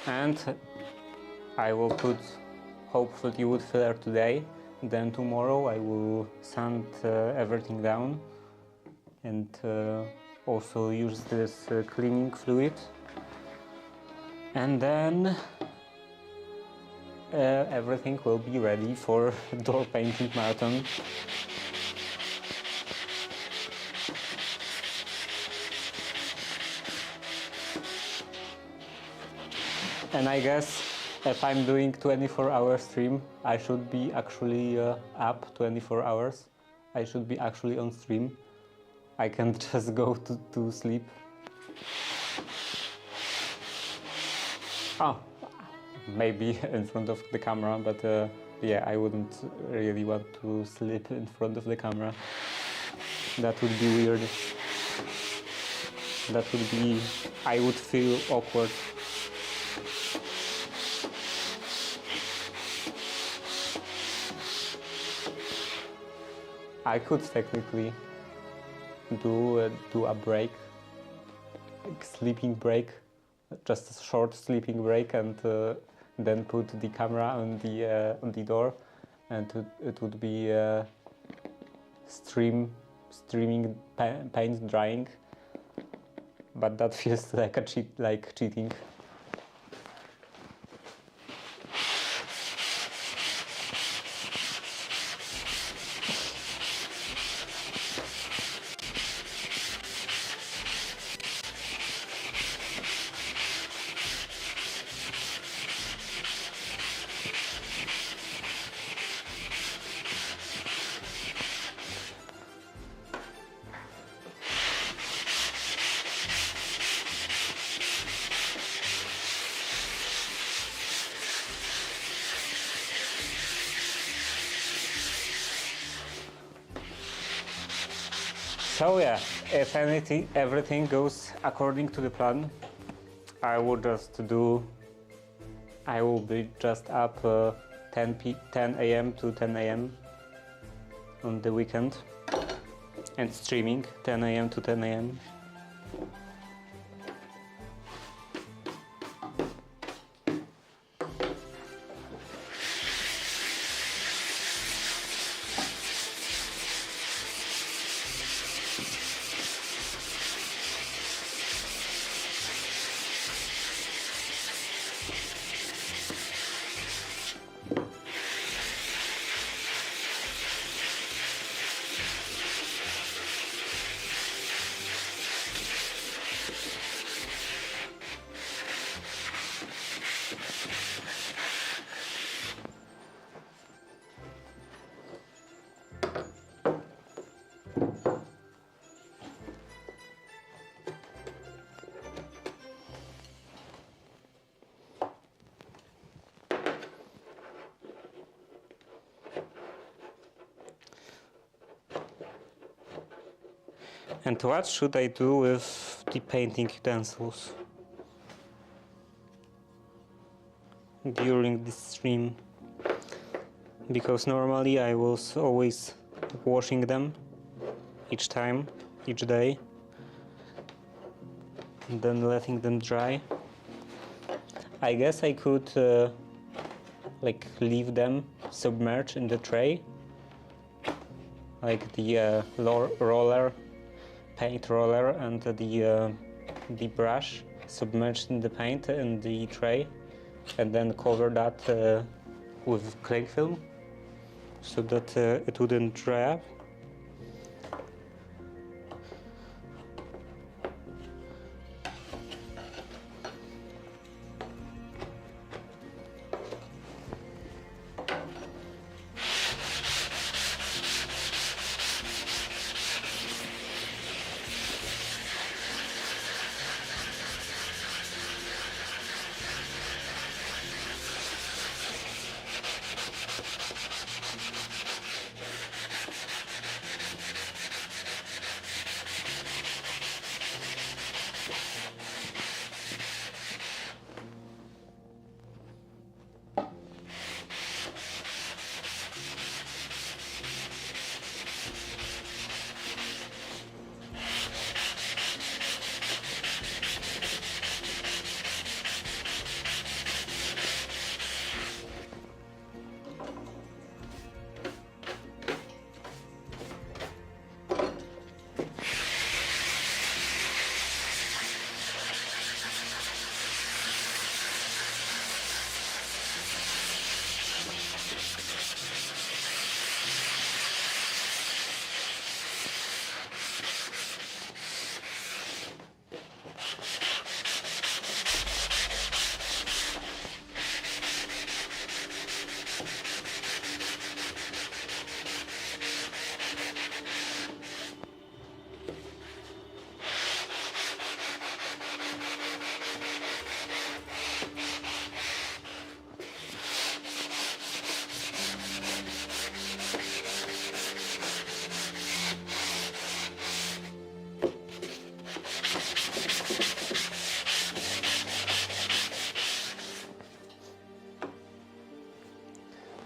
And I will put hopefully wood filler today, then tomorrow I will sand everything down and also use this cleaning fluid, and then everything will be ready for door painting marathon. And I guess if I'm doing 24-hour stream, I should be actually up 24 hours. I should be actually on stream. I can't just go to sleep. Oh, maybe in front of the camera, but yeah, I wouldn't really want to sleep in front of the camera. That would be weird. That would be... I would feel awkward. I could technically do a break, like sleeping break, just a short sleeping break, and then put the camera on the door, and it would be streaming paint drying. But that feels like cheating. So yeah, if everything goes according to the plan, I will be just up 10 a.m. to 10 a.m. on the weekend and streaming 10 a.m. to 10 a.m. And what should I do with the painting utensils during this stream? Because normally I was always washing them each day, and then letting them dry. I guess I could like leave them submerged in the tray, like the paint roller and the brush submerged in the paint in the tray, and then cover that with cling film so that it wouldn't dry up.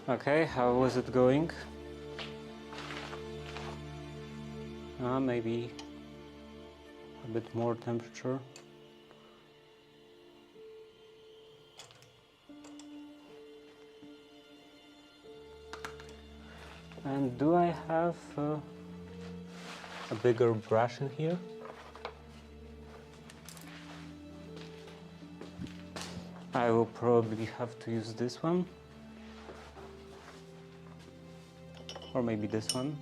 Okay, how was it going? Maybe a bit more temperature. And do I have a bigger brush in here? I will probably have to use this one. Or maybe this one.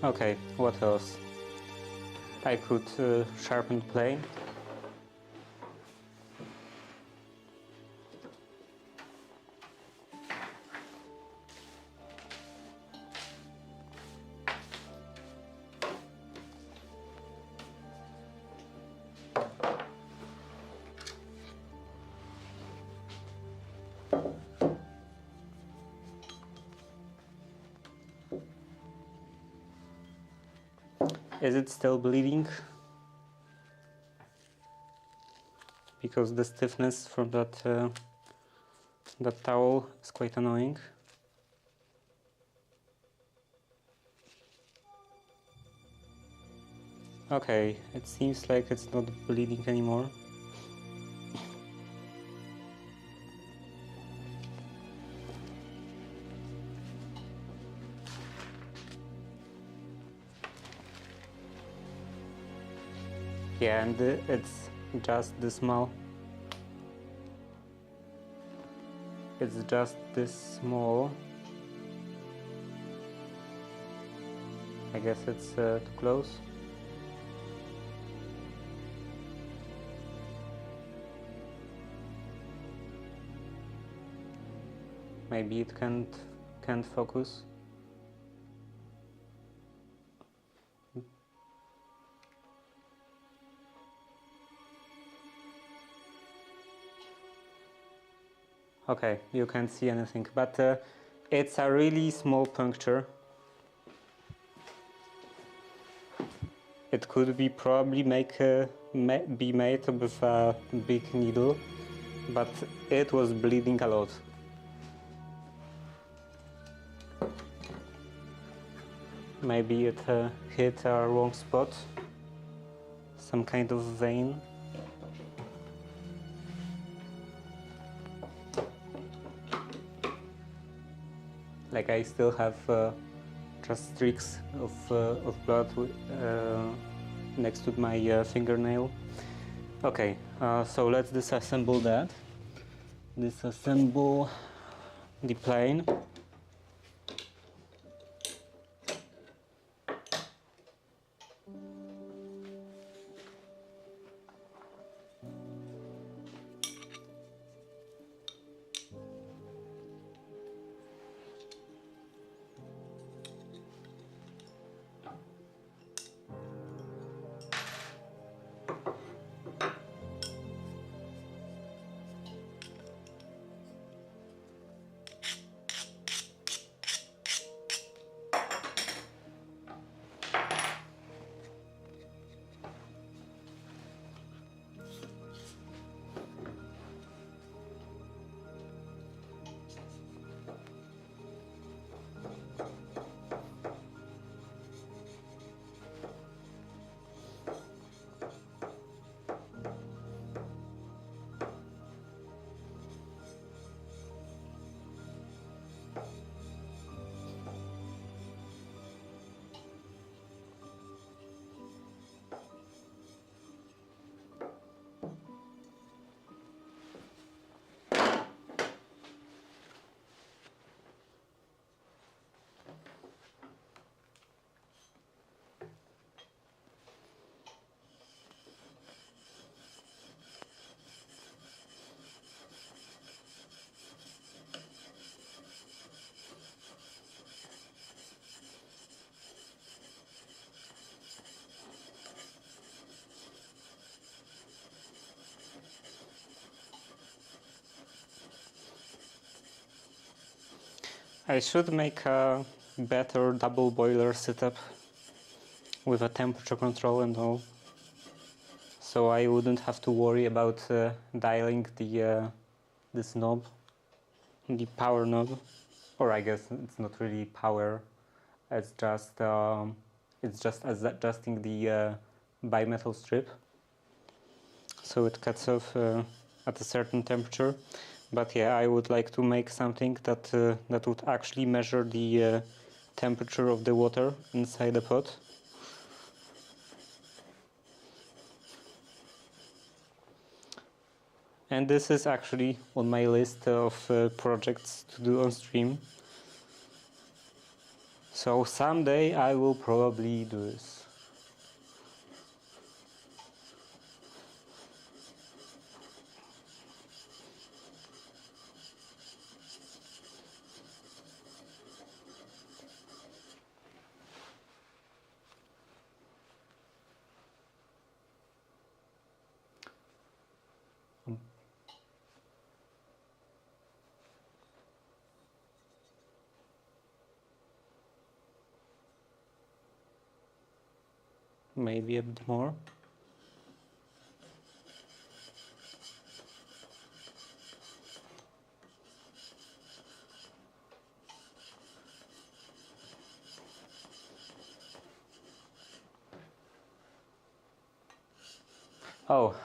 Okay, what else? I could sharpen the plane. Is it still bleeding? Because the stiffness from that towel is quite annoying. Okay, it seems like it's not bleeding anymore. Yeah, and it's just this small. It's just this small. I guess it's too close. Maybe it can't focus. Okay, you can't see anything, but it's a really small puncture. It could be probably be made with a big needle, but it was bleeding a lot. Maybe it hit a wrong spot, some kind of vein. Like I still have just streaks of blood next to my fingernail. Okay, so let's disassemble that. Disassemble the plane. I should make a better double boiler setup with a temperature control and all, so I wouldn't have to worry about dialing this knob, the power knob, or I guess it's not really power. It's just adjusting the bimetal strip, so it cuts off at a certain temperature. But yeah, I would like to make something that would actually measure the temperature of the water inside the pot. And this is actually on my list of projects to do on stream. So someday I will probably do this. maybe a bit more. Oh,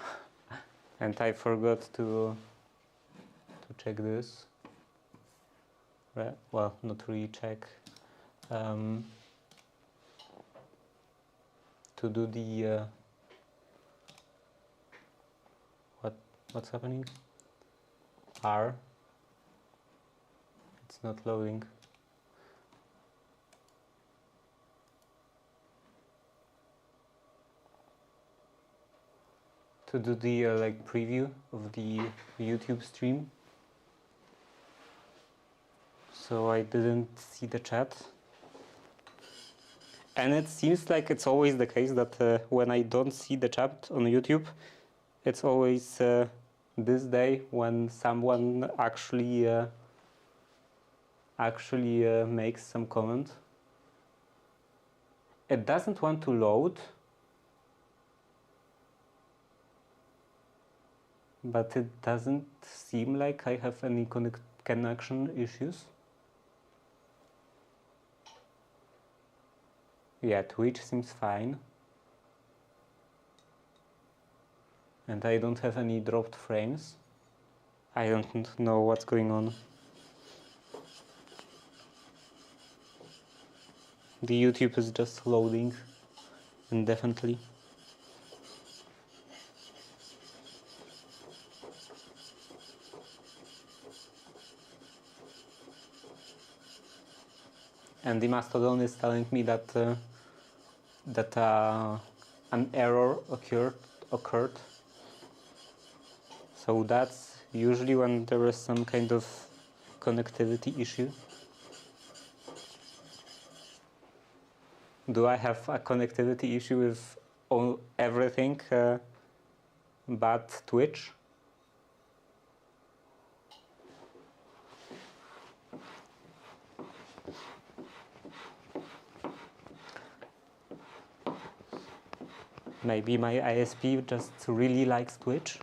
and I forgot to check this. Well, not really check. To do the what's happening? R. It's not loading. To do the like preview of the YouTube stream. So I didn't see the chat. And it seems like it's always the case that when I don't see the chat on YouTube, it's always this day when someone actually makes some comment. It doesn't want to load, but it doesn't seem like I have any connection issues. Yeah, Twitch seems fine. And I don't have any dropped frames. I don't know what's going on. The YouTube is just loading indefinitely. And the Mastodon is telling me that an error occurred. So that's usually when there is some kind of connectivity issue. Do I have a connectivity issue with everything but Twitch? Maybe my ISP just really likes Twitch?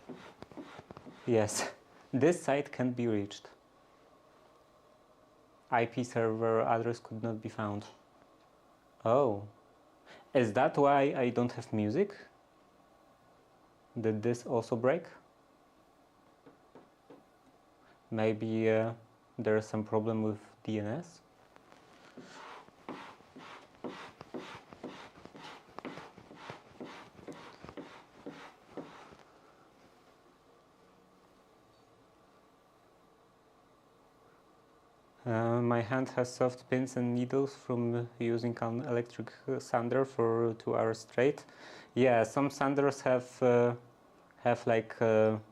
Yes, this site can be reached. IP server address could not be found. Oh, is that why I don't have music? Did this also break? Maybe there's some problem with DNS? My hand has soft pins and needles from using an electric sander for 2 hours straight. Yeah, some sanders have like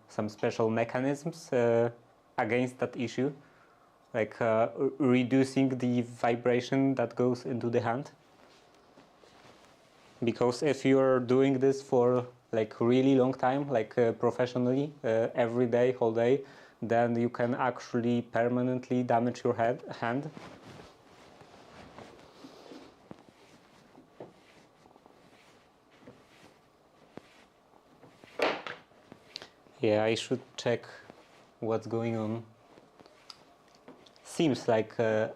some special mechanisms against that issue, like reducing the vibration that goes into the hand. Because if you're doing this for like really long time, like professionally, every day, whole day, then you can actually permanently damage your hand. Yeah, I should check what's going on. Seems like a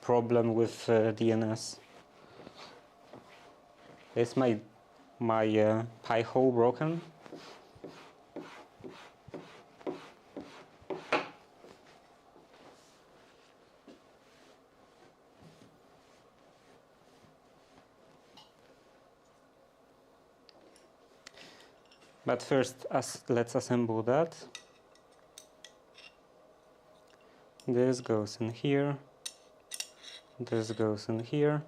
problem with DNS. Is my Pi-hole broken? But first, let's assemble that. This goes in here. This goes in here.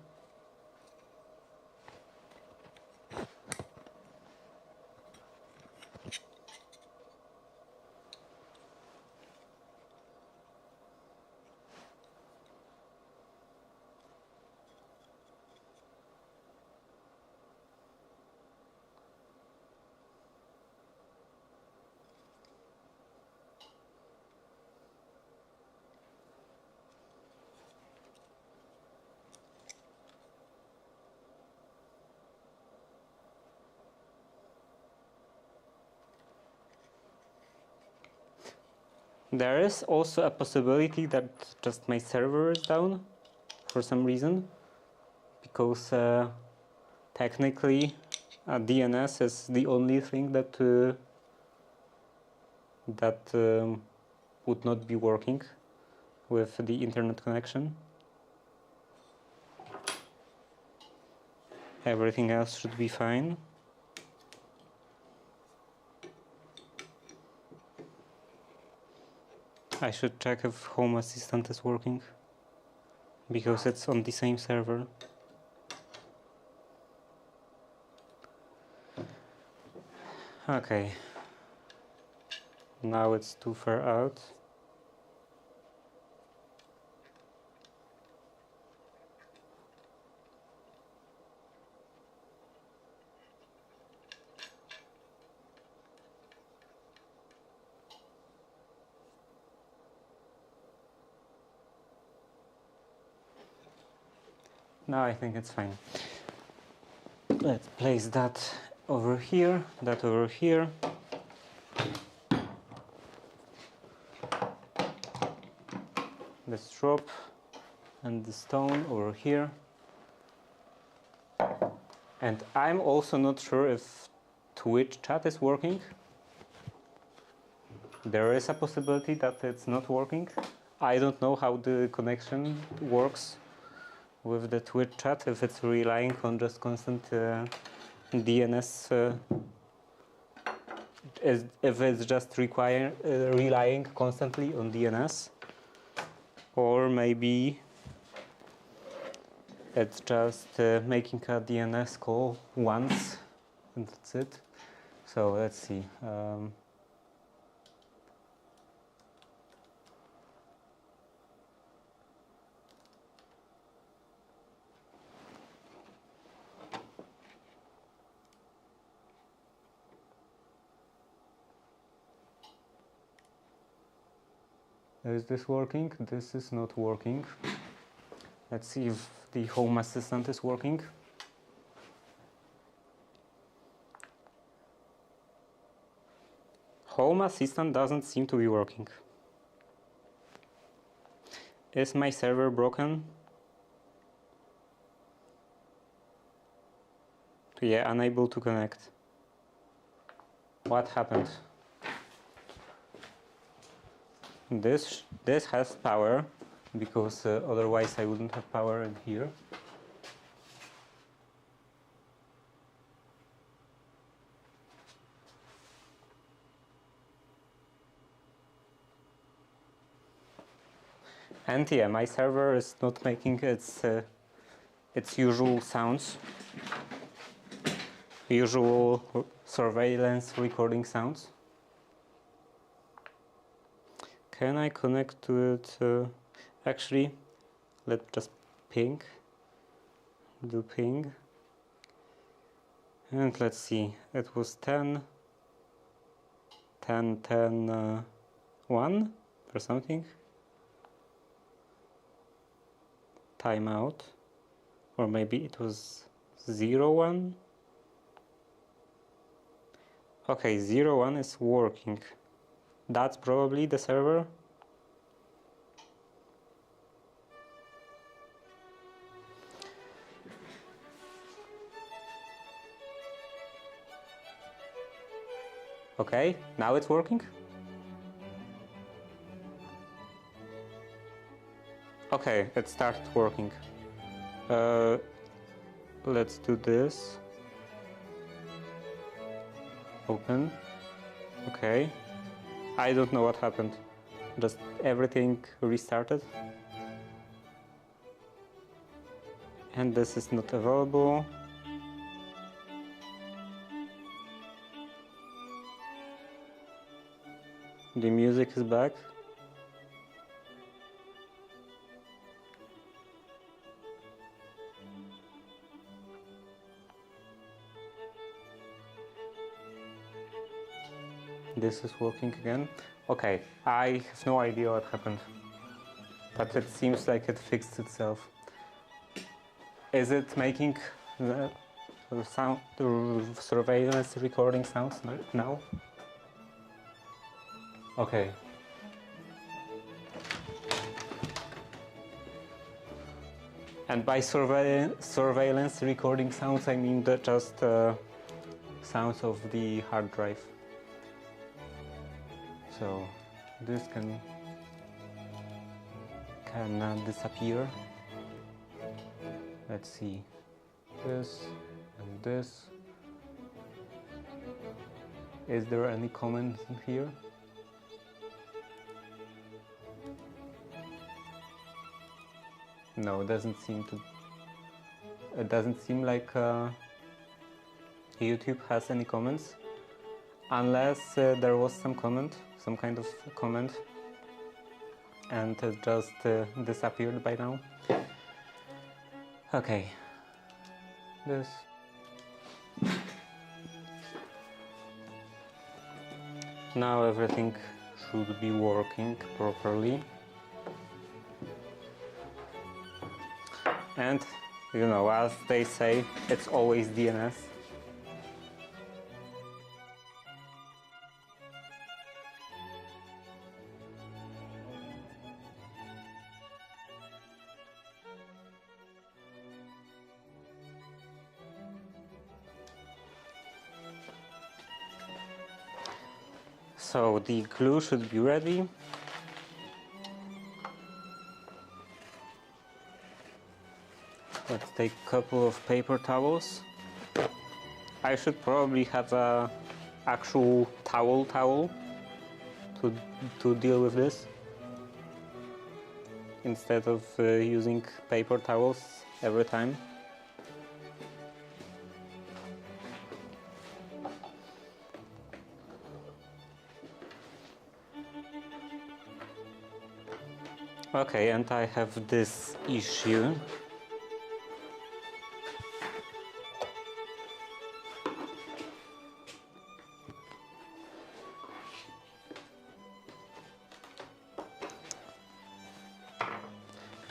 There is also a possibility that just my server is down for some reason, because technically DNS is the only thing that would not be working with the internet connection. Everything else should be fine. I should check if Home Assistant is working, because it's on the same server. Okay. Now it's too far out. Now I think it's fine. Let's place that over here, that over here. The strop and the stone over here. And I'm also not sure if Twitch chat is working. There is a possibility that it's not working. I don't know how the connection works with the Twitch chat, if it's relying on just constant DNS, if it's just relying constantly on DNS, or maybe it's just making a DNS call once and that's it. So let's see. Is this working? This is not working. Let's see if the Home Assistant is working. Home Assistant doesn't seem to be working. Is my server broken? Yeah, unable to connect. What happened? This has power, because otherwise I wouldn't have power in here. And yeah, my server is not making its usual sounds, usual surveillance recording sounds. Can I connect to it? Actually, let's just ping. Do ping. And let's see. It was 10, 10, 10, 1 or something. Timeout. Or maybe it was 0, 1. Okay, 0, 1 is working. That's probably the server. Okay, now it's working. Okay, it started working. Let's do this. Open. Okay. I don't know what happened. Just everything restarted. And this is not available. The music is back. This is working again. Okay, I have no idea what happened, but it seems like it fixed itself. Is it making the sound, the surveillance recording sounds now? Okay. And by surveillance recording sounds, I mean just sounds of the hard drive. So this can disappear. Let's see, this and this. Is there any comment in here? No, it doesn't seem to. It doesn't seem like YouTube has any comments, unless there was some comment, some kind of comment, and it just disappeared by now. Okay, this. Now everything should be working properly. And, you know, as they say, it's always DNS. So the glue should be ready. Let's take a couple of paper towels. I should probably have a actual towel to deal with this, instead of using paper towels every time. Okay, and I have this issue.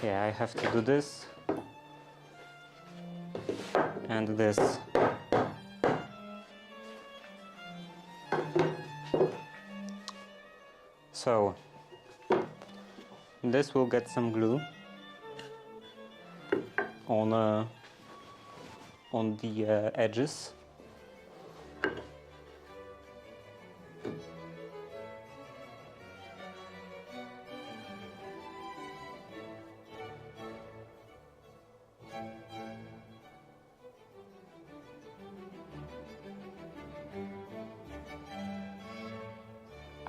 Yeah, I have to do this and this. So this will get some glue on the edges.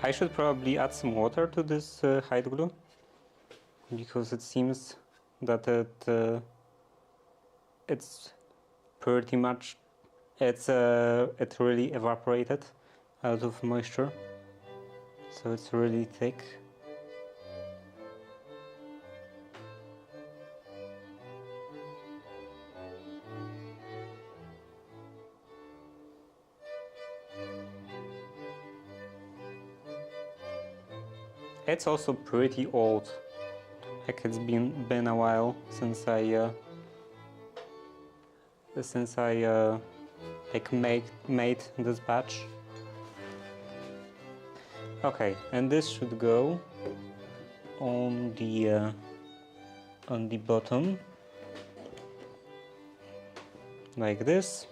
I should probably add some water to this hide glue, because it seems that it's pretty much it really evaporated out of moisture, so it's really thick. It's also pretty old. Like, it's been a while since I like made this batch. Okay, and this should go on the bottom like this.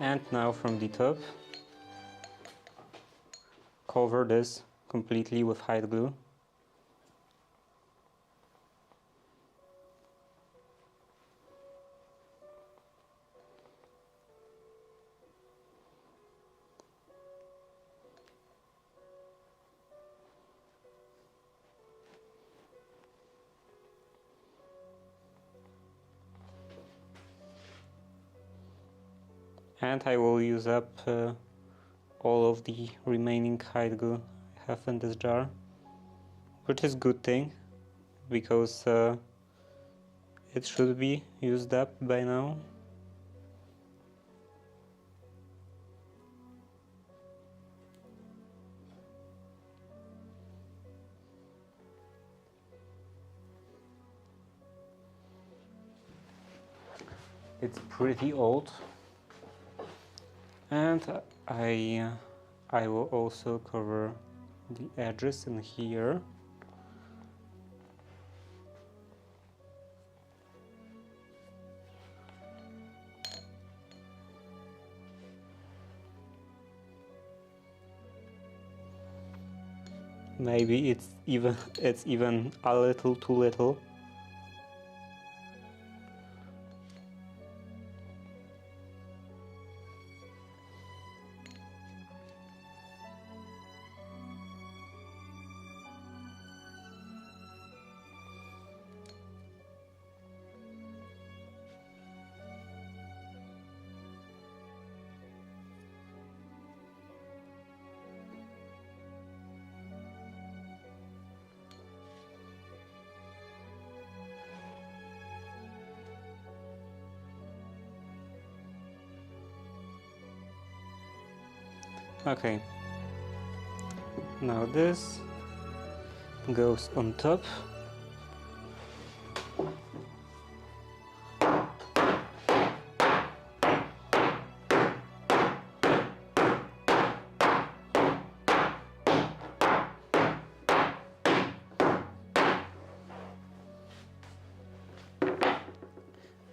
And now from the top, cover this completely with hide glue. And I will use up all of the remaining hide glue I have in this jar, which is a good thing, because it should be used up by now. It's pretty old. And I will also cover the edges in here. Maybe it's even a little too little. Okay, now this goes on top.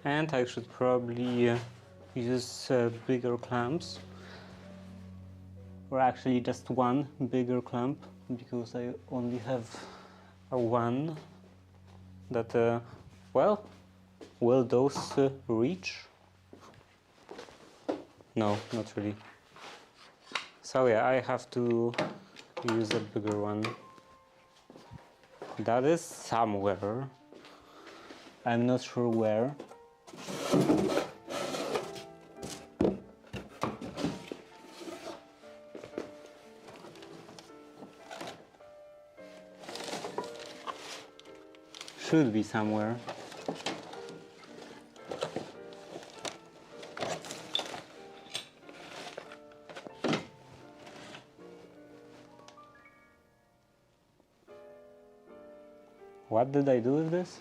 And I should probably use bigger clamps, or actually just one bigger clamp, because I only have a one that, well, will those reach? No, not really. So yeah, I have to use a bigger one. That is somewhere. I'm not sure where. Should be somewhere. What did I do with this?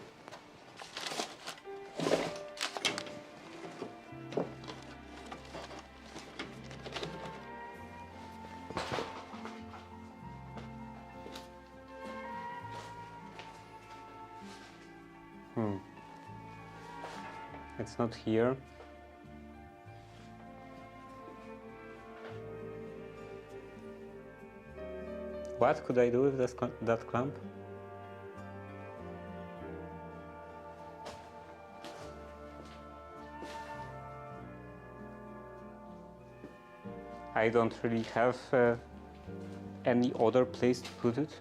It's not here. What could I do with that clamp? I don't really have any other place to put it.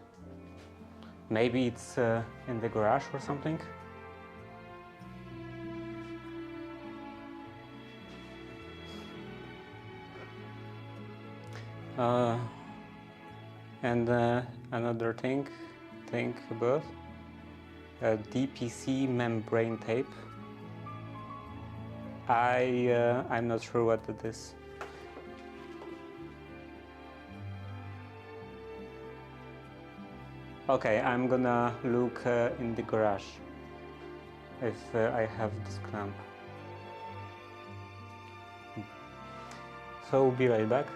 Maybe it's in the garage or something. And another thing, think about DPC membrane tape. I'm not sure what it is. Okay, I'm gonna look in the garage if I have this clamp. So be right back.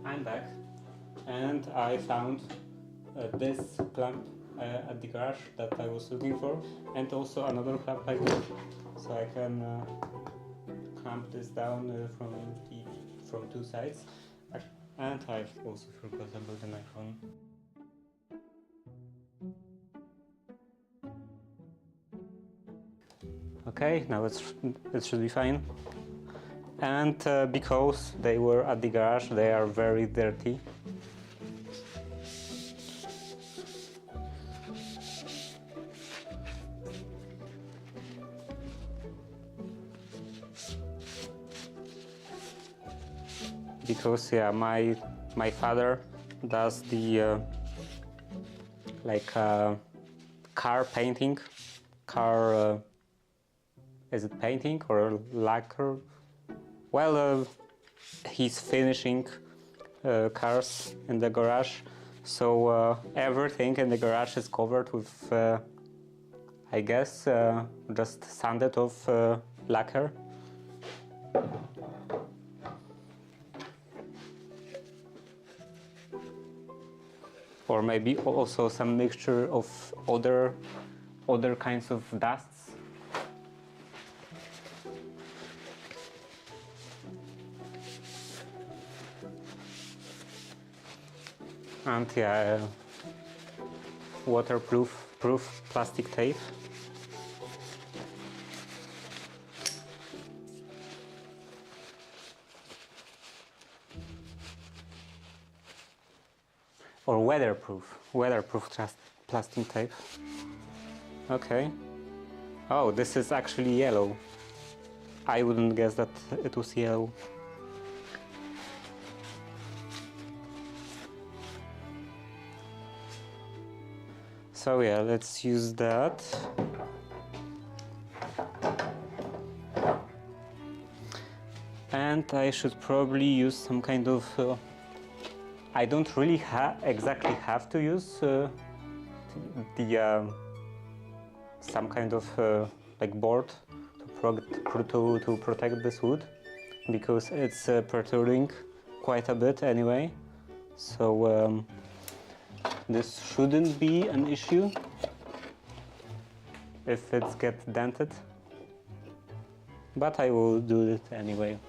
I'm back, and I found this clamp at the garage that I was looking for, and also another clamp like this, so I can clamp this down from two sides. And I also forgot about the microphone. Okay, now it should be fine. And because they were at the garage, they are very dirty. Because yeah, my father does the car painting, is it painting or lacquer? Well, he's finishing cars in the garage, so everything in the garage is covered with, I guess, just sanded off lacquer. Or maybe also some mixture of other kinds of dusts. And yeah, waterproof plastic tape. Or weatherproof plastic tape. Okay. Oh, this is actually yellow. I wouldn't guess that it was yellow. So yeah, let's use that. And I should probably use some kind of I don't really exactly have to use some kind of like board to protect this wood, because it's protruding quite a bit anyway. So this shouldn't be an issue if it gets dented, but I will do it anyway.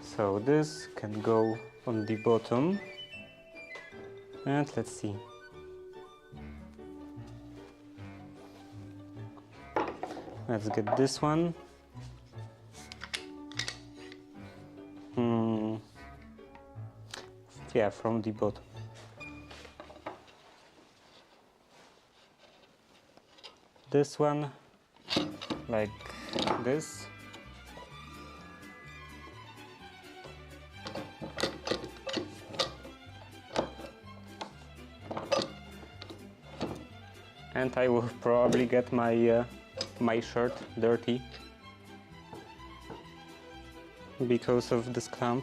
So this can go on the bottom, and let's see. Let's get this one. Yeah, from the bottom. This one, like this. And I will probably get my my shirt dirty because of this clamp.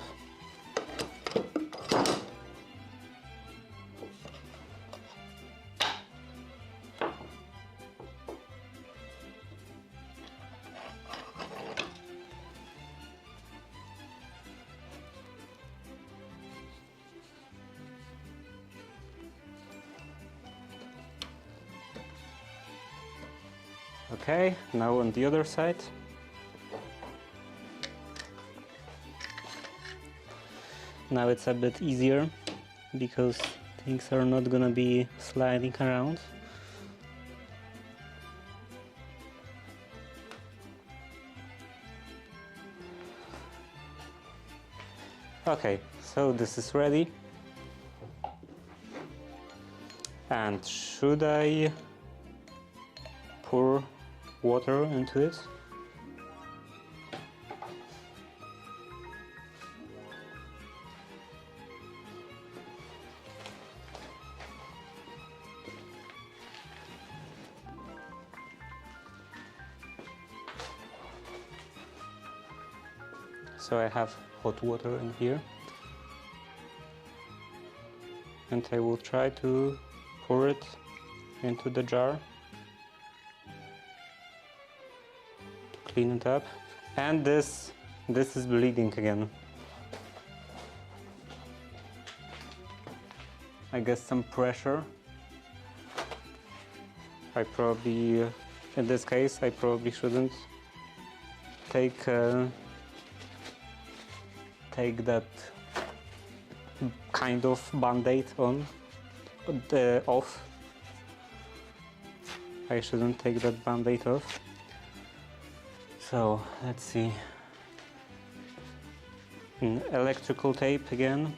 Okay, now on the other side. Now it's a bit easier because things are not gonna be sliding around. Okay, so this is ready. And should I pour water into it? So I have hot water in here, and I will try to pour it into the jar to clean it up. And this is bleeding again. I guess, some pressure. I probably, in this case, I probably shouldn't take that kind of band-aid off. I shouldn't take that band-aid off. So let's see. Electrical tape again.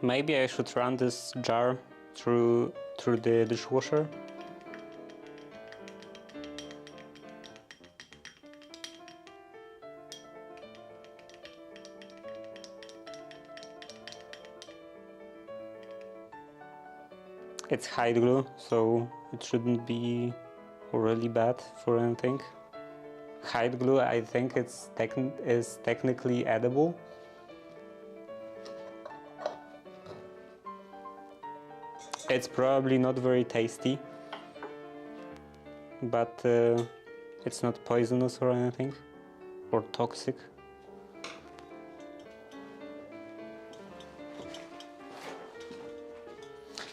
Maybe I should run this jar through the dishwasher. It's hide glue, so it shouldn't be really bad for anything. Hide glue, I think is technically edible. It's probably not very tasty, but it's not poisonous or anything, or toxic.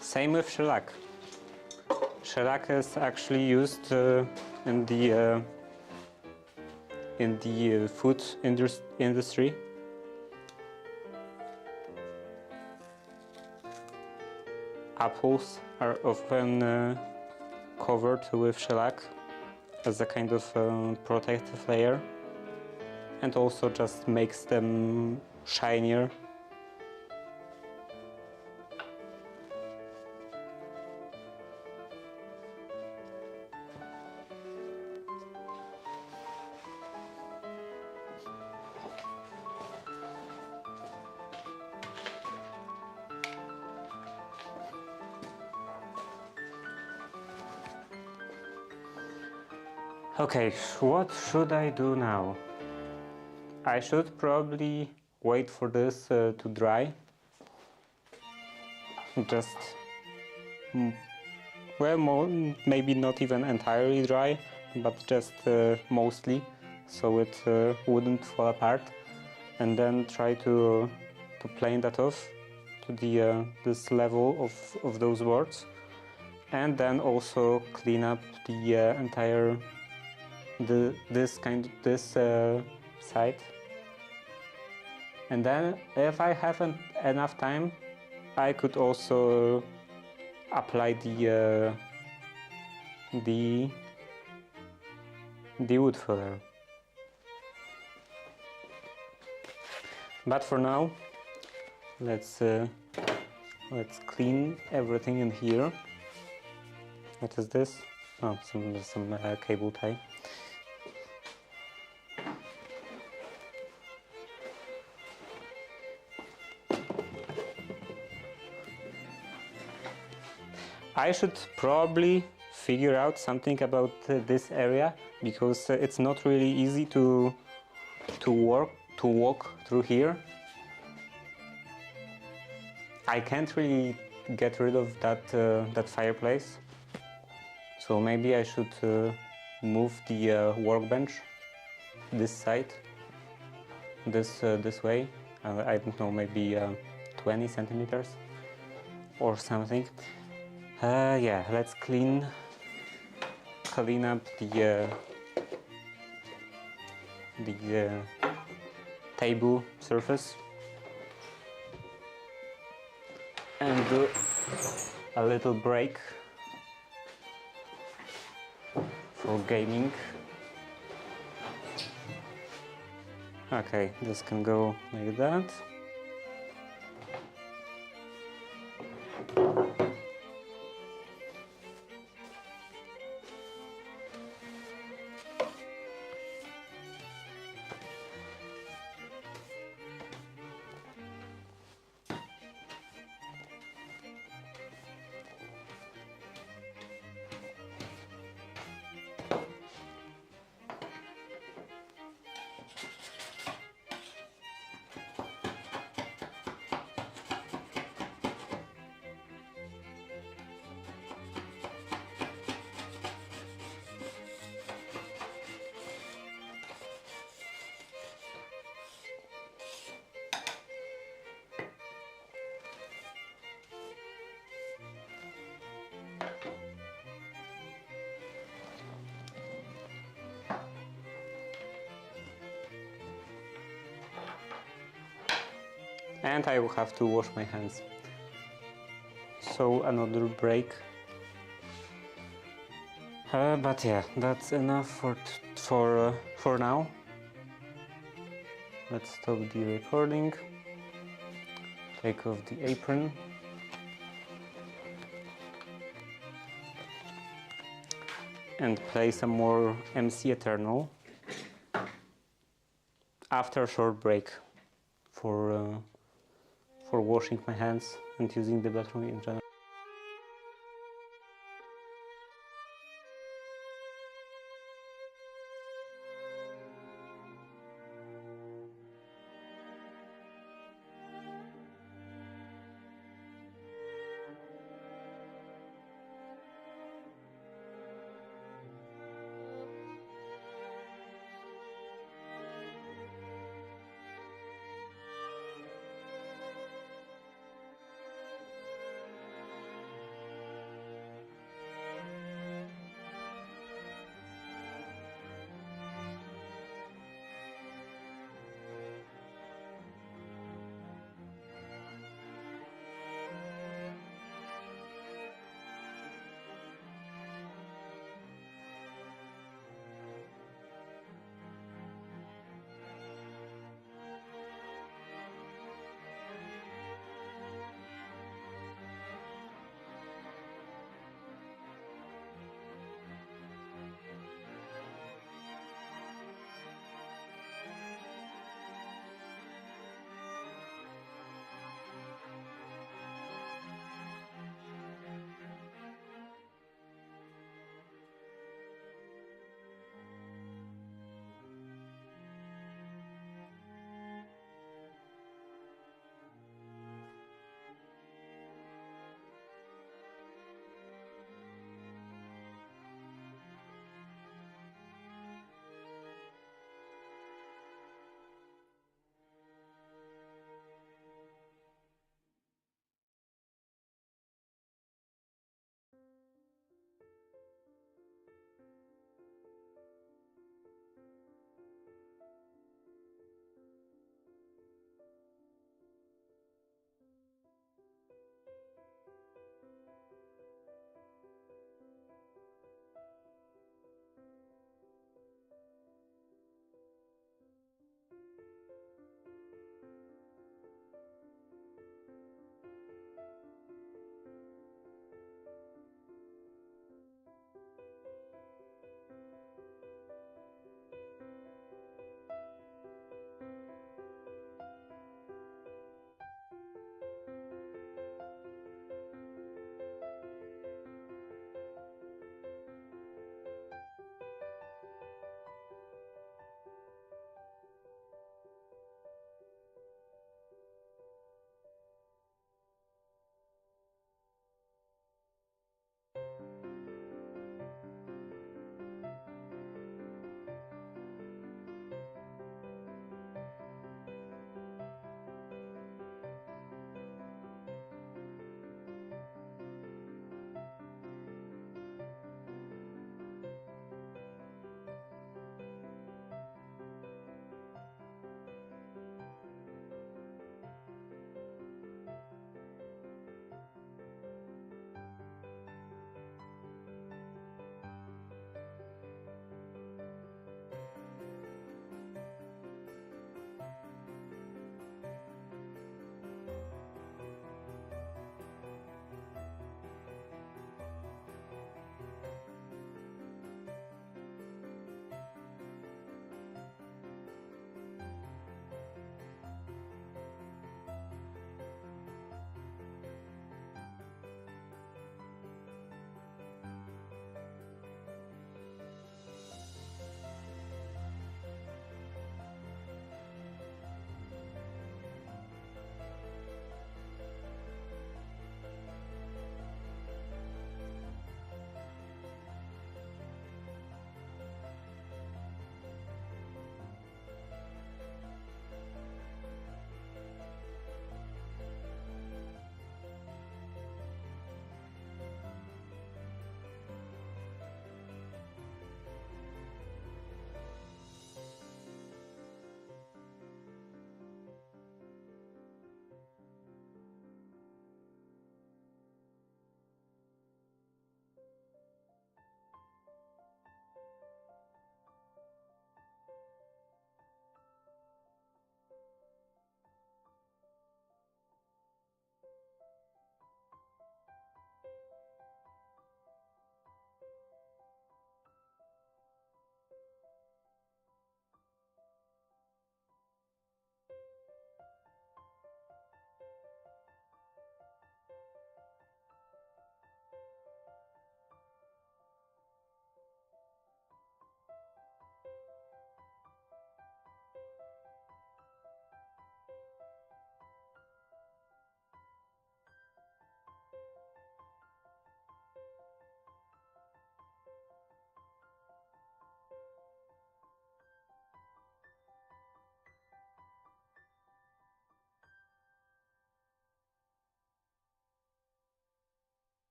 Same with shellac. Shellac is actually used in the food industry. Apples are often covered with shellac as a kind of protective layer, and also just makes them shinier. Okay, what should I do now? I should probably wait for this to dry. Just, well, maybe not even entirely dry, but just mostly, so it wouldn't fall apart. And then try to plane that off to the this level of those words. And then also clean up the entire this side, and then if I haven't enough time, I could also apply the wood filler. But for now, let's clean everything in here. What is this? Oh, some cable tie. I should probably figure out something about this area, because it's not really easy to walk through here. I can't really get rid of that fireplace, so maybe I should move the workbench this side, this way, I don't know, maybe 20 centimeters or something. Yeah, let's clean up the table surface and do a little break for gaming. Okay, this can go like that. And I will have to wash my hands. So another break. But yeah, that's enough for now. Let's stop the recording. Take off the apron. And play some more MC Eternal after a short break for washing my hands and using the bathroom in general.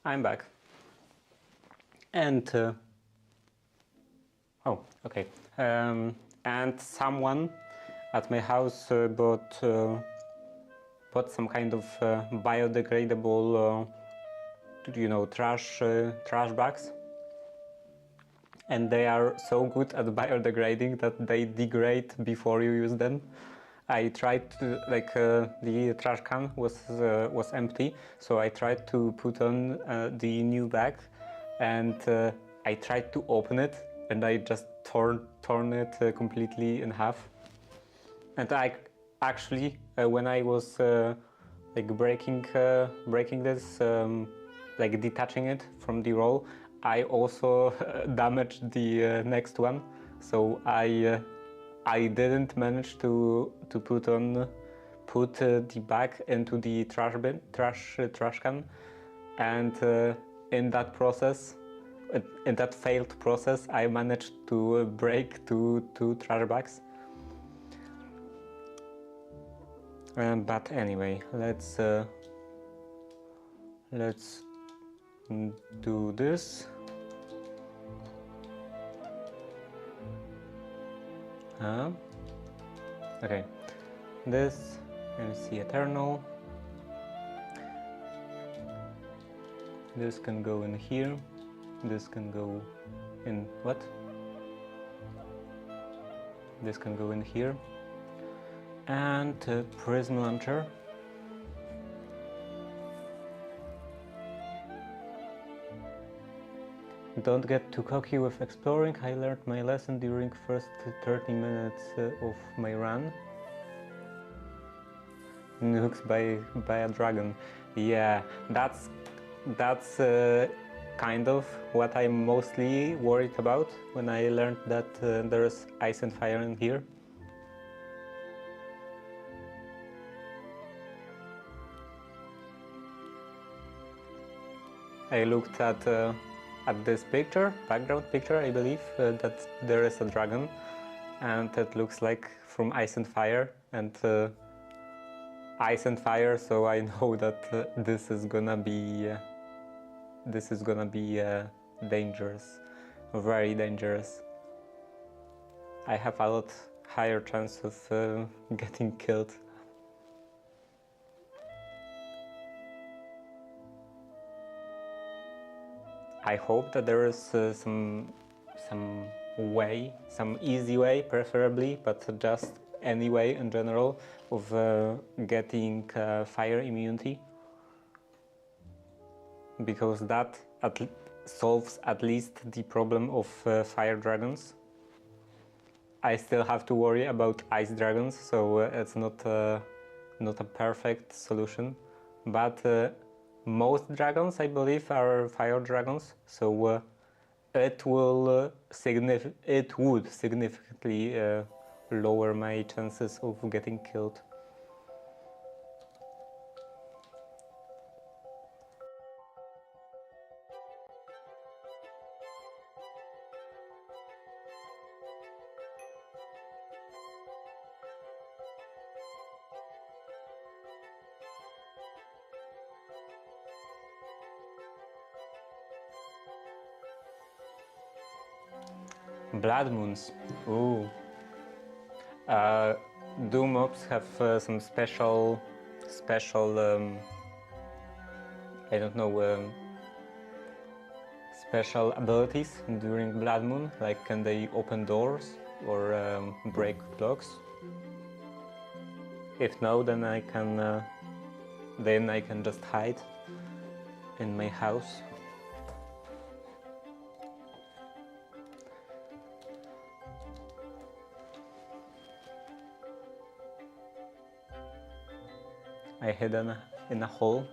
I'm back. And oh, okay. And someone at my house bought some kind of biodegradable, trash bags. And they are so good at biodegrading that they degrade before you use them. I tried to, the trash can was empty, so I tried to put on the new bag, and I tried to open it, and I just torn it completely in half. And I actually, when I was breaking this, detaching it from the roll, I also damaged the next one. So I didn't manage to put the bag into the trash can, and in that process, in that failed process, I managed to break two trash bags. But anyway, let's do this. Okay, this MC Eternal. This can go in here. This can go in what? This can go in here. And Prism Launcher. Don't get too cocky with exploring. I learned my lesson during first 30 minutes of my run. Nukes by a dragon. Yeah, that's kind of what I'm mostly worried about when I learned that there's ice and fire in here. I looked at this picture, background picture, I believe, that there is a dragon, and it looks like from Ice and Fire, and Ice and Fire, so I know that this is gonna be dangerous, very dangerous. I have a lot higher chance of getting killed. I hope that there is some way, some easy way preferably, but just any way in general of getting fire immunity, because that solves at least the problem of fire dragons. I still have to worry about ice dragons, so it's not a perfect solution, but most dragons, I believe, are fire dragons, so it would significantly lower my chances of getting killed. Blood moons. Ooh. Doom mobs have some special I don't know, special abilities during blood moon, like can they open doors or break blocks? If no, then I can just hide in my house. I hid in a hole.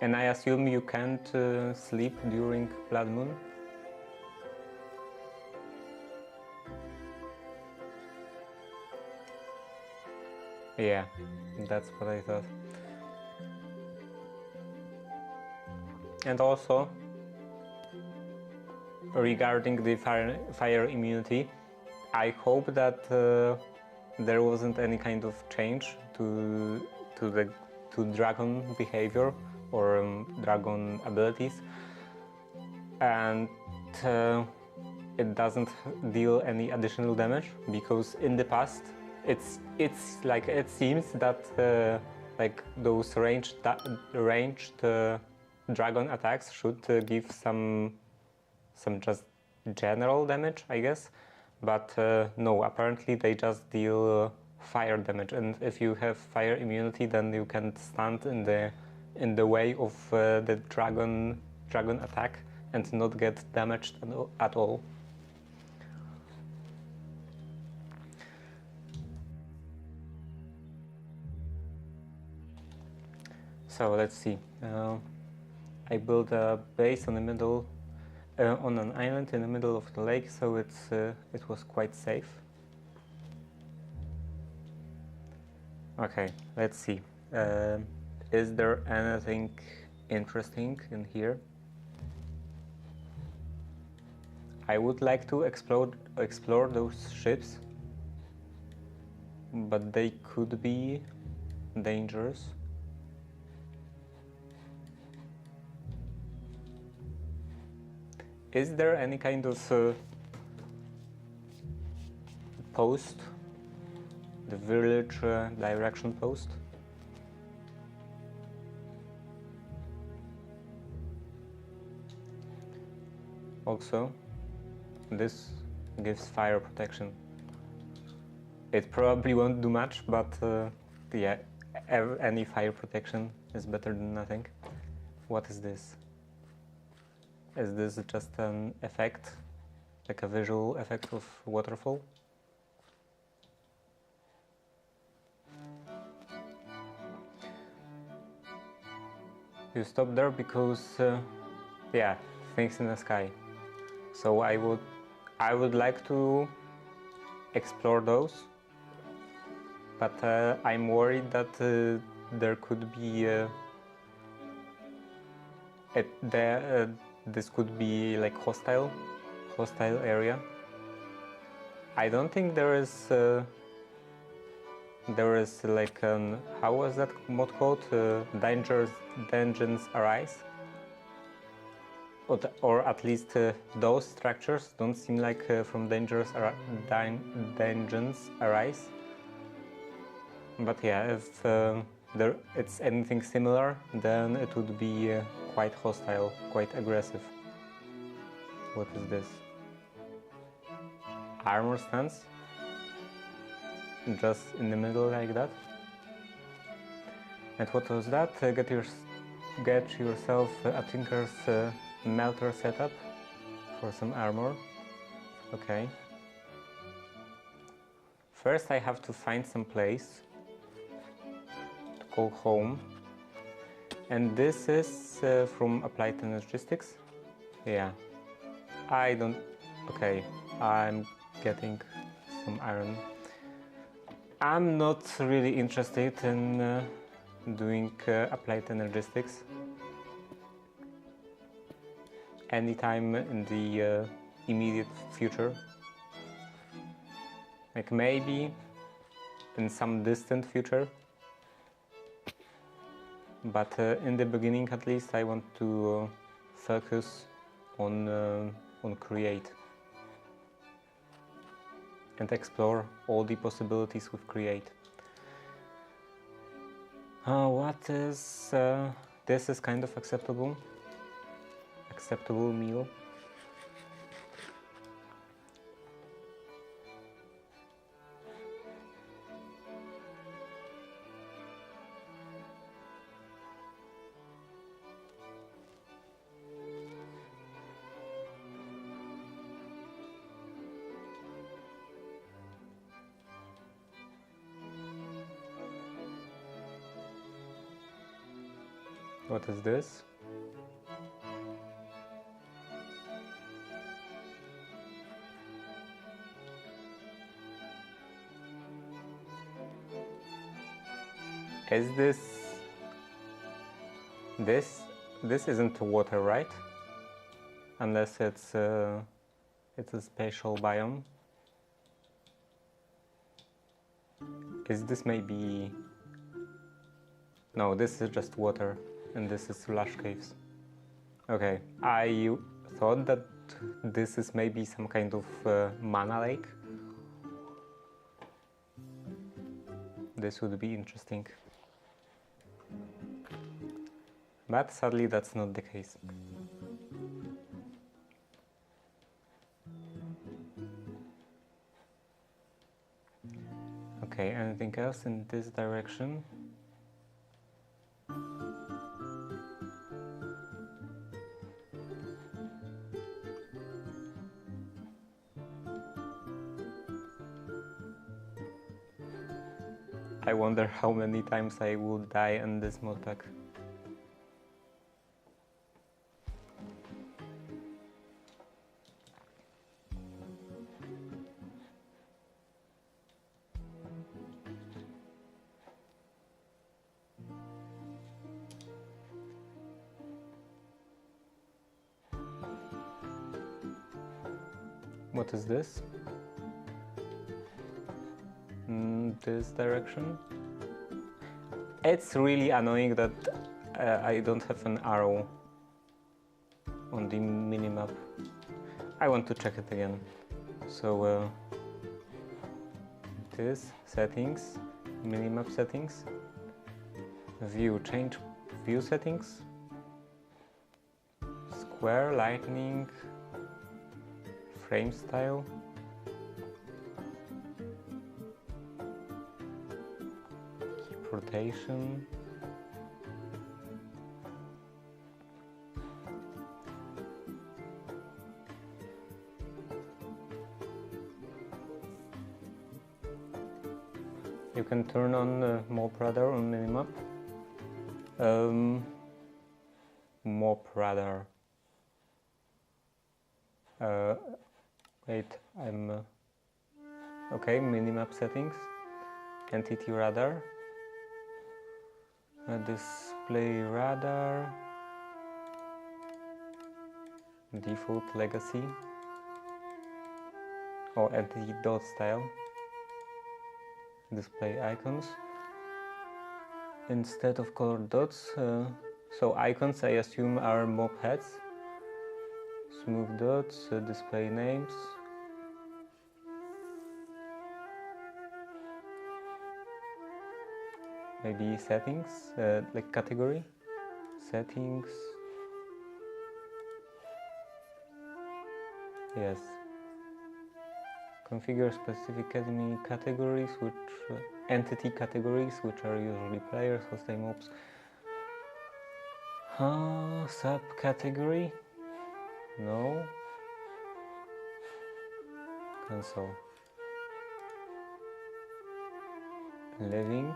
And I assume you can't sleep during blood moon? Yeah, that's what I thought. And also, regarding the fire immunity, I hope that there wasn't any kind of change to the to dragon behavior or dragon abilities, and it doesn't deal any additional damage, because in the past it's like it seems that like those ranged dragon attacks should give some just general damage, I guess, but no, apparently they just deal fire damage, and if you have fire immunity, then you can stand in the way of the dragon attack and not get damaged at all. So let's see. I built a base on the middle, on an island in the middle of the lake, so it was quite safe. Okay, let's see. Is there anything interesting in here? I would like to explore those ships, but they could be dangerous. Is there any kind of post? The village direction post? Also, this gives fire protection. It probably won't do much, but yeah, any fire protection is better than nothing. What is this? Is this just an effect, like a visual effect of waterfall? You stop there because, yeah, things in the sky. So I would like to explore those, but I'm worried that there could be this could be like hostile area. I don't think there is like an, how was that mod called? Dungeons arise, or at least those structures don't seem like from dungeons arise. But yeah, if it's anything similar, then it would be quite hostile, quite aggressive. What is this? Armor stance? Just in the middle like that? And what was that? Get yourself a Tinker's Melter setup for some armor. Okay. First I have to find some place to call home. And this is from Applied Energistics. Yeah. I don't... Okay, I'm getting some iron. I'm not really interested in doing Applied Energistics anytime in the immediate future. Like maybe in some distant future. But in the beginning, at least, I want to focus on Create and explore all the possibilities with Create. What is... this is kind of acceptable meal. What is this? Is this isn't water, right? Unless it's a spatial biome. Is this maybe No, this is just water, and this is lush caves. Okay, I thought that this is maybe some kind of mana lake. This would be interesting. But sadly that's not the case. Okay, anything else in this direction? I wonder how many times I would die in this modpack. What is this? This direction? It's really annoying that I don't have an arrow on the minimap. I want to check it again. So this, settings, minimap settings, view, change view settings, square, lightning, frame style, keep rotation, you can turn on Mop Radar on minimap. Mop Radar. Wait, I'm okay. Minimap settings, entity radar, display radar, default legacy, or entity dot style, display icons instead of color dots. So icons, I assume, are mob heads. Smooth dots, display names. Maybe settings, like category. Settings. Yes. Configure specific enemy categories, entity categories, which are usually players, hostile mobs. Subcategory. No. Cancel. Living.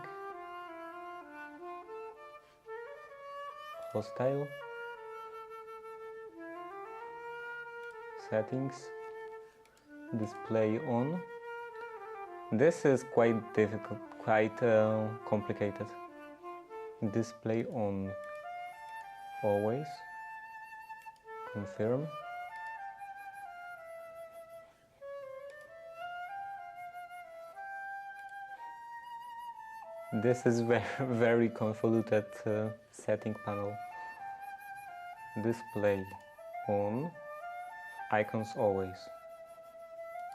Hostile. Settings. Display on. This is quite difficult, quite complicated. Display on. Always. Confirm. This is very convoluted setting panel. Display on, icons always.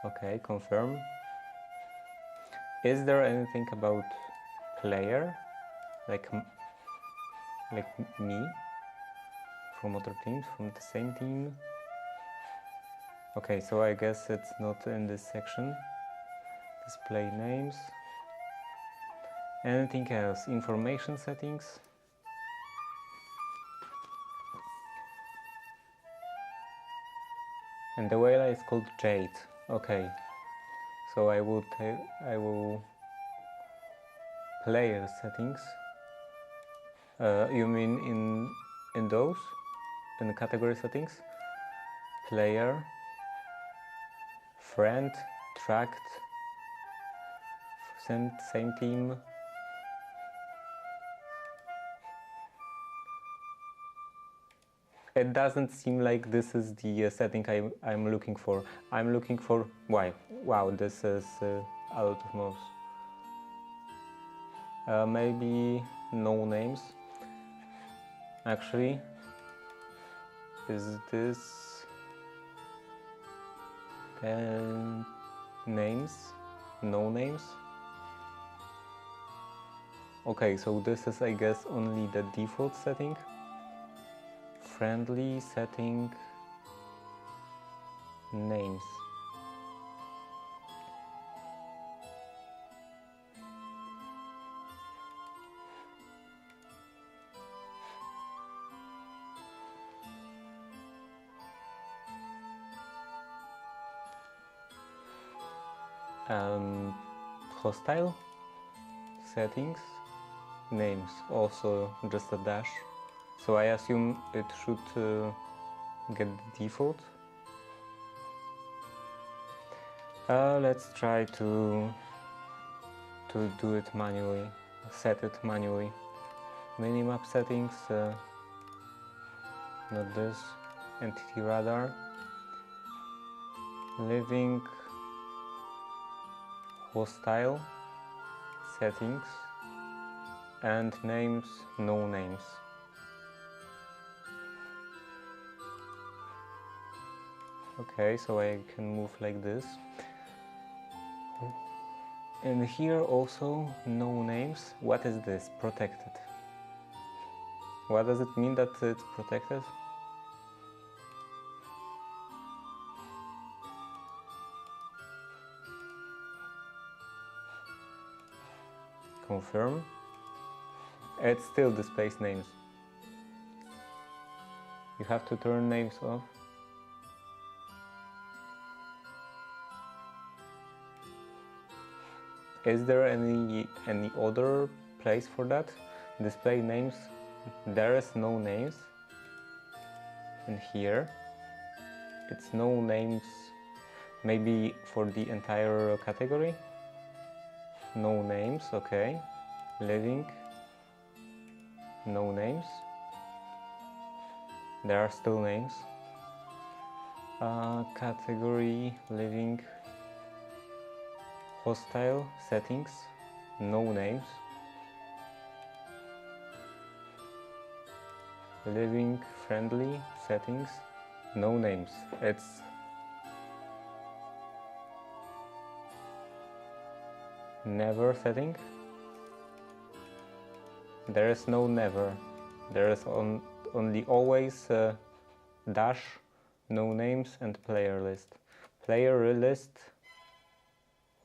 Okay, confirm. Is there anything about player, like me, from other teams, from the same team? Okay, so I guess it's not in this section. Display names. Anything else? Information settings. And the whale is called Jade. Okay. So I will player settings. You mean in those? In the category settings? Player, friend, tracked, same team. It doesn't seem like this is the setting I'm looking for. I'm looking for... Why? Wow, this is a lot of moves. Maybe no names. Actually, is this names? No names? Okay, so this is, I guess, only the default setting. Friendly setting, names. Hostile settings, names, also just a dash. So I assume it should get the default. Let's try to do it manually, set it manually. Minimap settings, not this. Entity radar, living, hostile settings, and names, no names. Okay, so I can move like this. And here also no names. What is this? Protected. What does it mean that it's protected? Confirm. It still displays names. You have to turn names off. Is there any other place for that? Display names. There is no names. And here it's no names. Maybe for the entire category. No names, okay. Living. No names. There are still names. Category, living, hostile settings, no names. Living, friendly settings, no names. It's never setting. There is no never. There is only always dash, no names, and player list. Player list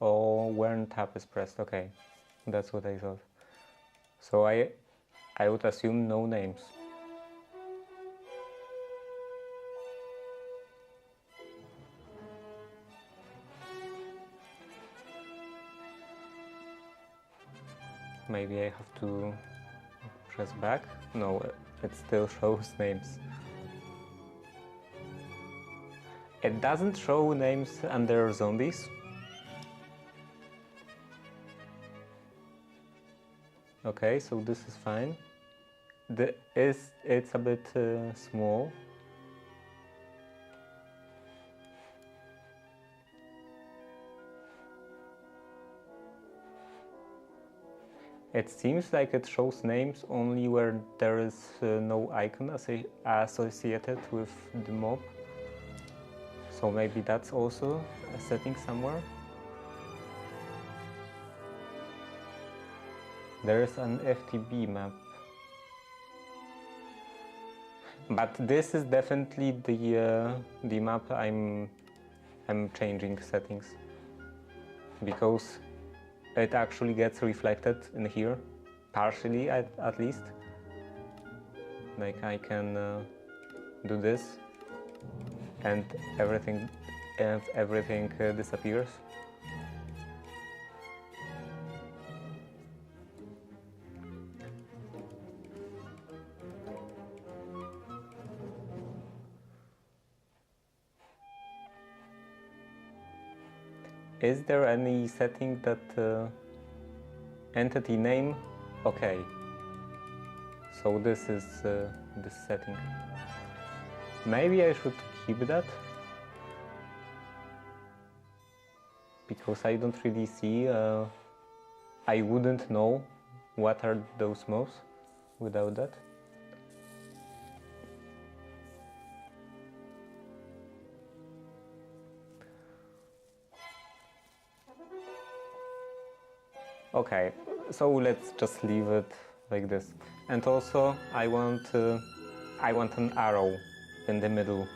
or when tab is pressed. Okay, that's what I thought. So I would assume no names. Maybe I have to press back. No, it still shows names. It doesn't show names under zombies. Okay, so this is fine. It's a bit small. It seems like it shows names only where there is no icon associated with the mob. So maybe that's also a setting somewhere. There is an FTB map. But this is definitely the map I'm changing settings, because it actually gets reflected in here, partially at least. Like I can do this, and everything disappears. Is there any setting that entity name? Okay, so this is this setting. Maybe I should keep that, because I don't really see. I wouldn't know what are those moves without that. Okay, so let's just leave it like this. And also I want an arrow in the middle,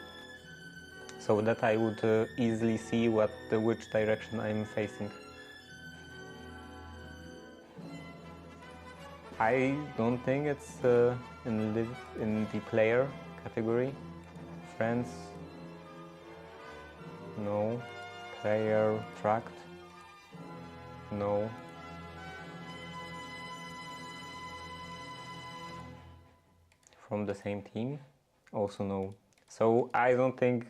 so that I would easily see which direction I'm facing. I don't think it's in the player category. Friends, no. Player tracked, no. From the same team, also no. So I don't think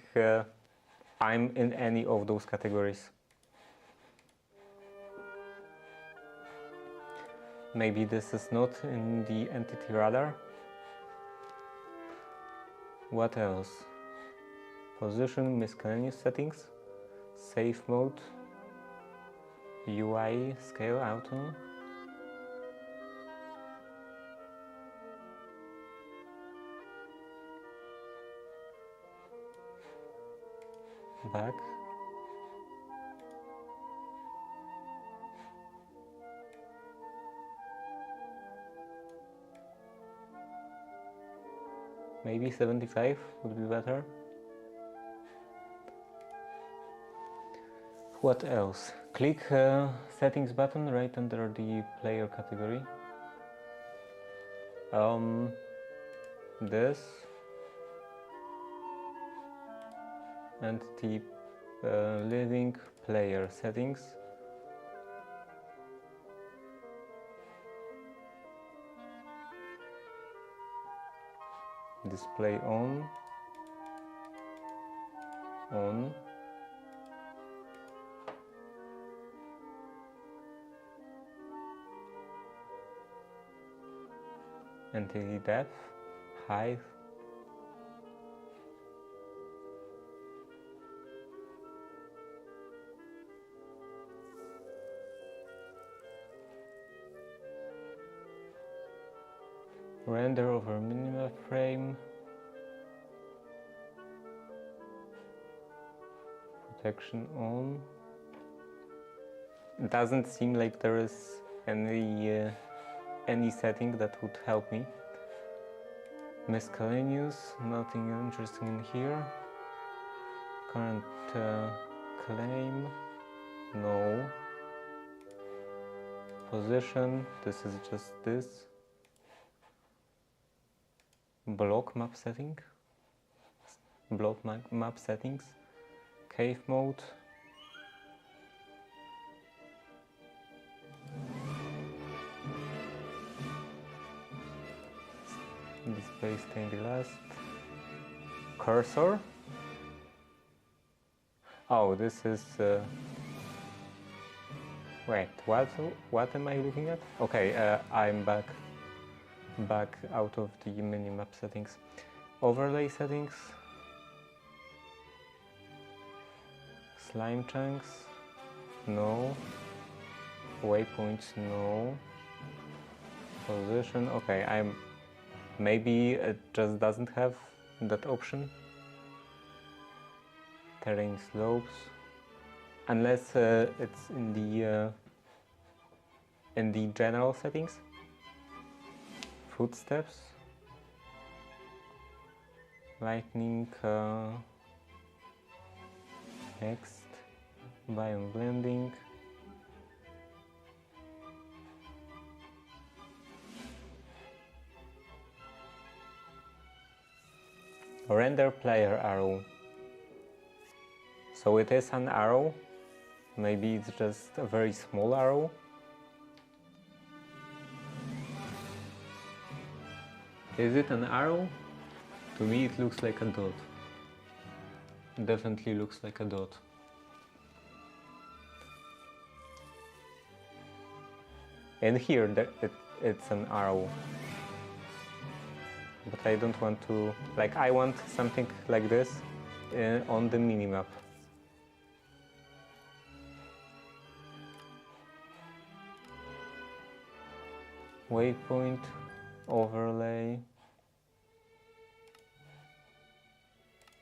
I'm in any of those categories. Maybe this is not in the entity radar. What else? Position, miscellaneous settings, safe mode, UI, scale, auto. Back. Maybe 75 would be better. What else? Click settings button right under the player category. This and the living player settings. Display on. Entity depth, height. Render over minimap frame. Protection on. It doesn't seem like there is any setting that would help me. Miscellaneous, nothing interesting in here. Current claim, no. Position, this is just this. Block map setting, map settings, cave mode. Display stained glass. Cursor. Oh, this is. Wait, what am I looking at? Okay, I'm back out of the minimap settings. Overlay settings. Slime chunks. No. Waypoints. No. Position. Okay, maybe it just doesn't have that option. Terrain slopes, unless it's in the general settings. Footsteps, lightning, text, biome blending. Render player arrow. So it is an arrow. Maybe it's just a very small arrow. Is it an arrow? To me it looks like a dot. Definitely looks like a dot. And here it's an arrow. But I don't want to, like, I want something like this on the minimap. Waypoint, overlay.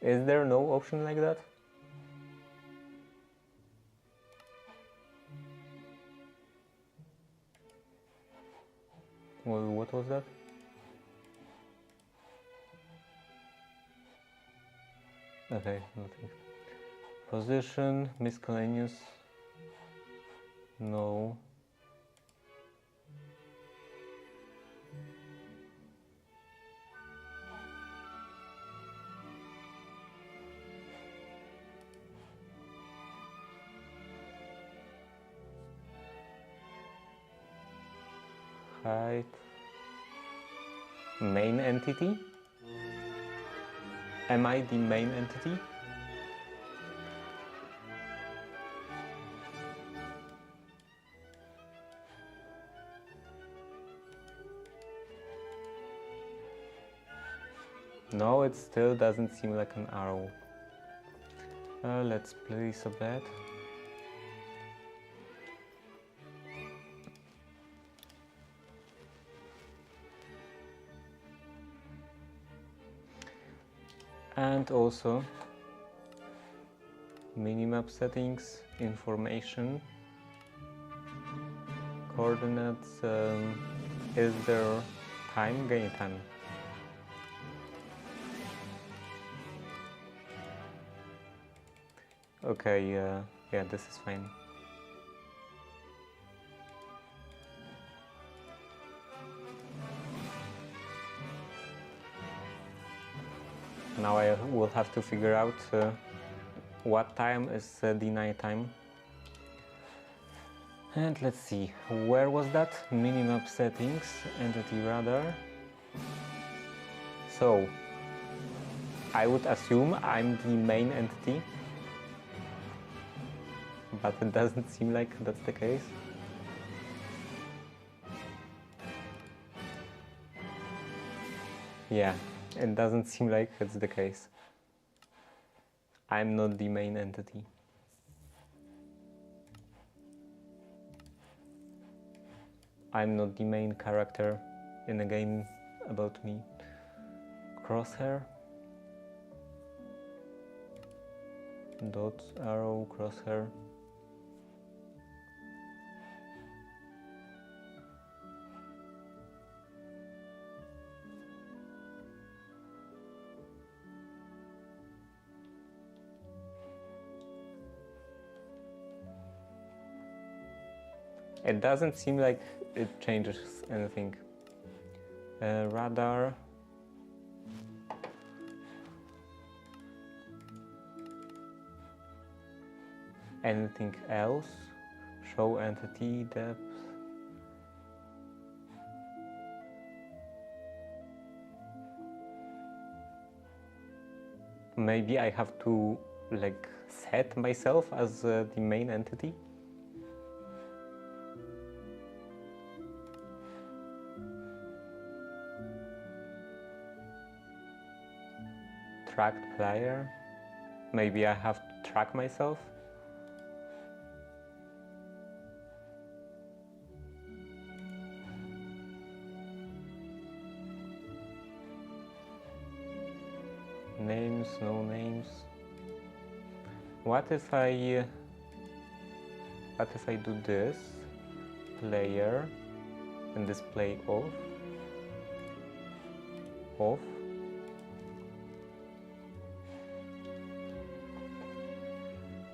Is there no option like that? Well, what was that? Okay, nothing. Position, miscellaneous. No. Height. Main entity? Am I the main entity? No, it still doesn't seem like an arrow. Let's place a bet. And also minimap settings, information, coordinates, is there time? Gain time. Okay, yeah, this is fine. Now I will have to figure out what time is the night time. And let's see, where was that? Minimap settings, entity radar. So, I would assume I'm the main entity, but it doesn't seem like that's the case. Yeah, it doesn't seem like it's the case. I'm not the main entity. I'm not the main character in a game about me. Crosshair. Dot, arrow, crosshair. It doesn't seem like it changes anything. Radar. Anything else? Show entity depth. Maybe I have to like set myself as the main entity. Tracked player. Maybe I have to track myself. Names, no names. What if I do this? Player and display off. Off.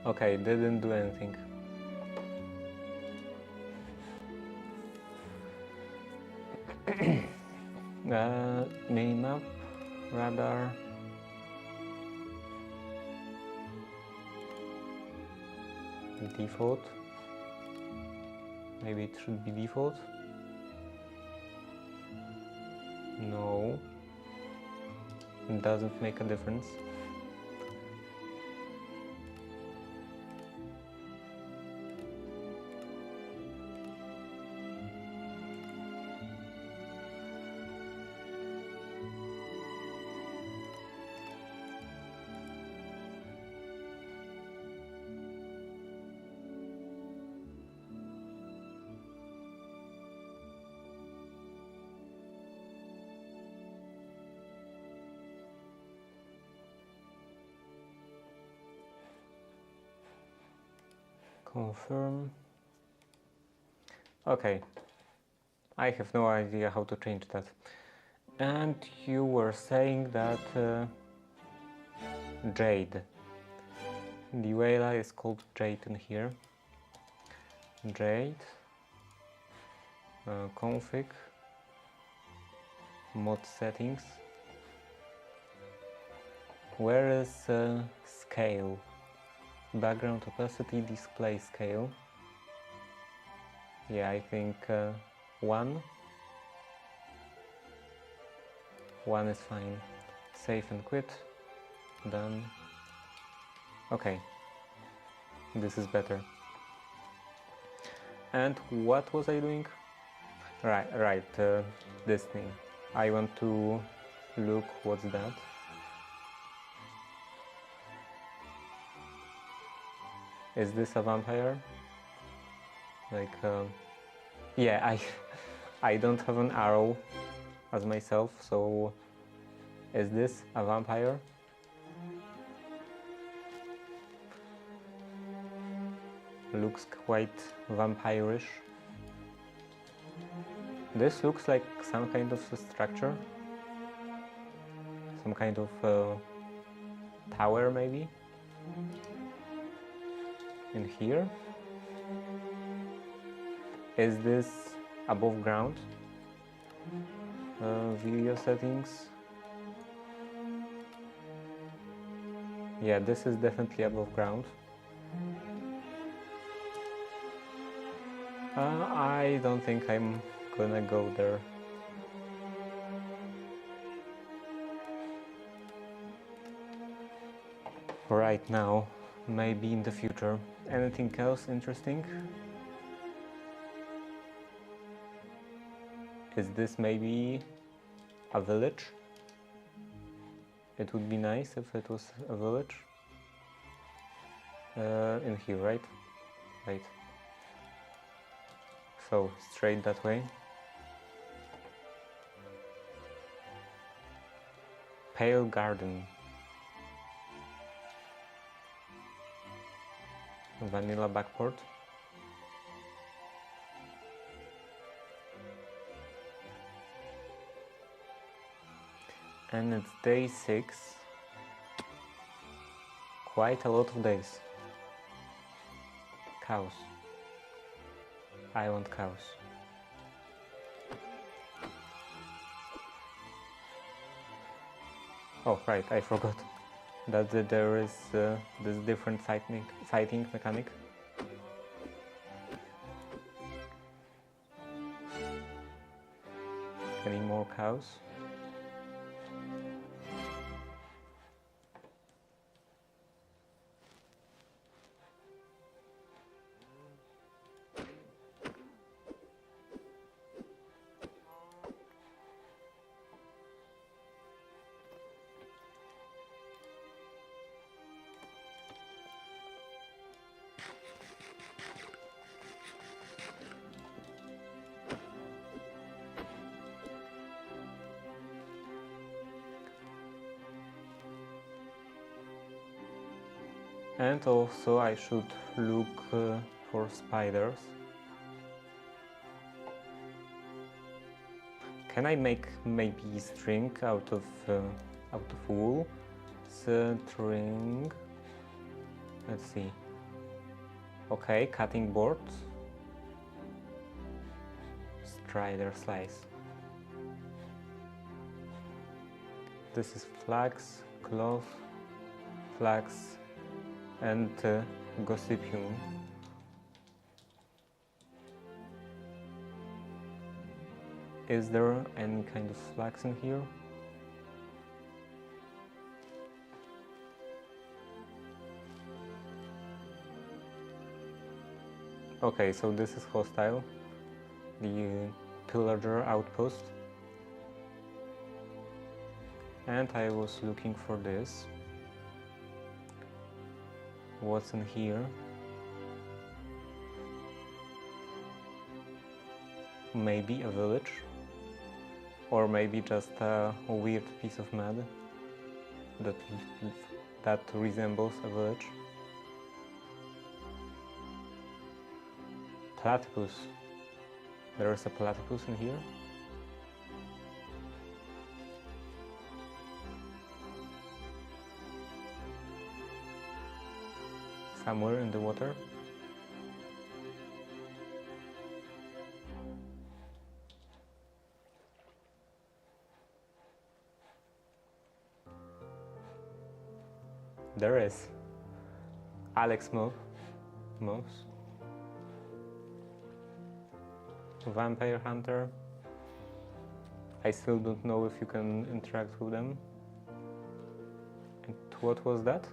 Okay, didn't do anything. Minimap, radar. Default. Maybe it should be default. No. It doesn't make a difference. Confirm. Okay. I have no idea how to change that. And you were saying that Jade. The Wayla is called Jade in here. Jade. Config. Mod settings. Where is scale? Background opacity, display scale. Yeah, I think 1. 1 is fine. Save and quit. Done. Okay. This is better. And what was I doing? Right, this thing. I want to look, what's that? Is this a vampire? Like, yeah, I don't have an arrow as myself, so is this a vampire? Looks quite vampirish. This looks like some kind of structure, some kind of tower maybe. In here, is this above ground? Video settings. Yeah, this is definitely above ground. I don't think I'm gonna go there. Right now, maybe in the future. Anything else interesting? Is this maybe a village? It would be nice if it was a village. In here, right? Right. So, straight that way. Pale Garden. Vanilla backport. And it's day 6. Quite a lot of days. Cows. I want cows. Oh, right, I forgot that there is this different fighting mechanic. Any more cows? And also I should look for spiders. Can I make maybe string out of wool? String. Let's see. Okay, cutting board. Strider slice. This is flax, cloth, flax, and gossypium. Is there any kind of flax in here? Okay, so this is hostile, the pillager outpost. And I was looking for this. What's in here? Maybe a village, or maybe just a weird piece of mud that resembles a village. platypus. There is a platypus in here. Somewhere in the water. There is Alex Moss, Vampire Hunter. I still don't know if you can interact with them. And what was that?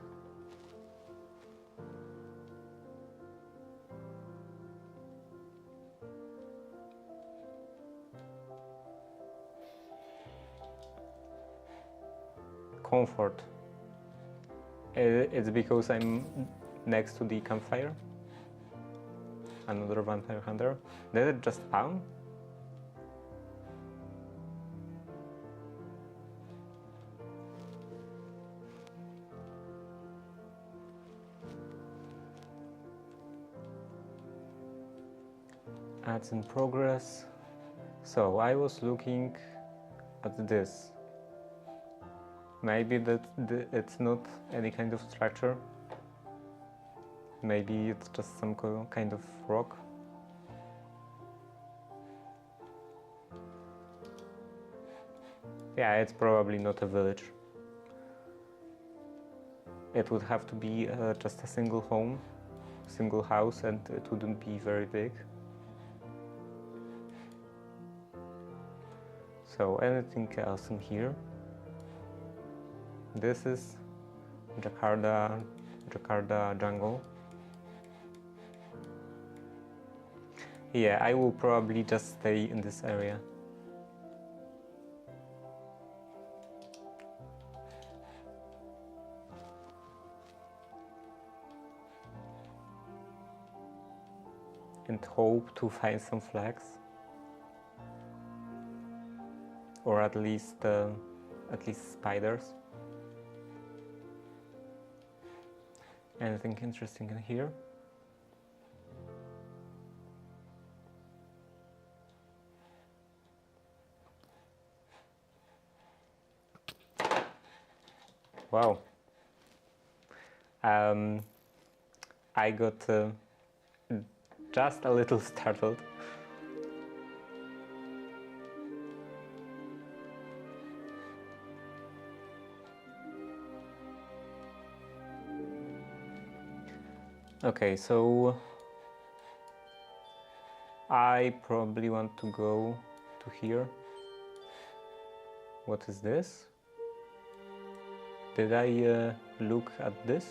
Comfort. It's because I'm next to the campfire. Another Vampire Hunter. Did it just spawn? Ads in progress. So I was looking at this. Maybe it's not any kind of structure. Maybe it's just some kind of rock. Yeah, it's probably not a village. It would have to be just a single home, single house, and it wouldn't be very big. So anything else in here? This is Jakarta jungle. Yeah, I will probably just stay in this area. And hope to find some flags. Or at least spiders. Anything interesting in here? Wow. I got just a little startled. Okay, so I probably want to go to here. What is this? Did I look at this?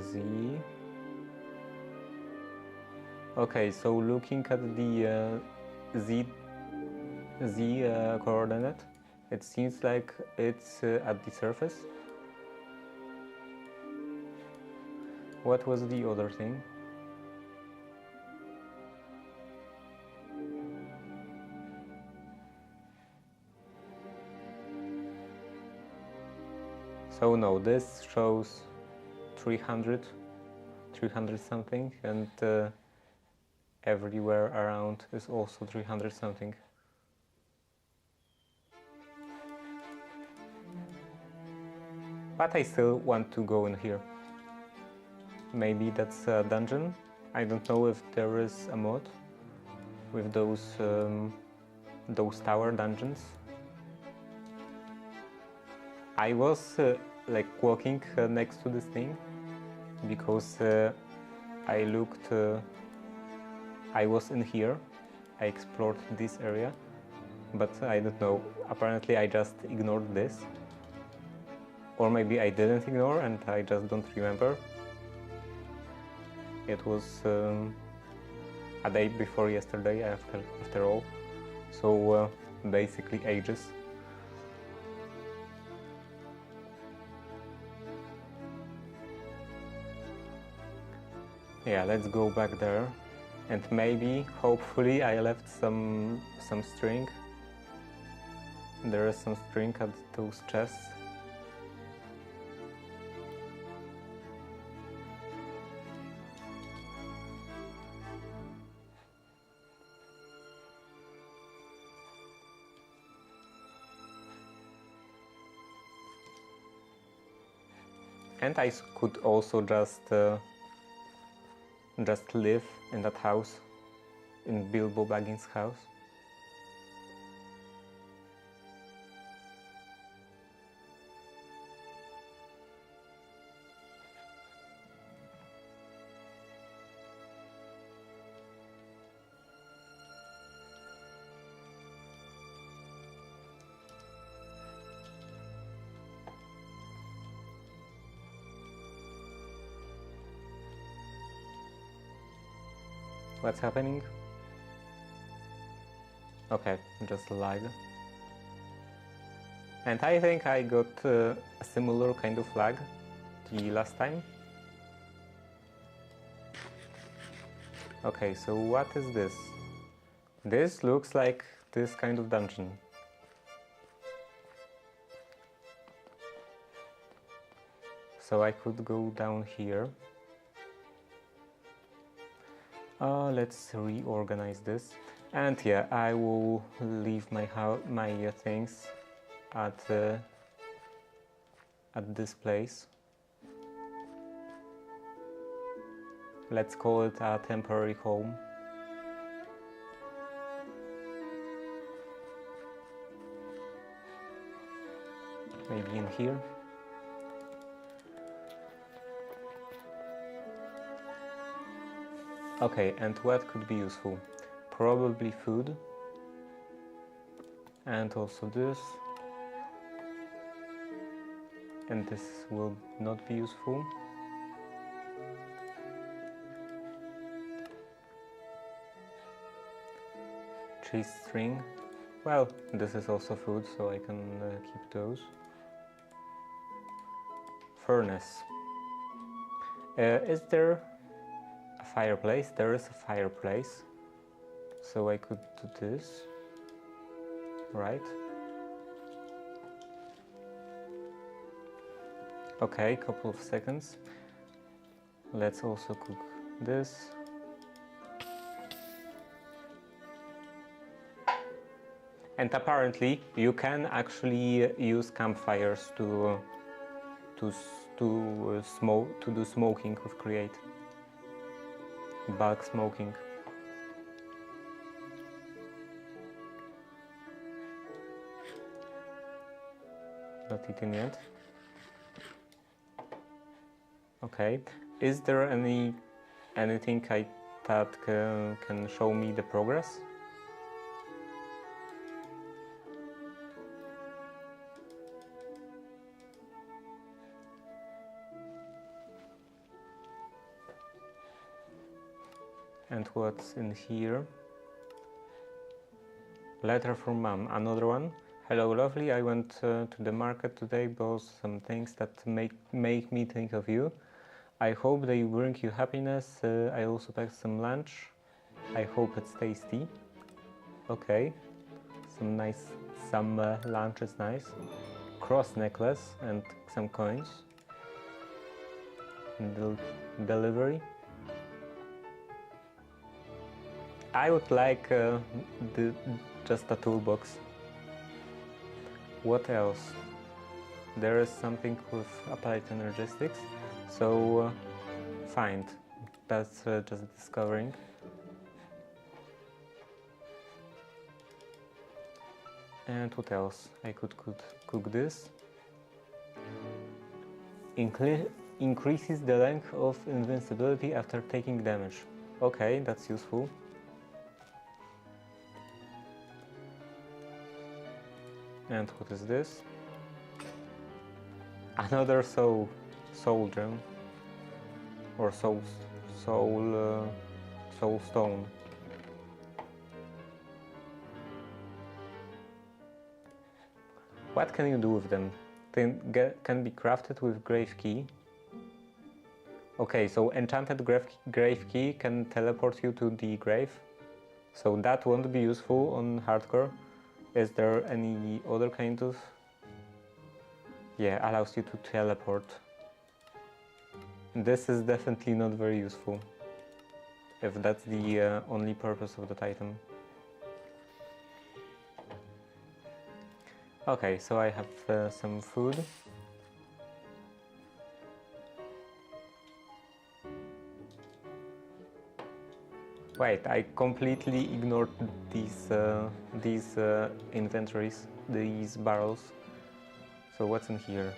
Z. Okay, so looking at the Z coordinate, it seems like it's at the surface. What was the other thing? So no, this shows 300 something, and everywhere around is also 300 something. But I still want to go in here. Maybe that's a dungeon. I don't know if there is a mod with those tower dungeons. I was like walking next to this thing because I looked. I was in here. I explored this area, but I don't know. Apparently, I just ignored this. Or maybe I didn't ignore and I just don't remember. It was a day before yesterday, after all. So basically ages. Yeah, let's go back there. And maybe, hopefully, I left some string. There is some string at those chests. And I could also just live in that house, in Bilbo Baggins' house. What's happening? Okay, just lag. And I think I got a similar kind of lag the last time. Okay, so what is this? This looks like this kind of dungeon. So I could go down here. Let's reorganize this. And yeah, I will leave my things at this place. Let's call it a temporary home. Maybe in here. Okay, and what could be useful? Probably food. And also this. And this will not be useful. Cheese string. Well, this is also food, so I can keep those. Furnace. Is there a fireplace? There is a fireplace. So I could do this. Right. Okay, couple of seconds. Let's also cook this. And apparently you can actually use campfires to do smoking with Create. Bulk smoking. Not eaten yet. Okay. Is there anything that can show me the progress? And what's in here? Letter from Mom, another one. Hello, lovely. I went to the market today, bought some things that make me think of you. I hope they bring you happiness. I also packed some lunch. I hope it's tasty. Okay, some lunch is nice. Cross necklace and some coins. Delivery. I would like just a toolbox. What else? There is something with applied energistics. So find. That's just discovering. And what else? I could cook this. Increases the length of invincibility after taking damage. Okay, that's useful. And what is this? Another soul gem or soul stone. What can you do with them? They can be crafted with grave key. Okay, so enchanted grave key can teleport you to the grave. So that won't be useful on hardcore. Is there any other kind of... Yeah, allows you to teleport. This is definitely not very useful, if that's the only purpose of that item. Okay, so I have some food. Wait, I completely ignored these inventories, these barrels. So what's in here?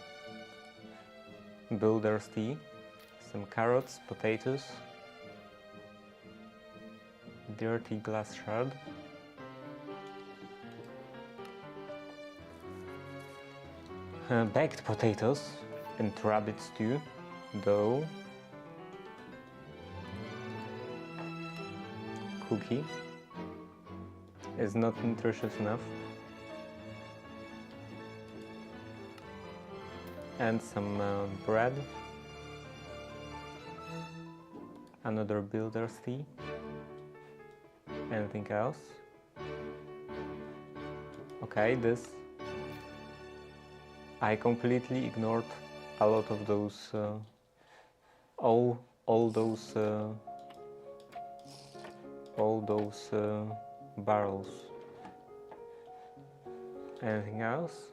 Builder's tea, some carrots, potatoes, dirty glass shard, baked potatoes and rabbit stew, dough, cookie is not nutritious enough, and some bread, another builder's tea. Anything else? Okay, this I completely ignored a lot of those all those barrels. Anything else?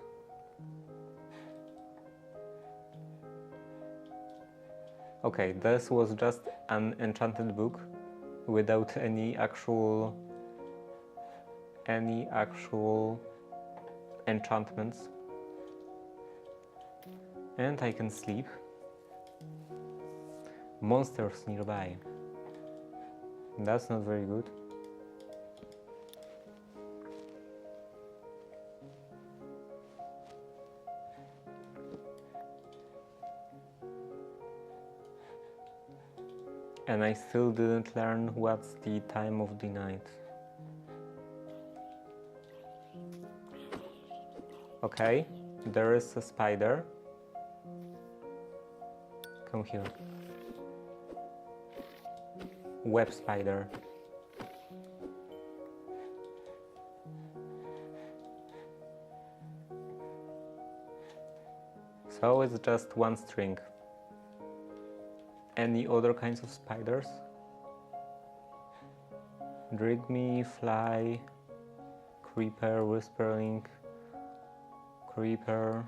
Okay, this was just an enchanted book without any actual enchantments. And I can sleep. Monsters nearby. That's not very good. And I still didn't learn what's the time of the night. Okay, there is a spider. Come here. Web spider. So it's just one string. Any other kinds of spiders? Drigme, fly, creeper, whispering, creeper.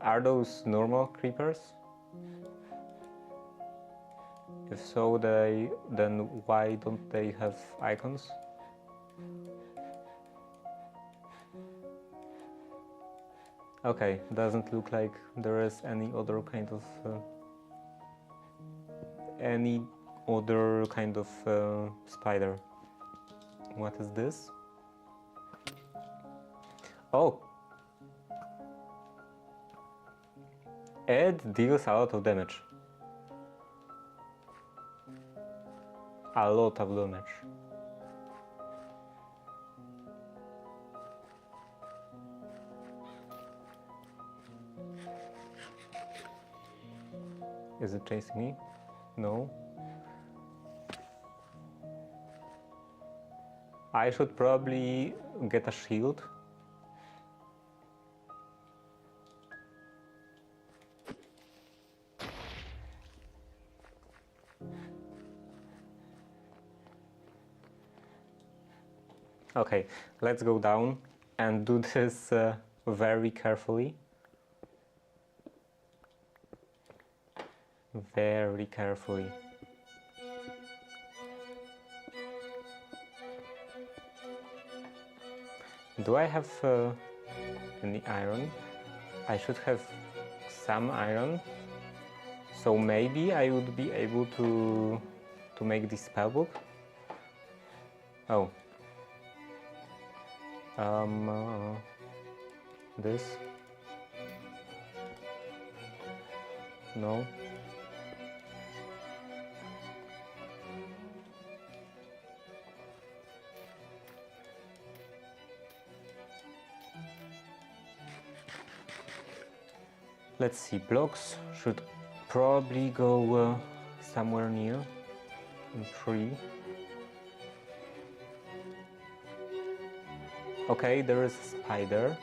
Are those normal creepers? If so, then why don't they have icons? Okay, doesn't look like there is any other kind of spider. What is this? Oh! It deals a lot of damage. A lot of damage. Is it chasing me? No. I should probably get a shield. Okay, let's go down and do this very carefully. Very carefully. Do I have any iron? I should have some iron. So maybe I would be able to make this spellbook. Oh. This? No. Let's see, blocks should probably go somewhere near in 3. Okay, there is a spider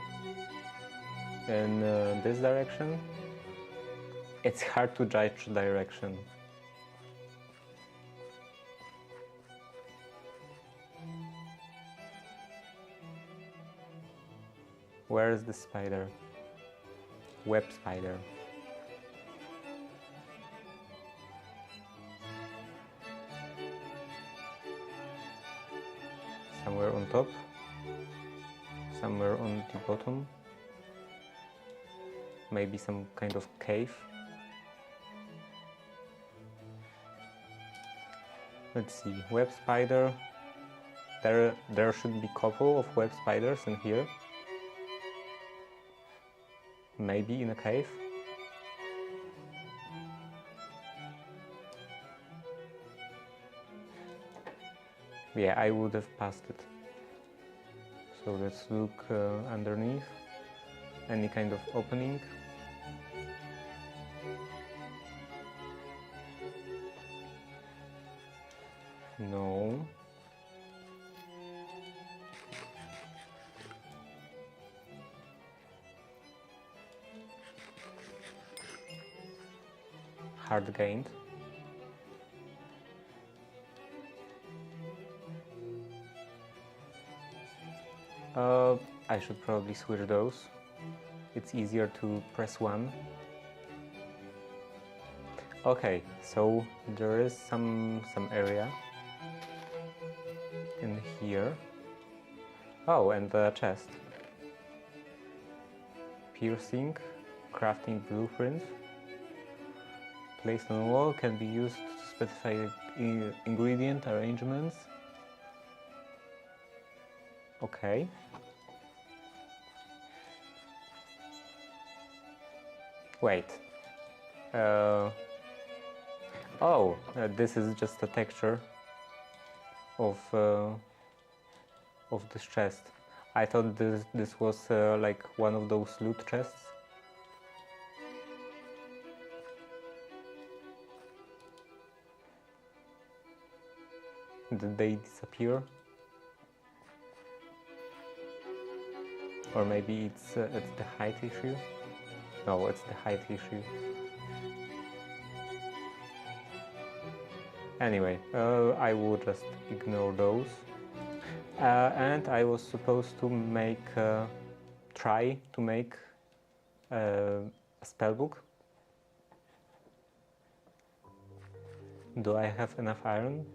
in this direction. It's hard to judge direction. Where is the spider? Web spider. Somewhere on top. Somewhere on the bottom. Maybe some kind of cave. Let's see, web spider. There should be a couple of web spiders in here. Maybe in a cave. Yeah, I would have passed it. So let's look underneath. Any kind of opening. No. Hard gained. I should probably switch those. It's easier to press one. Okay, so there is some area in here. Oh, and the chest. Piercing, crafting blueprints. Placed on a wall, can be used to specify ingredient arrangements. Okay. Wait. This is just a texture of this chest. I thought this was like one of those loot chests. Did they disappear? Or maybe it's the height issue? No, it's the height issue. Anyway, I will just ignore those. And I was supposed to make, try to make a spellbook. Do I have enough iron?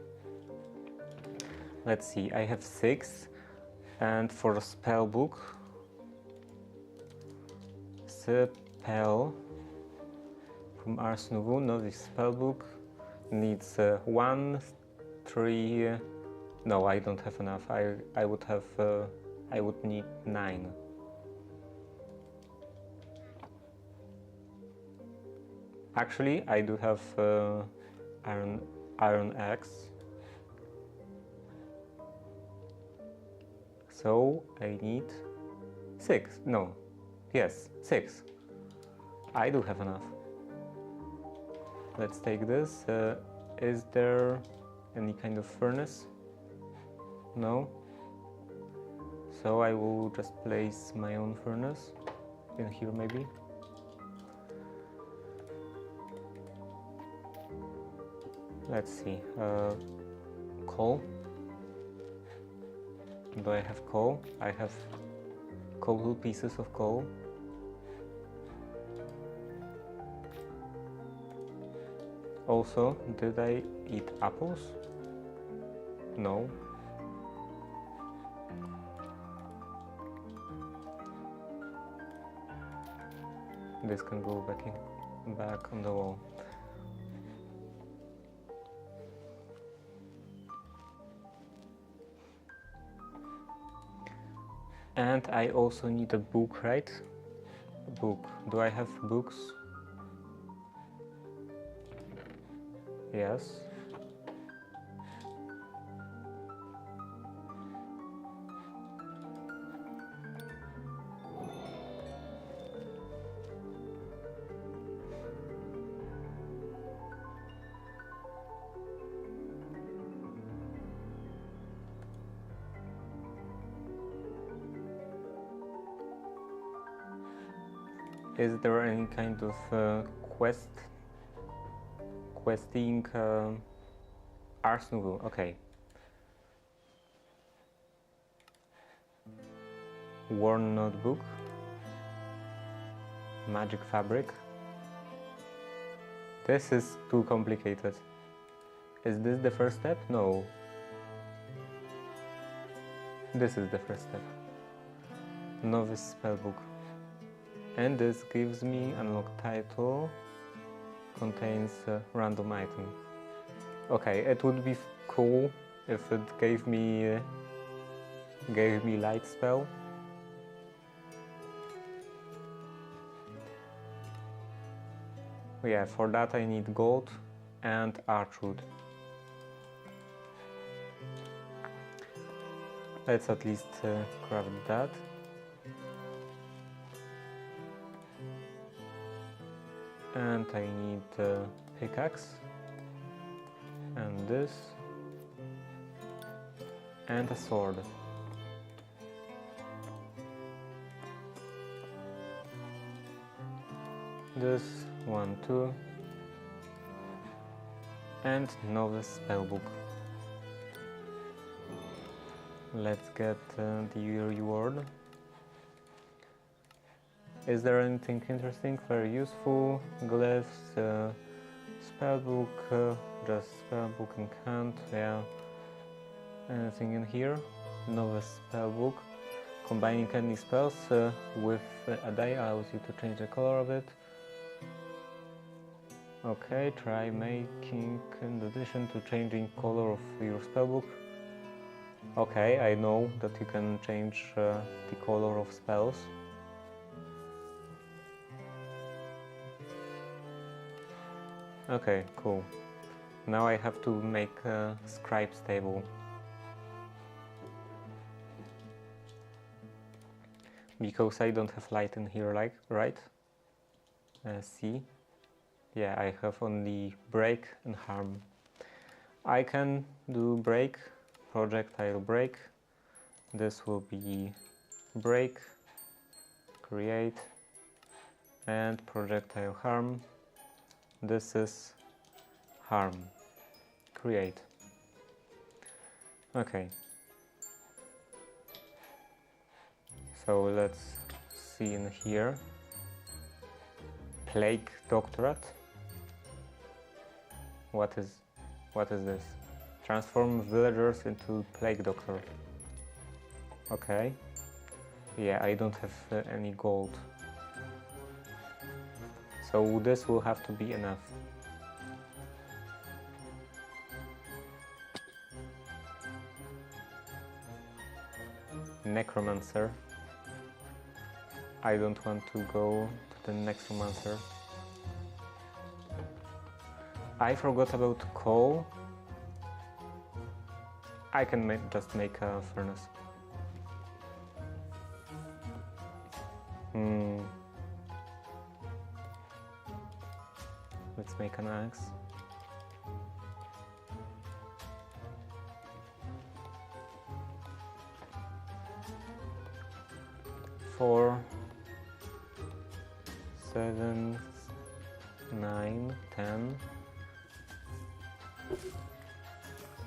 Let's see, I have 6, and for a spellbook, spell from Ars Nouveau, novice spellbook, needs 1, 3, no, I don't have enough. I would need 9. Actually, I do have iron axe. So I need 6. No, yes, 6. I do have enough. Let's take this. Is there any kind of furnace? No. So I will just place my own furnace in here maybe. Let's see. Coal. Do I have coal? I have couple pieces of coal. Also, did I eat apples? No. This can go back on the wall. And I also need a book, right? A book. Do I have books? Yes. Is there any kind of questing Ars Nouveau? Okay. Worn notebook. Magic fabric. This is too complicated. Is this the first step? No. This is the first step. Novice spellbook. And this gives me unlock title. Contains a random item. Okay, it would be cool if it gave me light spell. Yeah, for that I need gold and archwood. Let's at least craft that. And I need a pickaxe and this and a sword. This 1, 2 and novice spellbook. Let's get the reward. Is there anything interesting, very useful? Glyphs, spellbook, just spellbook in hand, yeah. Anything in here? Novice spellbook. Combining any spells with a die allows you to change the color of it. Okay, try making in addition to changing color of your spellbook. Okay, I know that you can change the color of spells. Okay, cool. Now I have to make a scribe's table. Because I don't have light in here, like, right? See? Yeah, I have only break and harm. I can do break, projectile break. This will be break, create, and projectile harm. This is harm, create. Okay. So let's see in here. Plague Doctorate. What is this? Transform villagers into Plague Doctor. Okay. Yeah, I don't have any gold. So this will have to be enough. Necromancer. I don't want to go to the Necromancer. I forgot about coal. I can just make a furnace. Let's make an axe. Four, 7, 9, 10.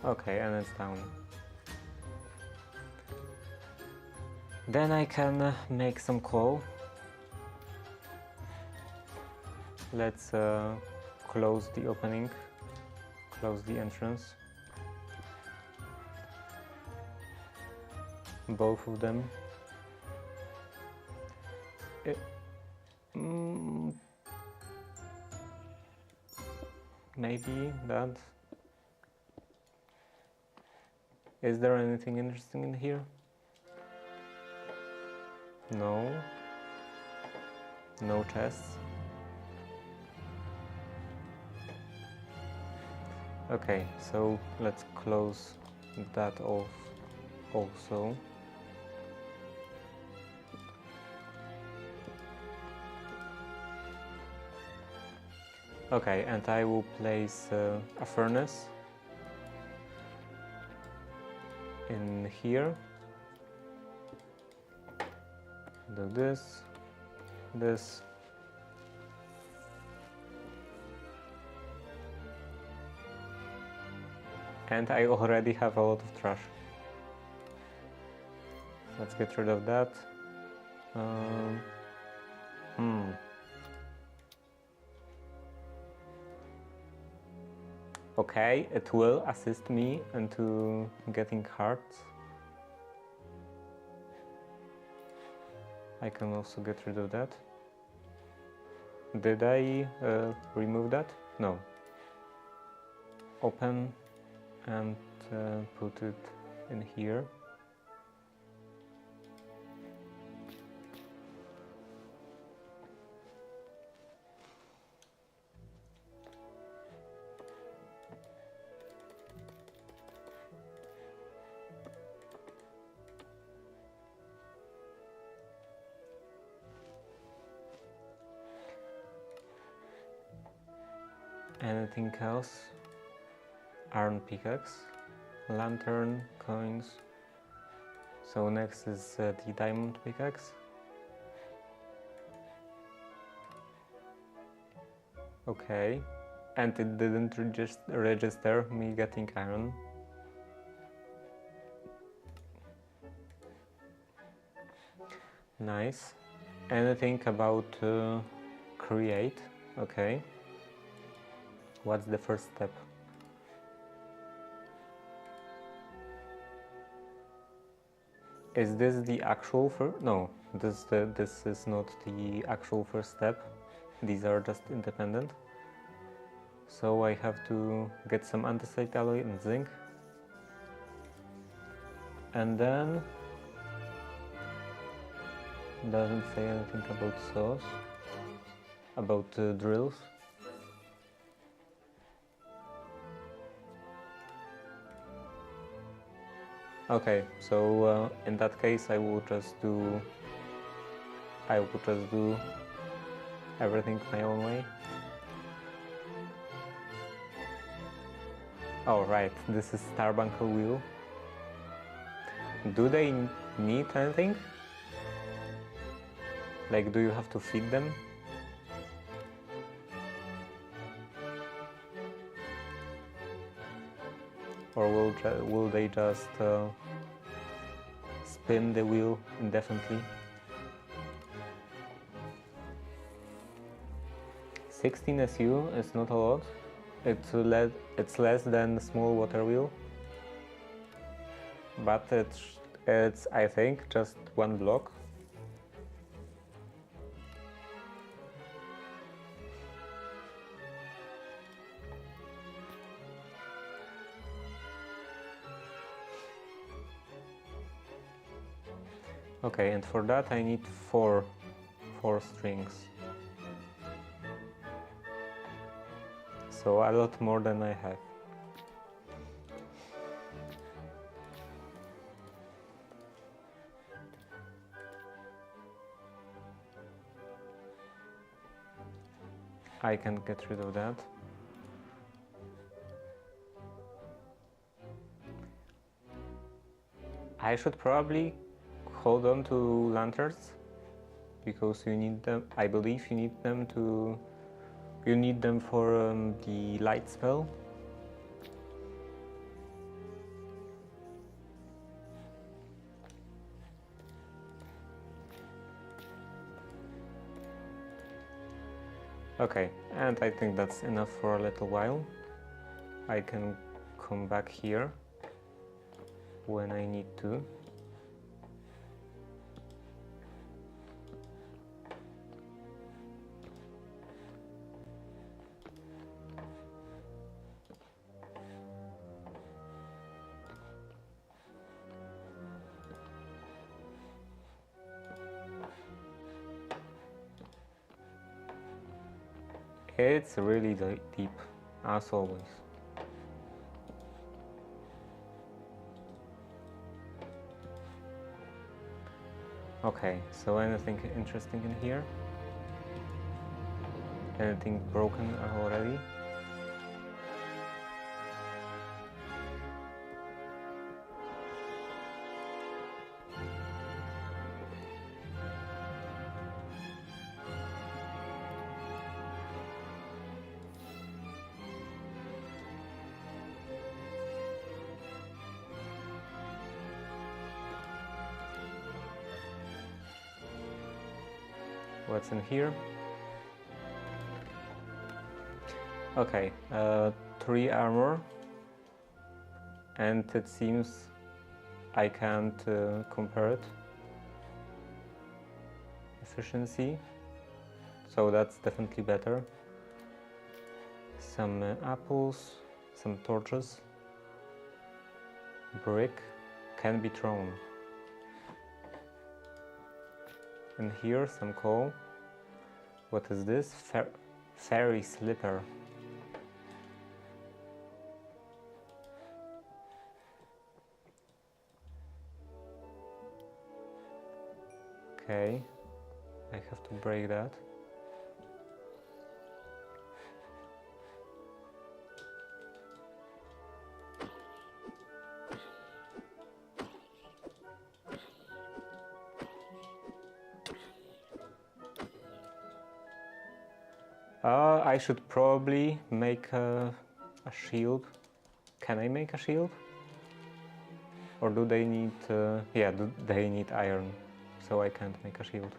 Okay, and it's down. Then I can make some coal. Let's close the opening, close the entrance. Both of them. Maybe that. Is there anything interesting in here? No. No chests. Okay, so let's close that off also. Okay, and I will place a furnace in here. Do this, this, And I already have a lot of trash. Let's get rid of that. Okay, it will assist me into getting hearts. I can also get rid of that. Did I remove that? No. Open and put it in here. Anything else? Iron pickaxe, lantern, coins. So next is the diamond pickaxe. Okay, and it didn't register me getting iron. Nice. Anything about create? Okay. What's the first step? Is this the actual first? No, this is not the actual first step. These are just independent. So I have to get some andesite alloy and zinc. And then doesn't say anything about saws, about drills. Okay, so in that case I will just do everything my own way. Oh right, this is Starbuckle wheel. Do they need anything? Like, do you have to feed them? Or will they just spin the wheel indefinitely? 16 SU is not a lot. It's less than a small water wheel, but it's I think just one block. Okay, and for that I need four strings. So a lot more than I have. I can get rid of that. I should probably hold on to lanterns because you need them. I believe you need them for the light spell. Okay, and I think that's enough for a little while. I can come back here when I need to. It's really deep, as always. Okay, so anything interesting in here? Anything broken already? What's in here? Okay, 3 armor, and it seems I can't compare it. Efficiency, so that's definitely better. Some apples, some torches, brick can be thrown. And here some coal. What is this? Fairy slipper. Okay, I have to break that. I should probably make a shield. Can I make a shield? Or do they need... yeah, they need iron, so I can't make a shield.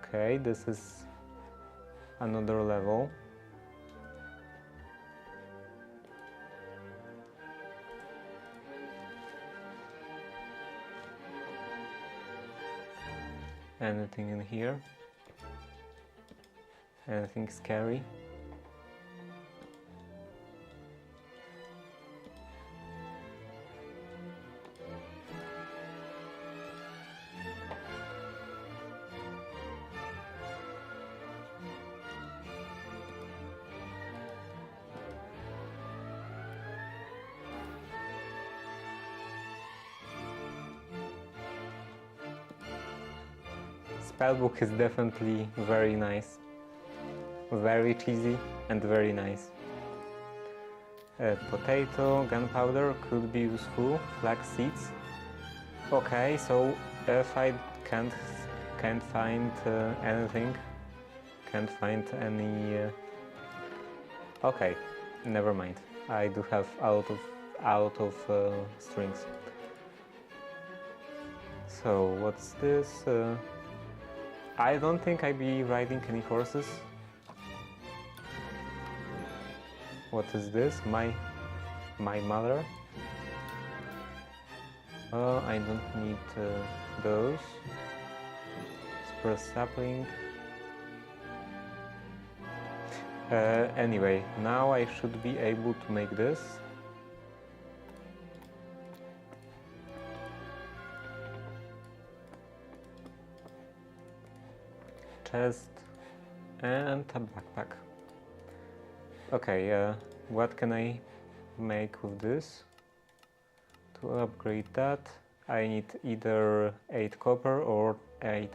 Okay, this is another level. Anything in here? Anything scary? Spellbook is definitely very nice. Very cheesy and very nice. Potato, gunpowder could be useful. Flax seeds. Okay, so if I can't find anything, can't find any. Okay, never mind. I do have out of strings. So what's this? I don't think I'd be riding any horses. What is this? My mother? I don't need those. Spruce sapling. Anyway, now I should be able to make this. Chest and a backpack. Okay, what can I make with this? To upgrade that, I need either 8 copper or 8.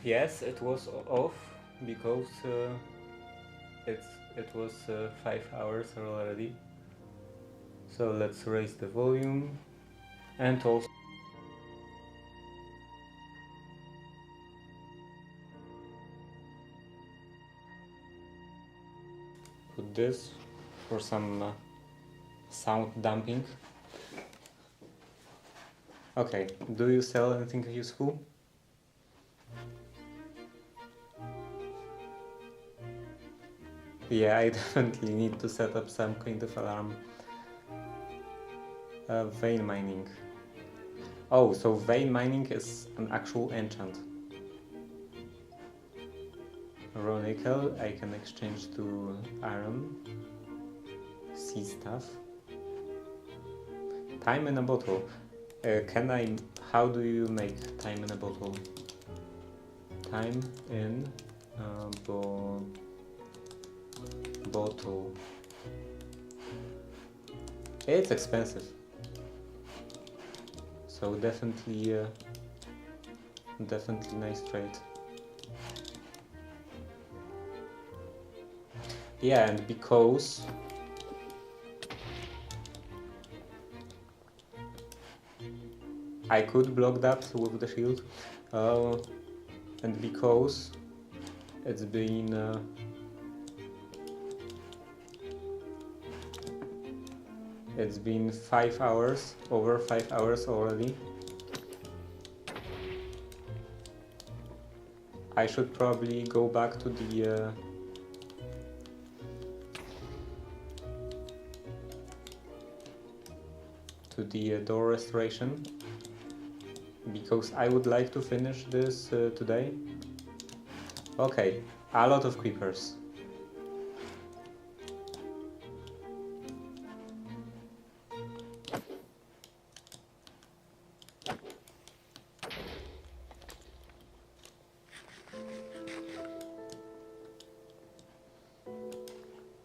Yes, it was off because it was 5 hours already. So let's raise the volume and also put this for some sound damping. Okay, do you sell anything useful? Yeah, I definitely need to set up some kind of alarm. Vein mining. Oh, so vein mining is an actual enchant. Raw nickel I can exchange to iron. Sea stuff. Time in a bottle. How do you make time in a bottle? Time in a bottle. It's expensive. So definitely nice trade. Yeah, and because I could block that with the shield, and because it's been it's been 5 hours, over 5 hours already. I should probably go back to the door restoration, because I would like to finish this today. Okay, a lot of creepers.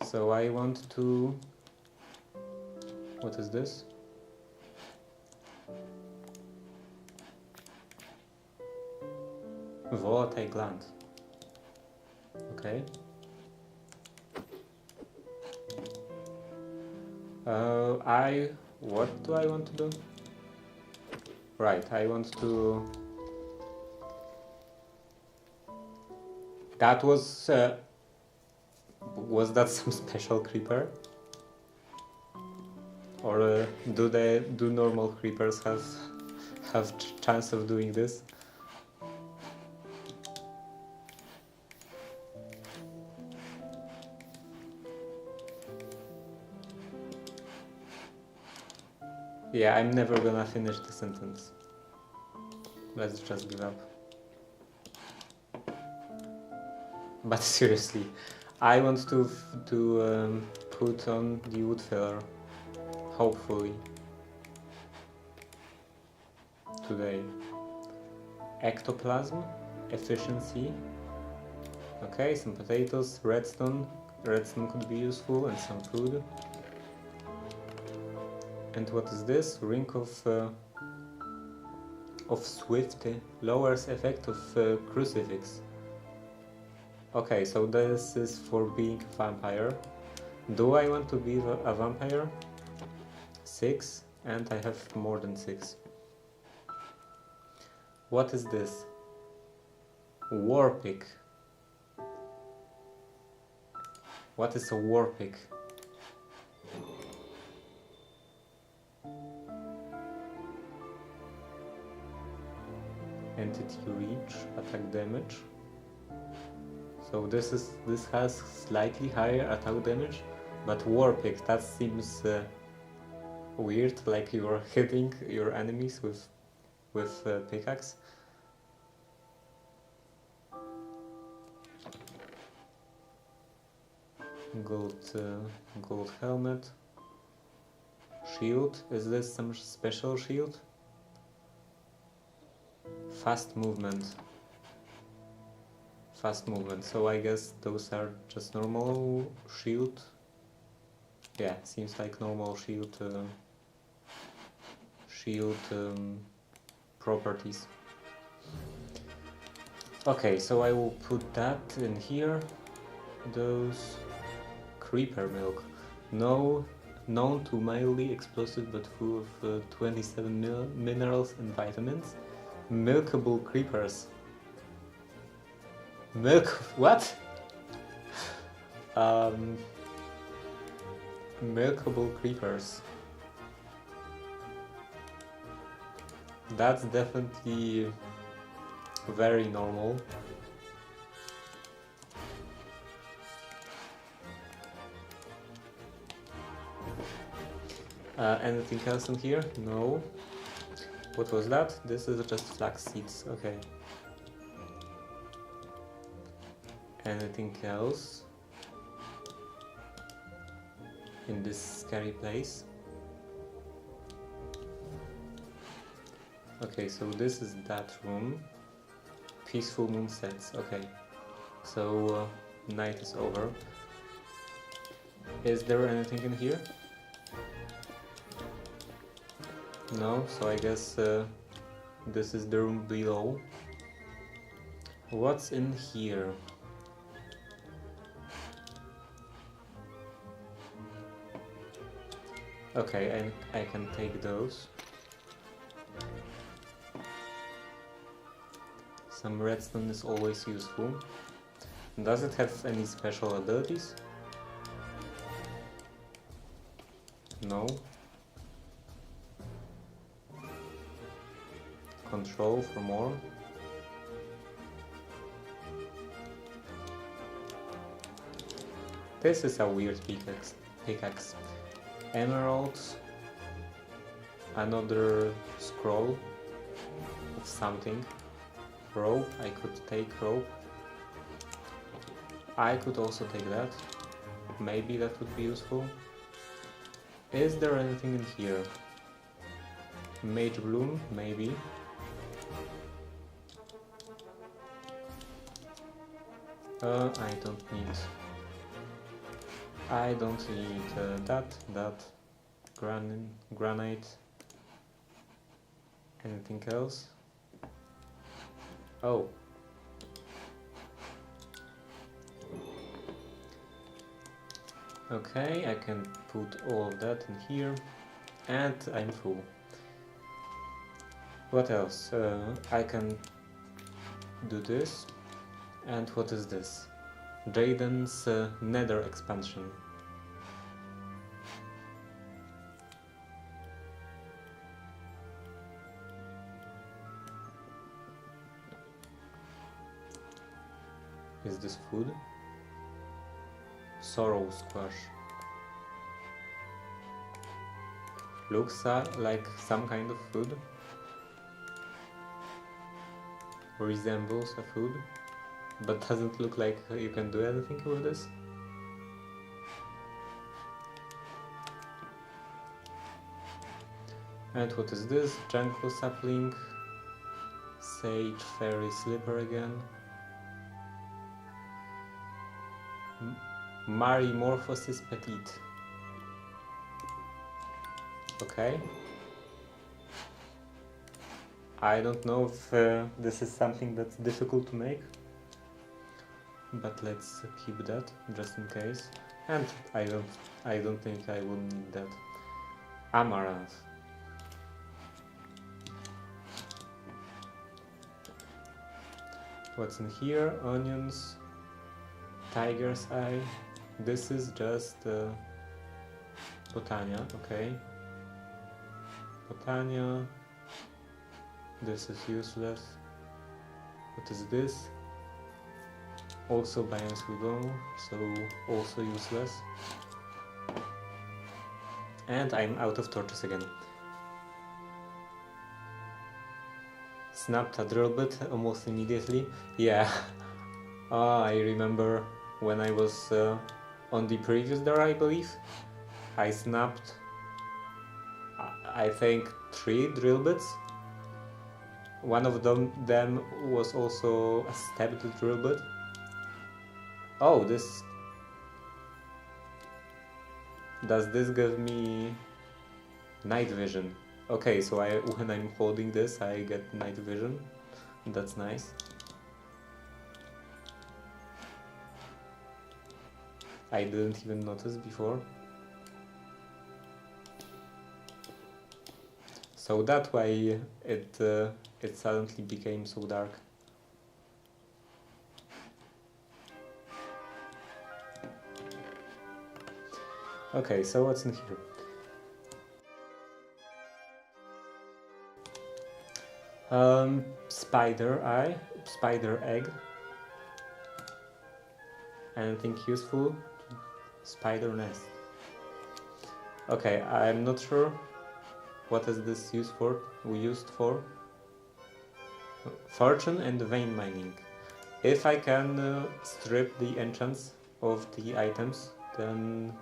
So I want to... What is this? Volatile gland. Okay. What do I want to do? Right, I want to... That was... was that some special creeper? Or do normal creepers have chance of doing this? Yeah, I'm never gonna finish the sentence. Let's just give up. But seriously, I want to put on the wood filler, hopefully, today. Ectoplasm, efficiency. Okay, some potatoes, redstone. Redstone could be useful, and some food. And what is this? Ring of Swift lowers effect of crucifix. Okay, so this is for being a vampire. Do I want to be a vampire? 6, and I have more than 6. What is this? War pick. What is a war pick? Entity reach, attack damage. So this has slightly higher attack damage, but war pick, that seems weird, like you're hitting your enemies with pickaxe. Gold helmet. Shield. Is this some special shield? Fast movement. Fast movement. So I guess those are just normal shield. Yeah, seems like normal shield properties. Okay, so I will put that in here. Those creeper milk. No, known to mildly explosive but full of 27 minerals and vitamins. Milkable creepers. Milk. What? Um, milkable creepers. That's definitely very normal. Anything else in here? No. What was that? This is just flax seeds. Okay. Anything else in this scary place? Okay, so this is that room. Peaceful moon sets. Okay. So night is over. Is there anything in here? No, so I guess this is the room below. What's in here? Okay, I can take those. Some redstone is always useful. Does it have any special abilities? No. Control for more. This is a weird pickaxe. Emeralds. Another scroll of something. Rope. I could take rope. I could also take that. Maybe that would be useful. Is there anything in here? Mage bloom, maybe. I don't need that. Granite. Anything else? Oh. Okay, I can put all of that in here, and I'm full. What else? I can do this. And what is this? Jaden's Nether expansion. Is this food? Sorrow squash. Looks like some kind of food. Resembles a food, but doesn't look like you can do anything with this. And what is this? Jungle sapling. Sage fairy slipper again. Marimorphosis petite. Okay. I don't know if this is something that's difficult to make, but let's keep that just in case. And I don't think I would need that. Amaranth. What's in here? Onions. Tiger's eye. This is just Botania, okay. Botania. This is useless. What is this? Also Biome Sudo, so also useless. And I'm out of torches again. Snapped a drill bit almost immediately. Yeah. I remember when I was on the previous door, I believe. I snapped, I think, 3 drill bits. One of them was also a stabbed drill bit. Oh, this... Does this give me night vision? Okay, so when I'm holding this, I get night vision. That's nice. I didn't even notice before. So that way it suddenly became so dark. Okay, so what's in here? Spider eye, spider egg. Anything useful? Spider nest. Okay, I'm not sure what is this used for. Fortune and vein mining. If I can strip the enchants of the items, then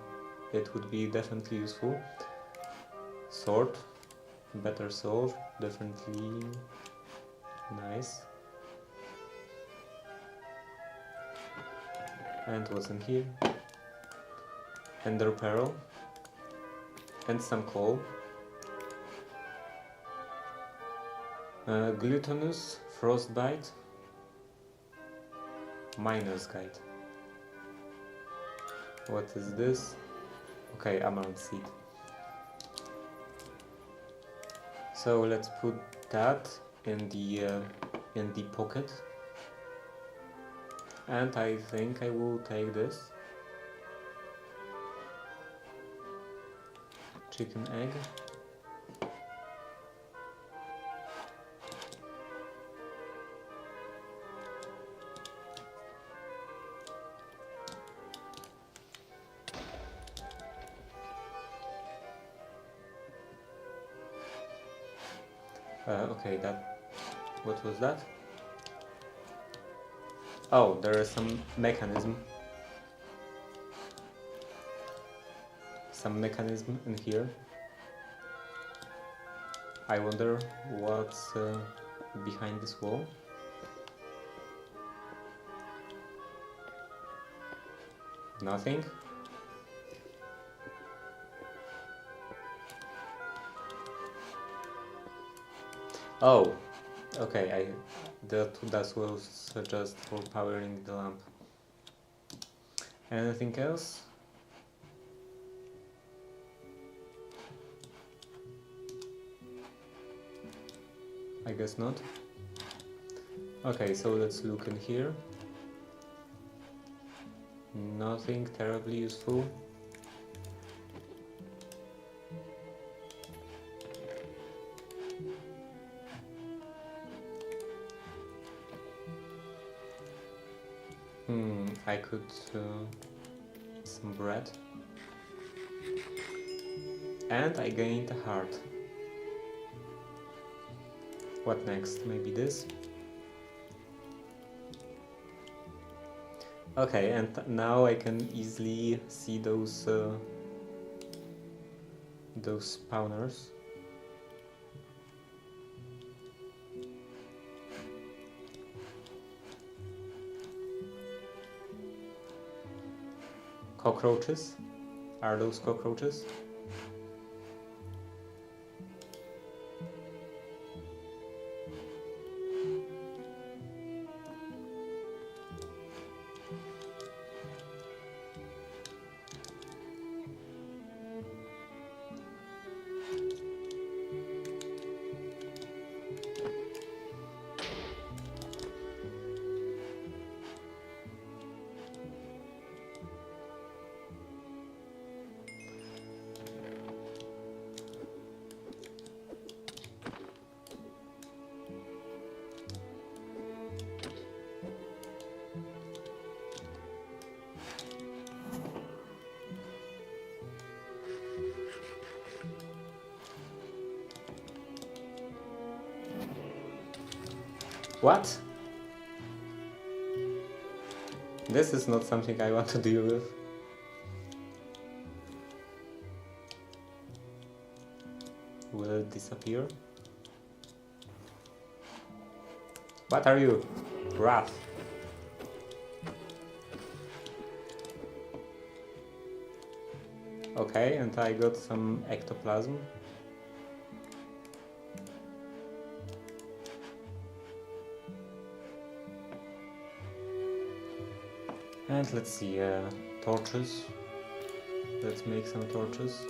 it would be definitely useful. Sword, better sword, definitely nice. And what's in here? Ender pearl and some coal. Glutinous, frostbite, miner's guide. What is this? Okay, amaranth seed. So let's put that in the pocket. And I think I will take this. Chicken egg. Okay, what was that? Oh, there is some mechanism. Some mechanism in here. I wonder what's behind this wall. Nothing. Oh, okay. That was just for powering the lamp. Anything else? I guess not. Okay, so let's look in here. Nothing terribly useful. I could some bread. And I gained a heart. What next? Maybe this? Okay, and now I can easily see those spawners. Cockroaches? Are those cockroaches? What? This is not something I want to deal with. Will it disappear? What are you? Wrath. Okay, and I got some ectoplasm. And let's see, torches. Let's make some torches.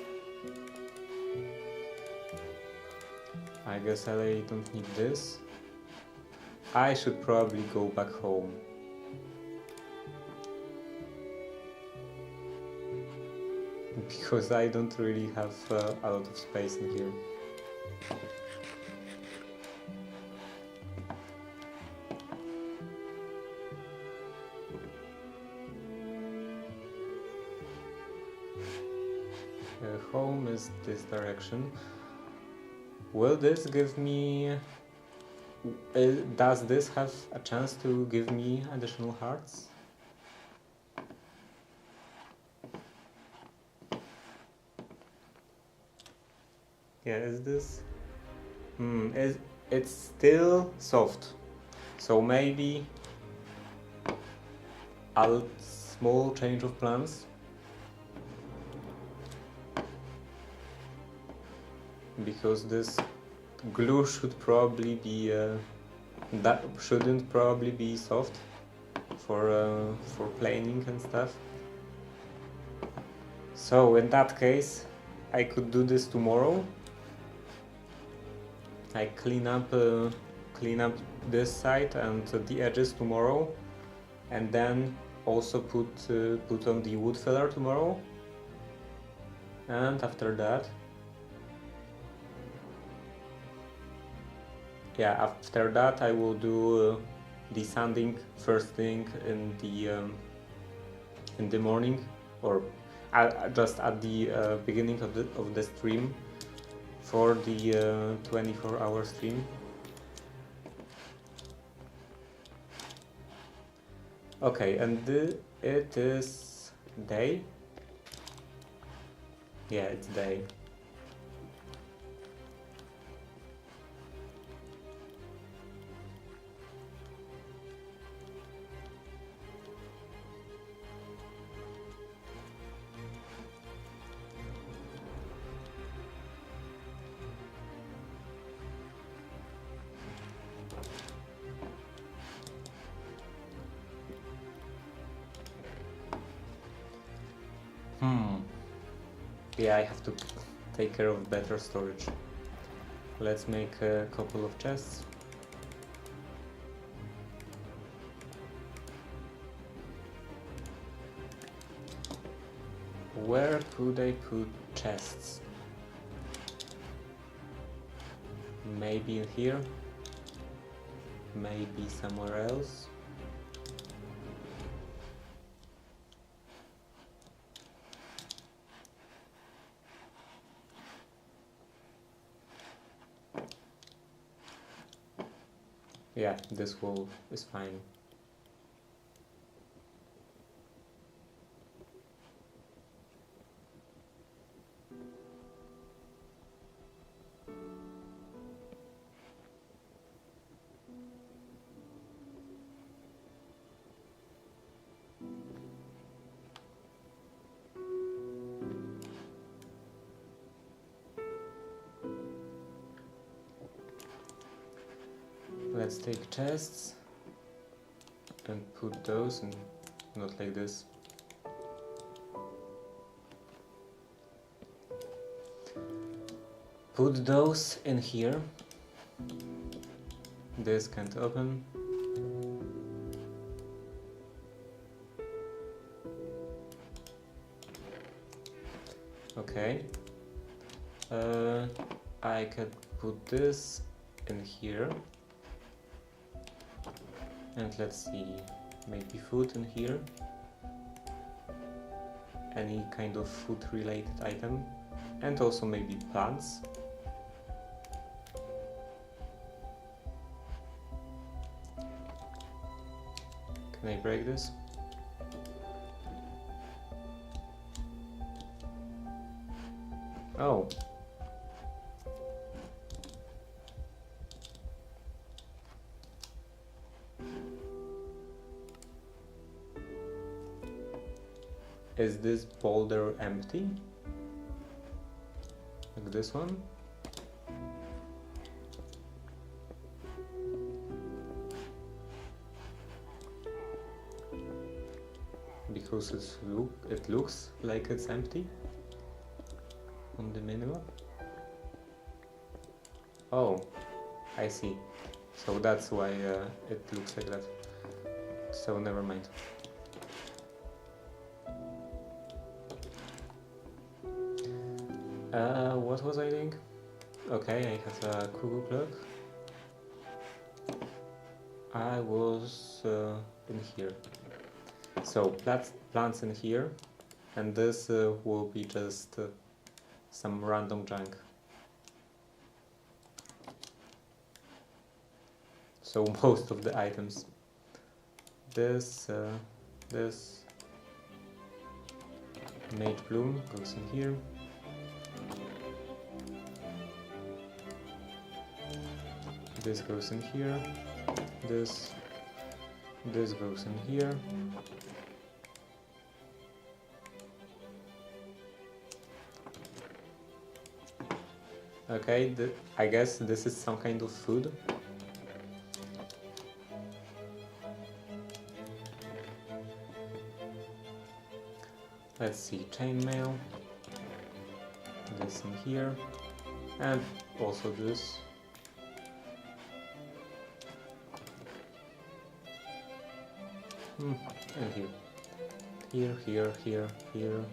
I guess I don't need this. I should probably go back home. Because I don't really have a lot of space in here. Home is this direction. Will this give me... does this have a chance to give me additional hearts? Yeah, is this... it's still soft. So maybe a small change of plans. Because this glue should probably be that shouldn't probably be soft for planing and stuff. So in that case, I could do this tomorrow. I clean up this side and the edges tomorrow, and then also put on the wood filler tomorrow. And after that. Yeah, after that I will do the sanding first thing in the morning, or just at the beginning of the stream for the 24-hour stream. Okay, and it is day. Yeah, it's day. Yeah, I have to take care of better storage. Let's make a couple of chests. Where could I put chests? Maybe in here? Maybe somewhere else? Yeah, this wall is fine. Let's take chests and put those in, not like this. Put those in here. This can't open. Okay. I could put this in here. And let's see, maybe food in here. Any kind of food related item. And also maybe plants. Can I break this? Oh. Is this boulder empty? Like this one? because it looks like it's empty on the minimap. Oh, I see. So that's why it looks like that. So never mind. What was I doing? Okay, I had a cuckoo clock. I was in here. So plants in here, and this will be just some random junk. So most of the items. This Mage Bloom goes in here. This goes in here. This goes in here. Okay, I guess this is some kind of food. Let's see, chainmail. This in here. And also this. And here. Here, here, here, here.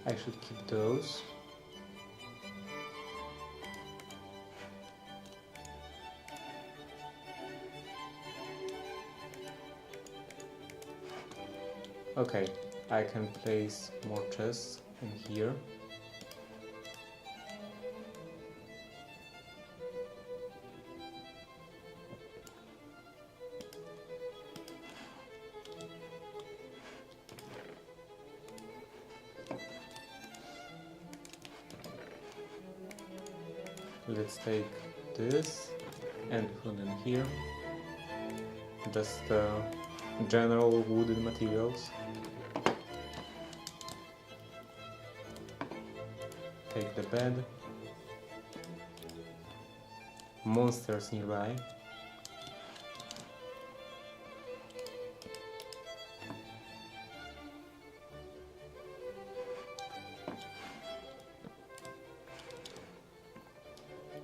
I should keep those. Okay, I can place more chests in here. Let's take this and put in here. Just general wooden materials. Take the bed. Monsters nearby.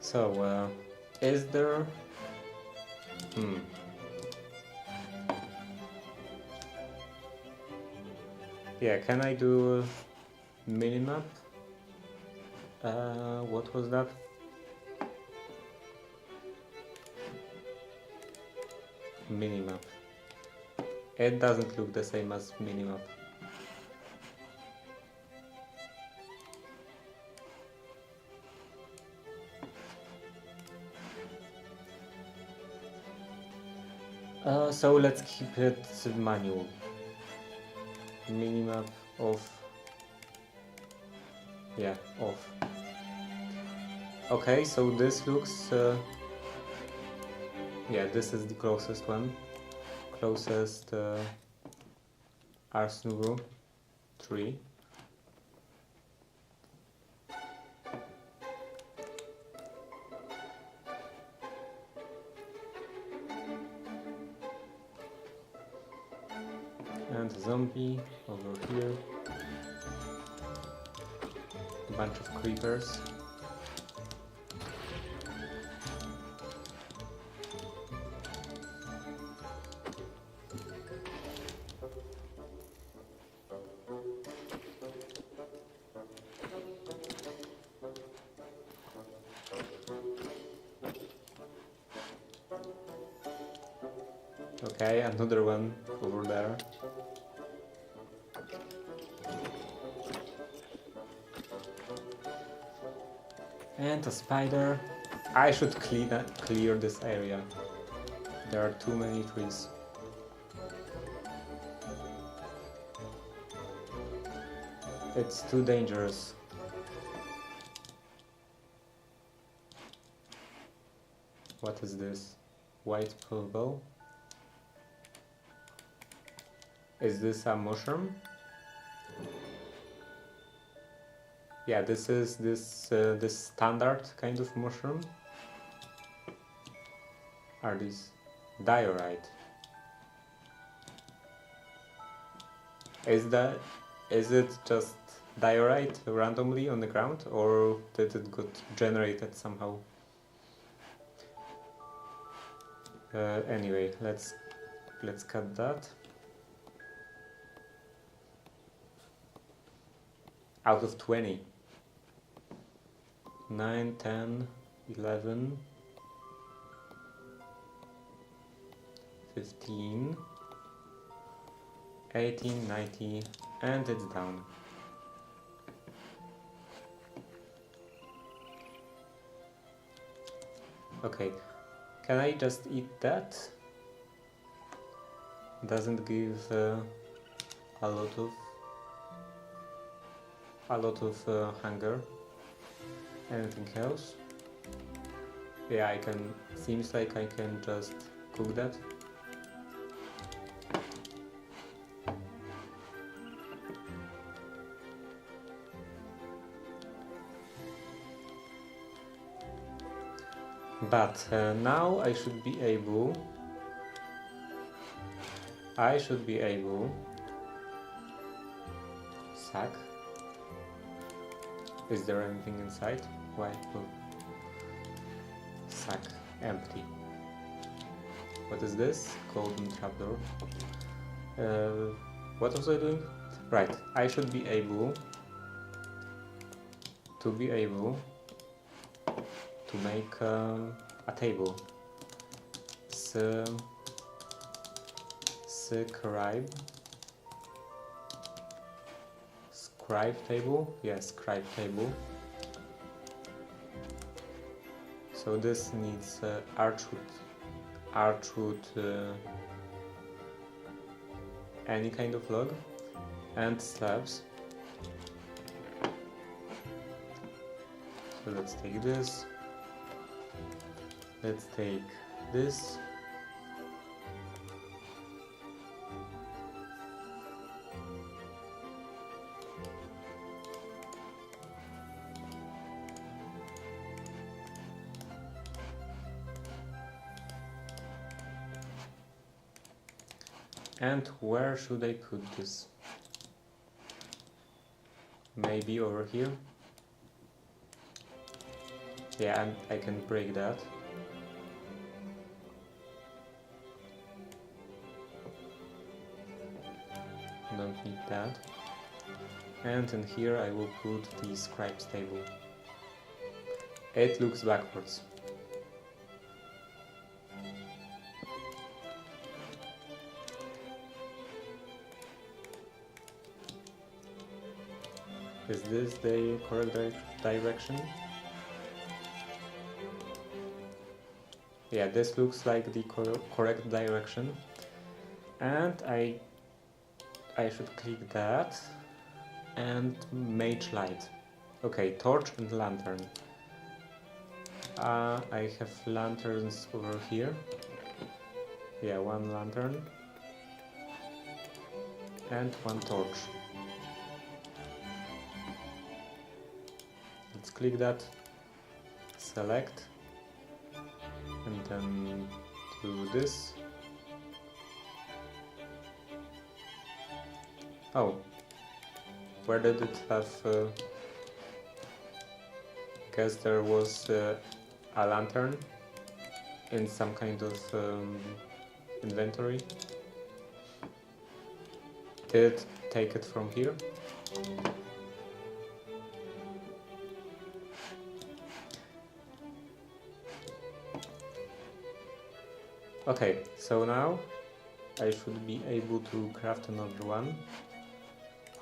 So, is there... Yeah, can I do a minimap? What was that? Minimap. It doesn't look the same as minimap. So let's keep it manual. Minimap off. Yeah, off. Okay, so this looks... yeah, this is the closest one. Closest Ars Nouveau 3. And a zombie over here. A bunch of creepers. Okay, another one over there. And a spider. I should clear this area. There are too many trees. It's too dangerous. What is this? White purple? Is this a mushroom? Yeah, this is this standard kind of mushroom. Are these diorite? Is it just diorite randomly on the ground, or did it get generated somehow? Anyway, let's cut that. Out of 20. 9, 10, 11, 15, 18, 19, and it's down. Okay, can I just eat that? Doesn't give a lot of hunger. Anything else? Yeah, I can. Seems like I can just cook that. But now I should be able. Sack. Is there anything inside? Why? Oh. Sack. Empty. What is this? Golden trapdoor. What was I doing? Right. I should be able to make a table. Scribe table? Yes, scribe table. So this needs archwood, any kind of log, and slabs. So let's take this. Let's take this. And where should I put this? Maybe over here? Yeah, and I can break that. Don't need that. And in here I will put the scribe's table. It looks backwards. Is this the correct direction? Yeah, this looks like the correct direction. And I should click that and mage light. Okay, torch and lantern. I have lanterns over here. Yeah, one lantern and one torch. Let's click that, select, and then do this. Oh, where did it have? Guess there was a lantern in some kind of inventory. Did it take it from here? Okay, so now I should be able to craft another one.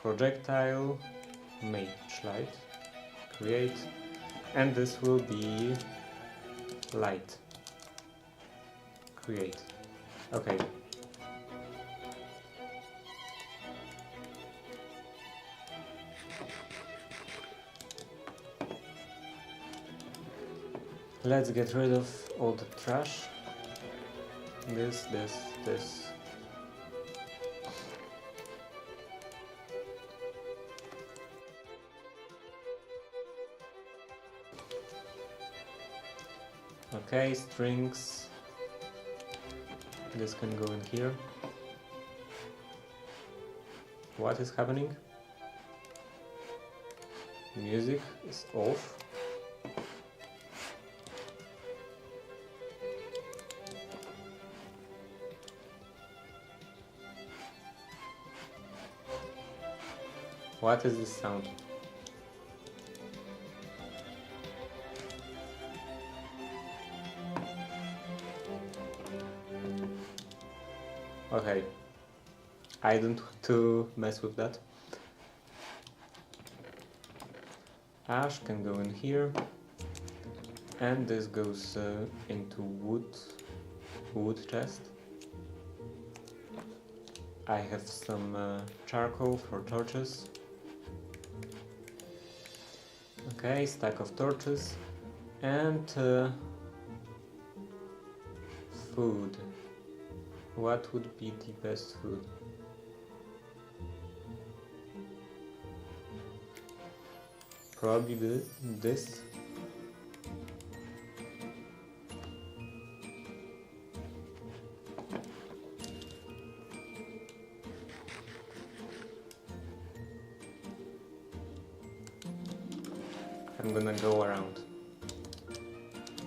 Projectile, mage light, create, and this will be light, create. Okay. Let's get rid of all the trash. This. Okay, strings. This can go in here. What is happening? Music is off. What is this sound? Okay, I don't want to mess with that. Ash can go in here, and this goes into wood chest. I have some charcoal for torches. Okay, stack of torches and food. What would be the best food? Probably this. I'm gonna go around.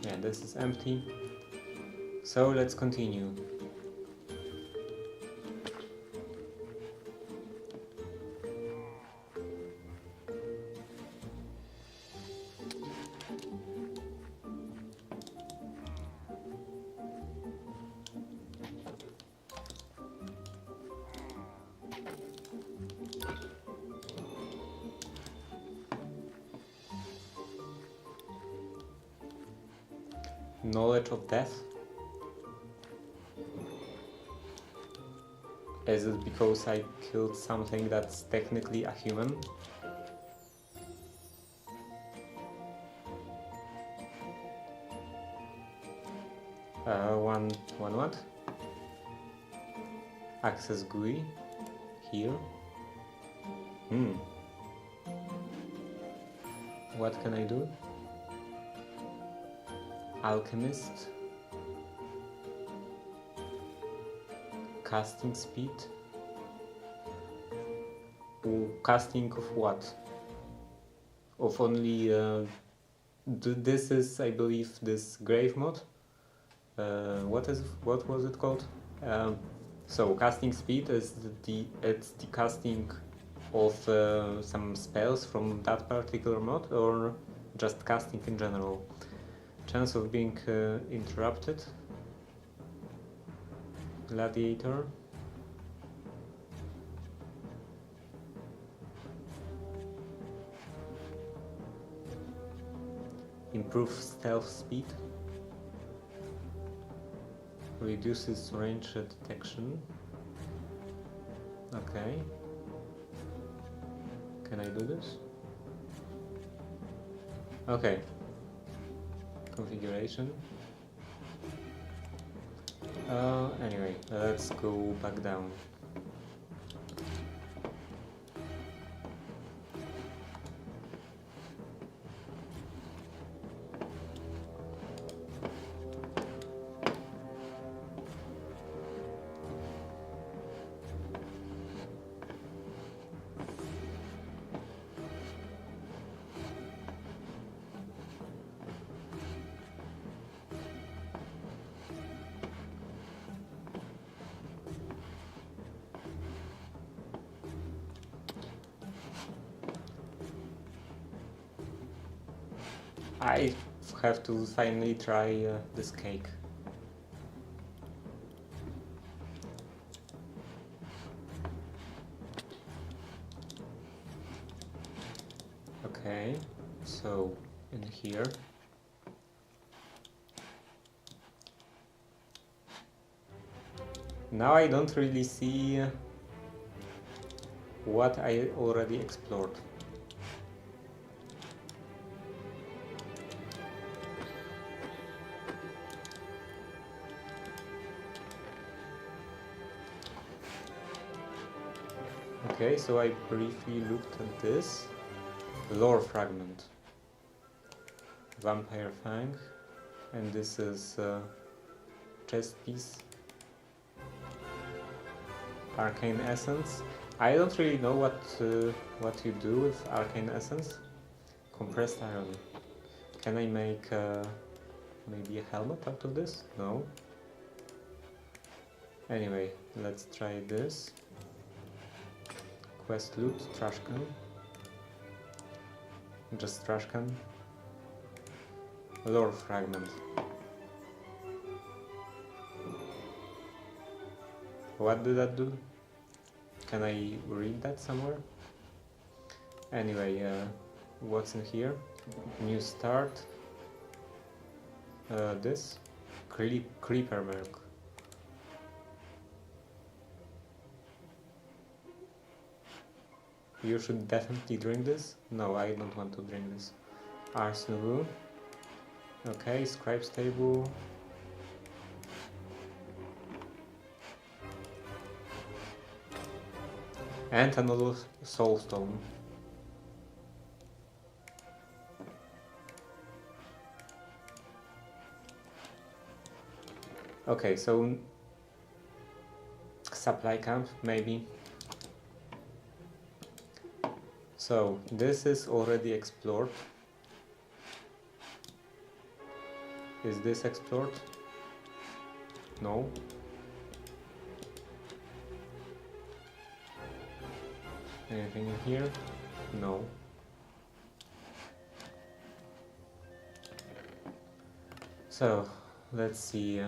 Yeah, this is empty. So let's continue. Knowledge of death? Is it because I killed something that's technically a human? One what? Access GUI here. What can I do? Alchemist. Casting speed. Ooh, casting of what? Of only this is, I believe, this grave mod. What was it called? So casting speed is the casting of some spells from that particular mod, or just casting in general. Chance of being interrupted. Gladiator. Improve stealth speed. Reduces range detection. Okay. Can I do this? Okay. Configuration. Anyway, let's go back down. I have to finally try this cake. Okay, so in here. Now I don't really see what I already explored. Okay, so I briefly looked at this. Lore fragment. Vampire Fang. And this is chest piece. Arcane Essence. I don't really know what you do with Arcane Essence. Compressed iron. Can I make maybe a helmet out of this? No. Anyway, let's try this. Quest loot, trash can. Just trash can. Lore fragment. What did that do? Can I read that somewhere? Anyway, what's in here? New start. This? Creeper milk. You should definitely drink this. No, I don't want to drink this. Ars Nouveau. Okay, Scribe's Table. And another Soulstone. Okay, so supply camp, maybe. So this is already explored. Is this explored? No. Anything in here? No. So let's see.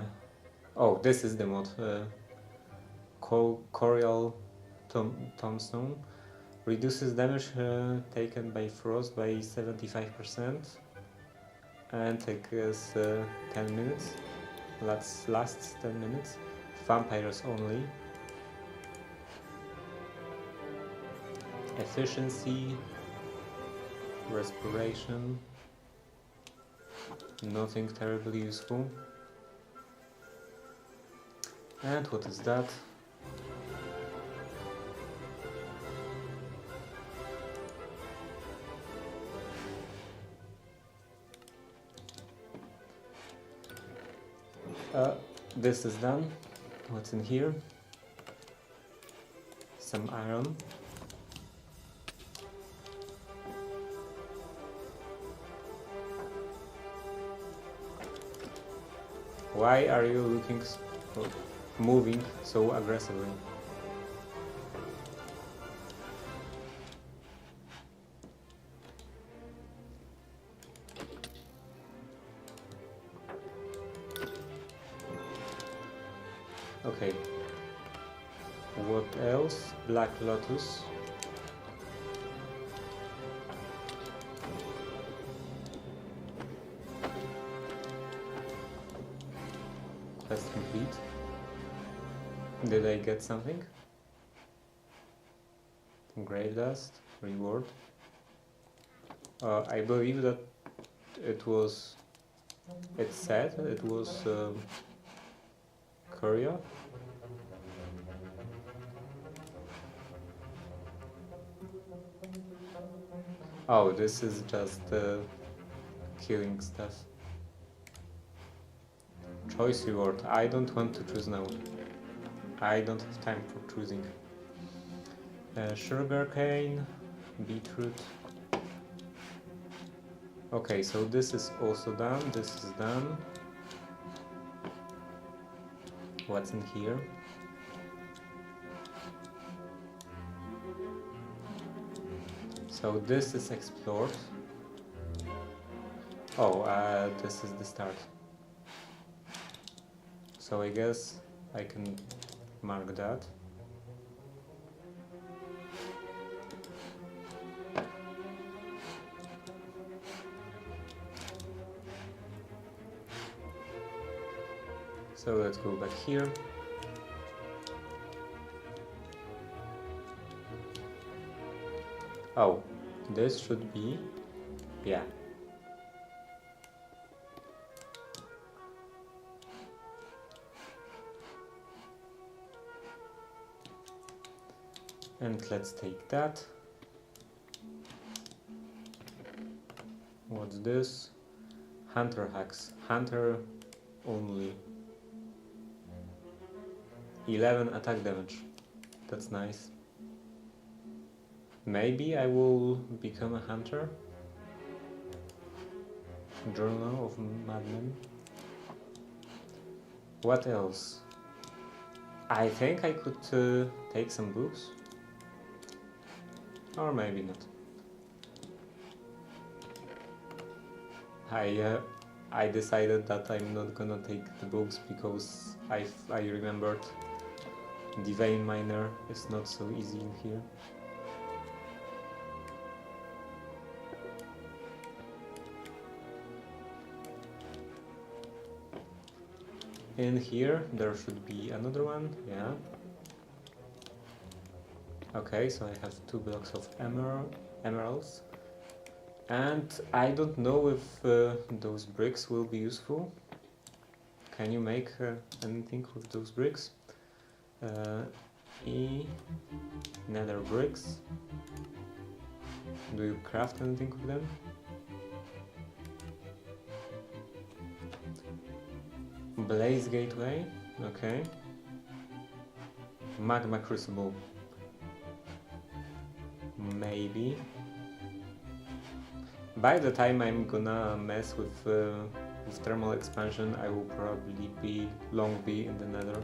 Oh, this is the mod. Corial Tombstone reduces damage taken by frost by 75% and takes 10 minutes. Lasts 10 minutes. Vampires only. Efficiency, respiration, nothing terribly useful. And what is that? This is done. What's in here? Some iron. Why are you moving so aggressively? Okay. What else? Black Lotus. Quest complete. Did I get something? Grave dust. Reward. I believe that it said it was courier. Oh, this is just killing stuff. Choice reward. I don't want to choose now. I don't have time for choosing. Sugarcane, beetroot. Okay, so this is also done. This is done. What's in here? So this is explored. Oh, this is the start. So I guess I can mark that. So let's go back here. Oh, this should be, yeah. And let's take that. What's this? Hunter hacks. Hunter only. 11 attack damage. That's nice. Maybe I will become a hunter. Journal of Madmen. What else? I think I could take some books. Or maybe not. I decided that I'm not gonna take the books because I remembered Divine Miner is not so easy in here. In here there should be another one, yeah. Okay, so I have 2 blocks of emeralds. And I don't know if those bricks will be useful. Can you make anything with those bricks? Nether bricks. Do you craft anything with them? Blaze gateway, okay. Magma crucible. Maybe. By the time I'm gonna mess with thermal expansion, I will probably be in the nether.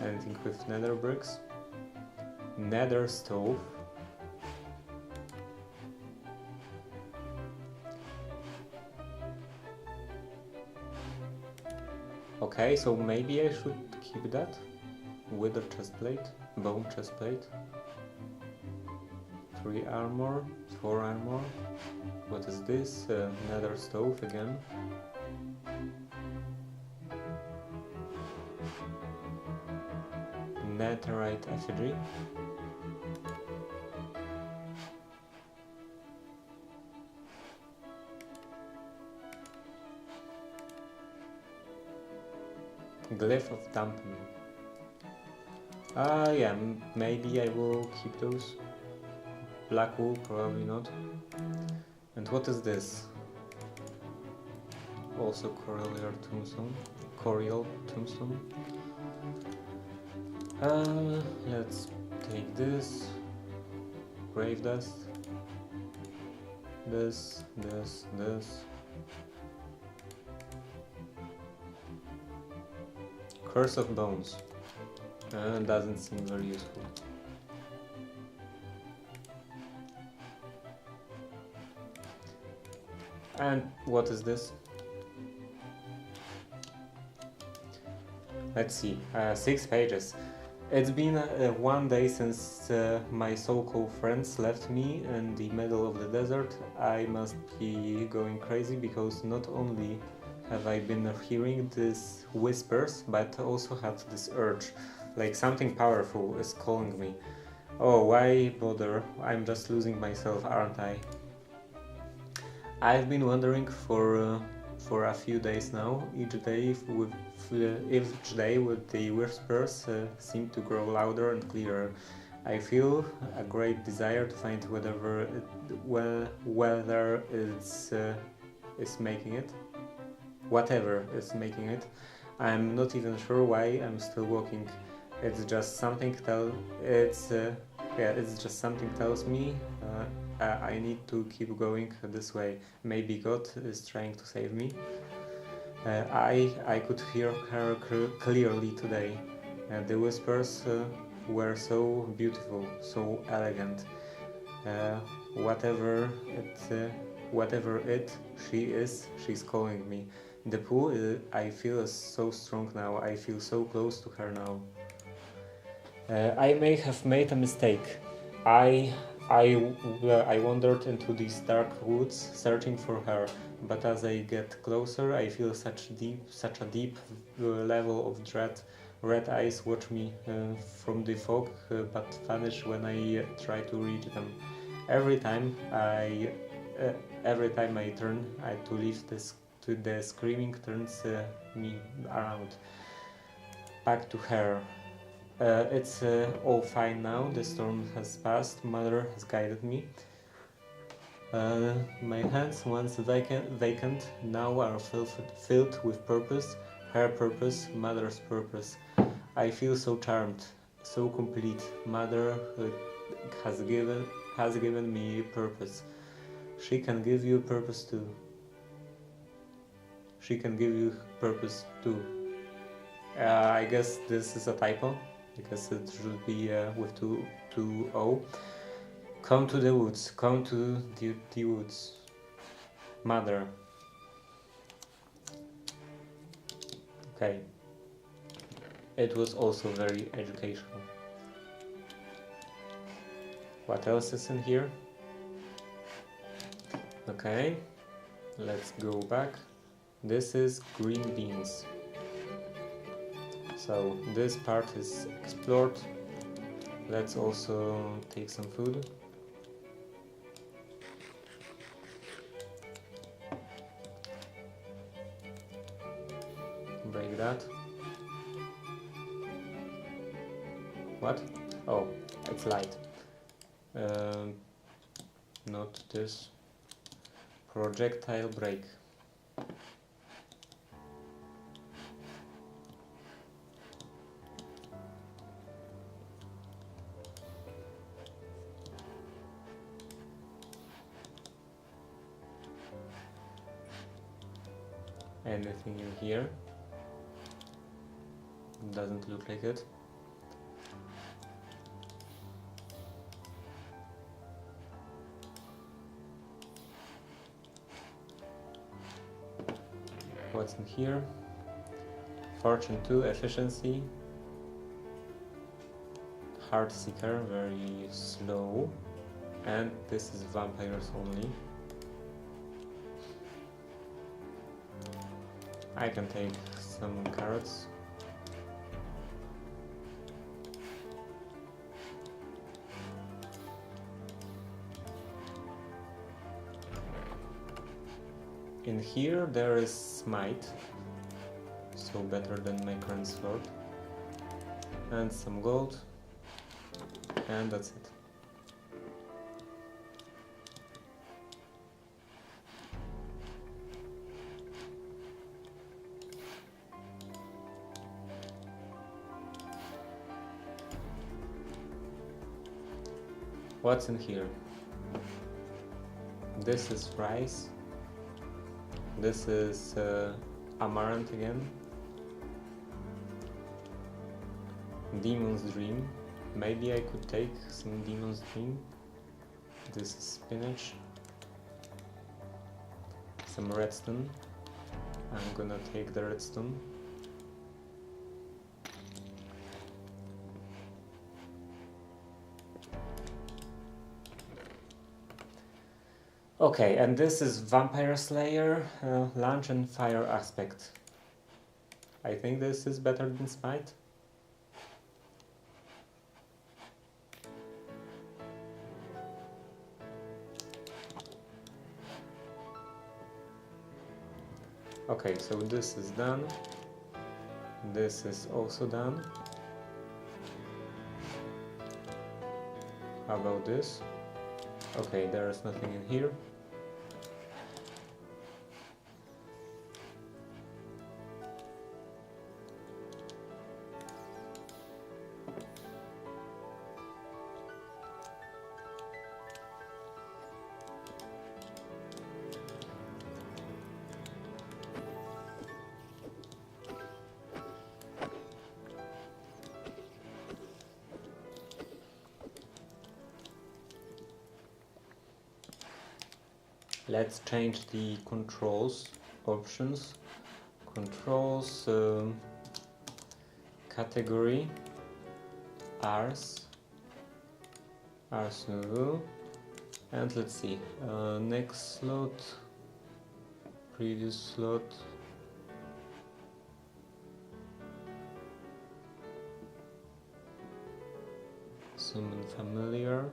Anything with nether bricks? Nether stove. Okay, so maybe I should keep that. Wither chestplate, bone chestplate. 3 armor, 4 armor. What is this? Nether stove again. Netherite effigy. Glyph of Dumping. Yeah, maybe I will keep those. Black wool, probably not. And what is this? Also Corial Tombstone. Let's take this. Grave dust. This. Curse of Bones. Doesn't seem very useful. And what is this? Let's see, 6 pages. It's been 1 day since my so-called friends left me in the middle of the desert. I must be going crazy because not only have I been hearing these whispers, but also had this urge, like something powerful is calling me. Oh, why bother? I'm just losing myself, aren't I? I've been wandering for a few days now. Each day with the whispers seem to grow louder and clearer. I feel a great desire to find whether is making it. Whatever is making it. I'm not even sure why I'm still walking. It's just something tells me I need to keep going this way. Maybe God is trying to save me. I could hear her clearly today. The whispers were so beautiful, so elegant. Whatever she's calling me. The pool, I feel, is so strong now. I feel so close to her now. I may have made a mistake. I wandered into these dark woods searching for her, but as I get closer, I feel such a deep level of dread. Red eyes watch me from the fog, but vanish when I try to reach them. Every time I turn to leave the screaming turns me around. Back to her. It's all fine now. The storm has passed. Mother has guided me. My hands, once vacant, now are filled with purpose. Her purpose, mother's purpose. I feel so charmed, so complete. Mother has given me purpose. She can give you purpose too. She can give you purpose too. I guess this is a typo, because it should be with two O. Come to the woods, come to the woods. Mother. Okay. It was also very educational. What else is in here? Okay, let's go back. This is green beans. So this part is explored. Let's also take some food. Break that. What? Oh, it's light. Not this. Projectile break. Anything in here? Doesn't look like it. What's in here? Fortune 2, efficiency. Heart Seeker, very slow. And this is vampires only. I can take some carrots. In here there is smite, so better than my current sword, and some gold, and that's it. What's in here? This is rice. This is amaranth again. Demon's Dream. Maybe I could take some Demon's Dream. This is spinach. Some redstone. I'm gonna take the redstone. Okay, and this is Vampire Slayer, Lunge and Fire Aspect. I think this is better than Smite. Okay, so this is done. This is also done. How about this? Okay, there is nothing in here. Let's change the controls options. Controls, category, Ars Nouveau, and let's see, next slot, previous slot, summon familiar.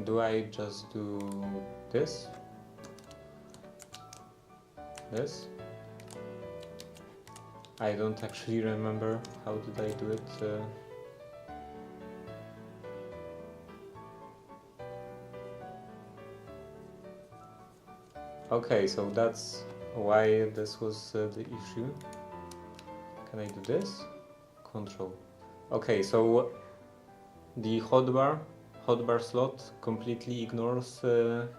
Do I just do this? This? I don't actually remember how did I do it. Okay, so that's why this was the issue. Can I do this? Control. Okay, so the hotbar slot completely ignores the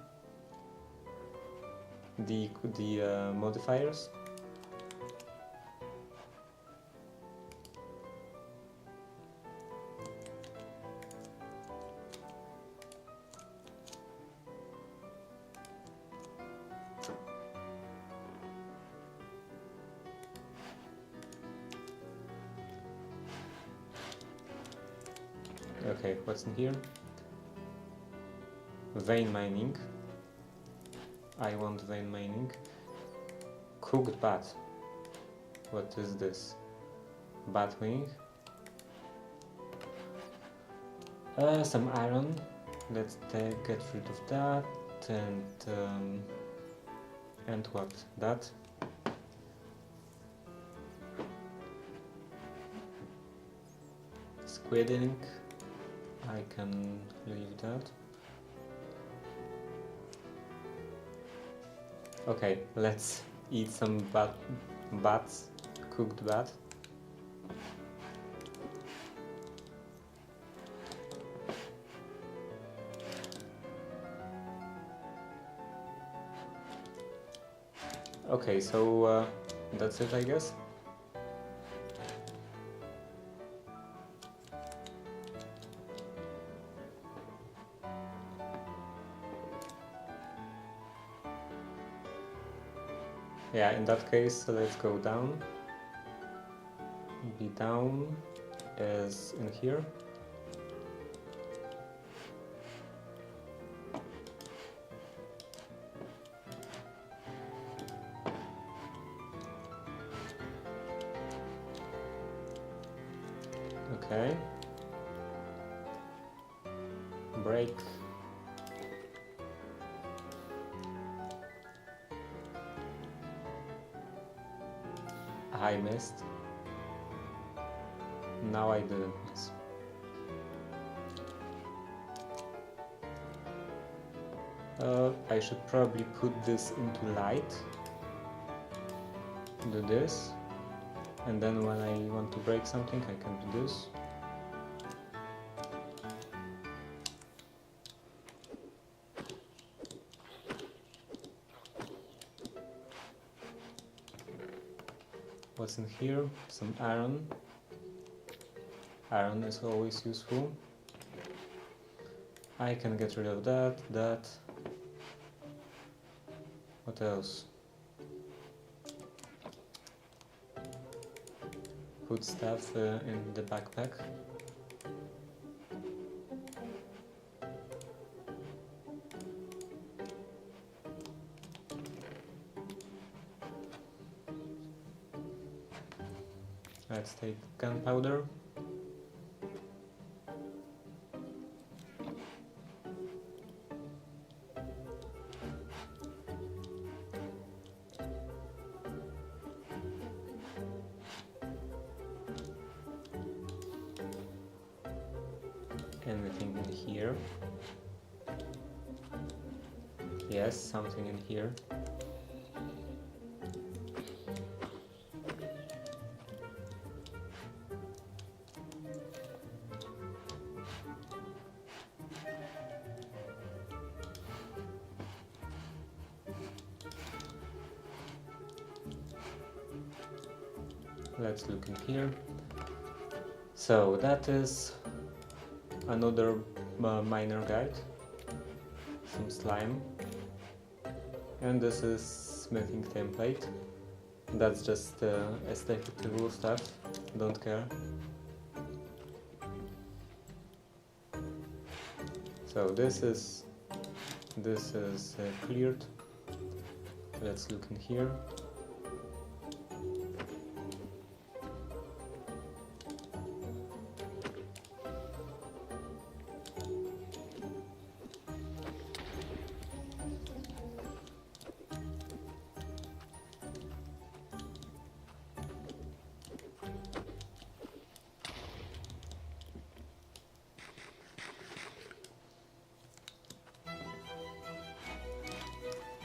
modifiers. Okay, what's in here? Vein mining. I want vein mining. Cooked bat. What is this? Bat wing. Some iron. Let's get rid of that and what? That. Squid ink. I can leave that. Okay, let's eat some bats, cooked bat. Okay, so that's it, I guess. Yeah, in that case, let's go down. Be down is in here. Okay. Break. I missed. Now I didn't miss. I should probably put this into light. Do this. And then when I want to break something, I can do this. What's in here? Some iron. Iron is always useful. I can get rid of that. What else? Put stuff in the backpack. Let's take gunpowder. Anything in here? Yes, something in here. Let's look in here. So that is another miner guide, some slime, and this is smithing template. That's just aesthetical stuff, don't care. So this is cleared. Let's look in here.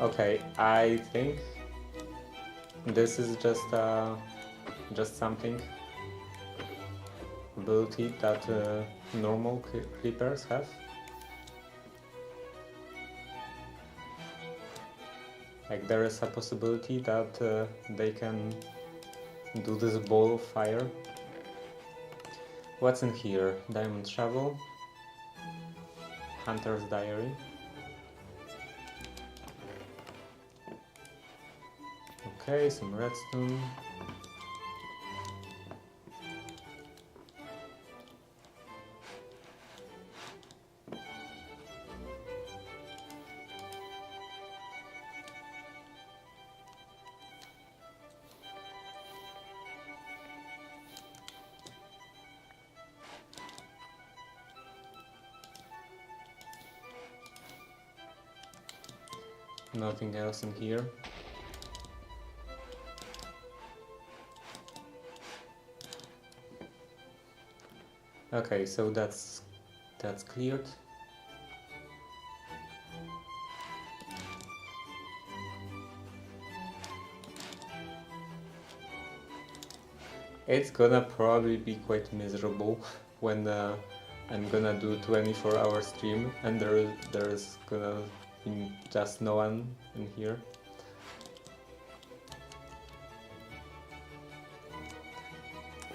Okay, I think this is just something ability that normal creepers have. Like there is a possibility that they can do this ball of fire. What's in here? Diamond shovel, Hunter's diary. Okay, some redstone. Nothing else in here. Okay, so that's cleared. It's gonna probably be quite miserable when I'm gonna do 24-hour stream and there's gonna be just no one in here.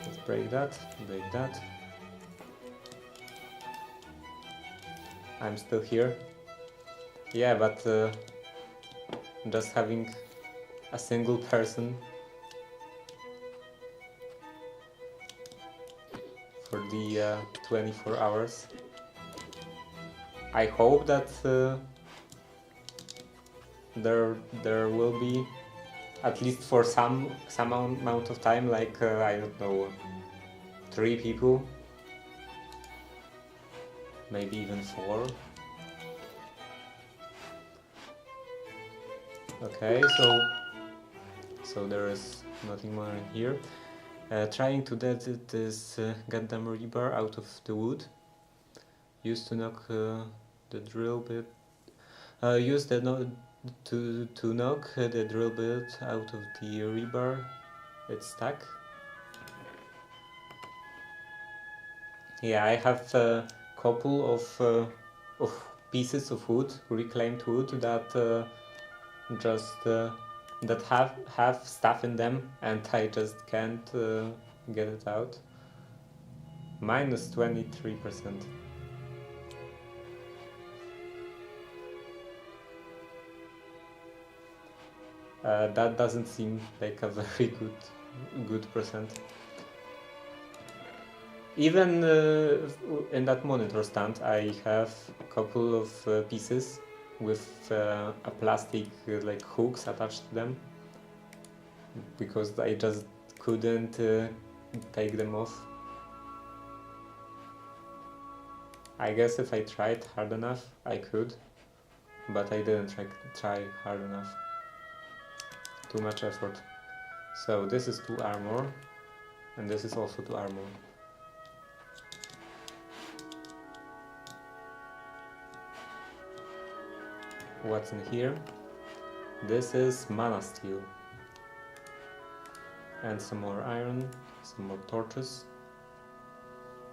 Let's break that, break that. I'm still here. Yeah, but just having a single person for the 24 hours. I hope that there will be at least for some amount of time, like I don't know, 3 people, maybe even 4. Okay, so there is nothing more in here. Trying to get this goddamn rebar out of the wood. Used to knock the drill bit. Use the to knock the drill bit out of the rebar. It's stuck. Yeah, I have a couple of pieces of wood, reclaimed wood, that just that have stuff in them, and I just can't get it out. Minus 23%. That doesn't seem like a very good percent. Even in that monitor stand, I have a couple of pieces with a plastic like hooks attached to them, because I just couldn't take them off. I guess if I tried hard enough, I could, but I didn't try hard enough. Too much effort. So this is 2 armor, and this is also 2 armor. What's in here? This is mana steel. And some more iron, some more torches.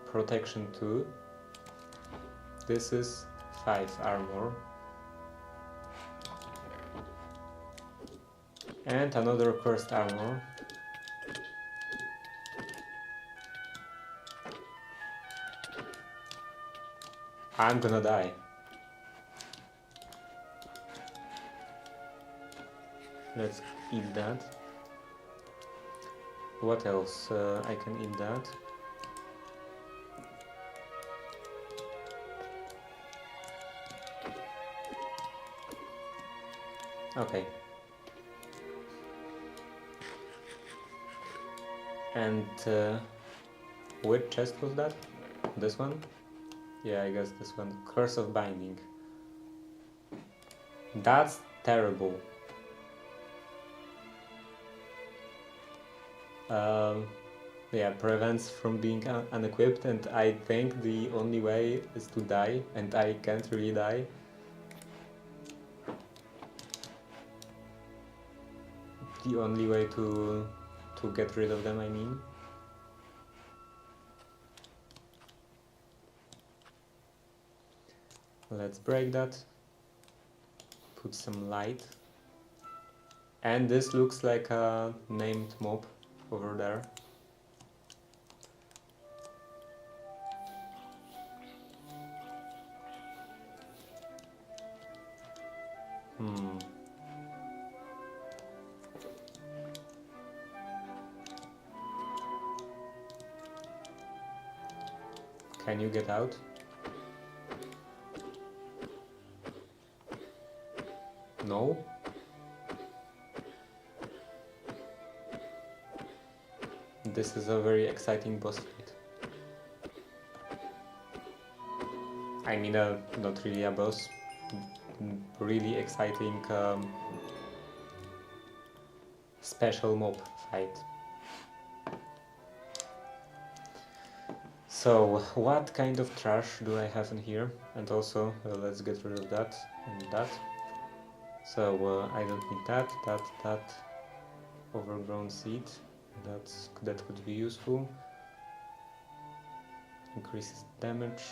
Protection 2. This is 5 armor. And another cursed armor. I'm gonna die. Let's eat that. What else? I can eat that. Okay. And which chest was that? This one? Yeah, I guess this one. Curse of Binding. That's terrible. Yeah, prevents from being unequipped, and I think the only way is to die, and I can't really die. the only way to get rid of them, I mean. Let's break that. Put some light. And this looks like a named mob over there. Can you get out? No? This is a very exciting boss fight. I mean, not really a boss. Really exciting special mob fight. So, what kind of trash do I have in here? And also, let's get rid of that and that. So, I don't need that. Overgrown seed. That could be useful. Increases damage.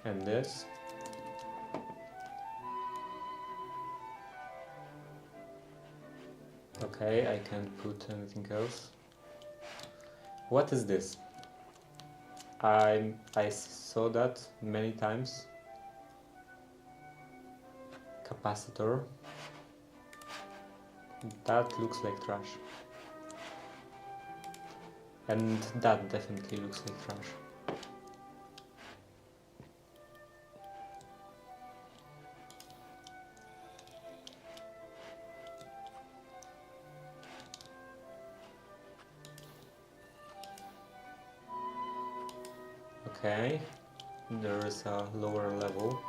And this. Okay, I can't put anything else. What is this? I saw that many times. Capacitor. That looks like trash. And that definitely looks like trash. Okay, there is a lower level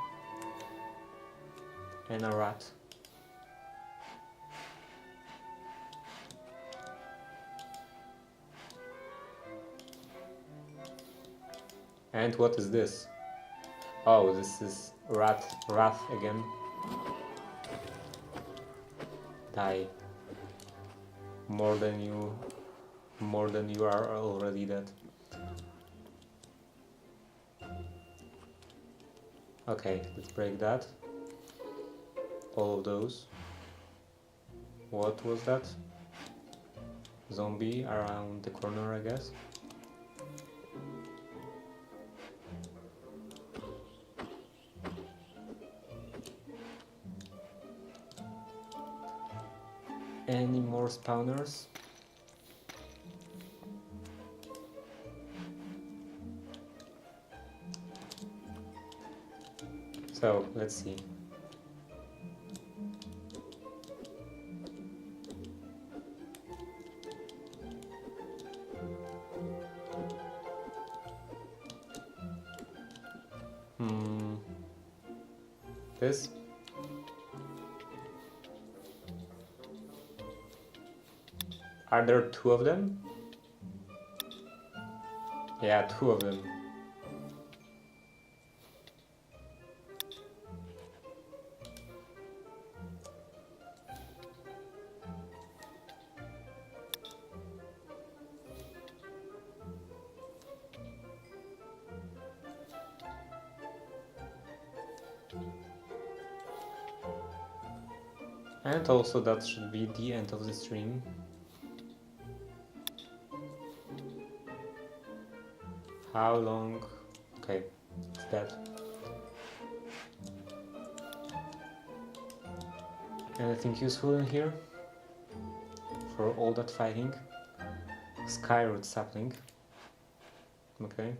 and a rat. And what is this? Oh, this is Wrath again. Die. More than you are already dead. Okay, let's break that. All of those. What was that? Zombie around the corner, I guess. Any more spawners? So, let's see. This? Are there two of them? Yeah, two of them. And also that should be the end of the stream. How long? Okay, it's dead. Anything useful in here? For all that fighting? Skyroot sapling. Okay.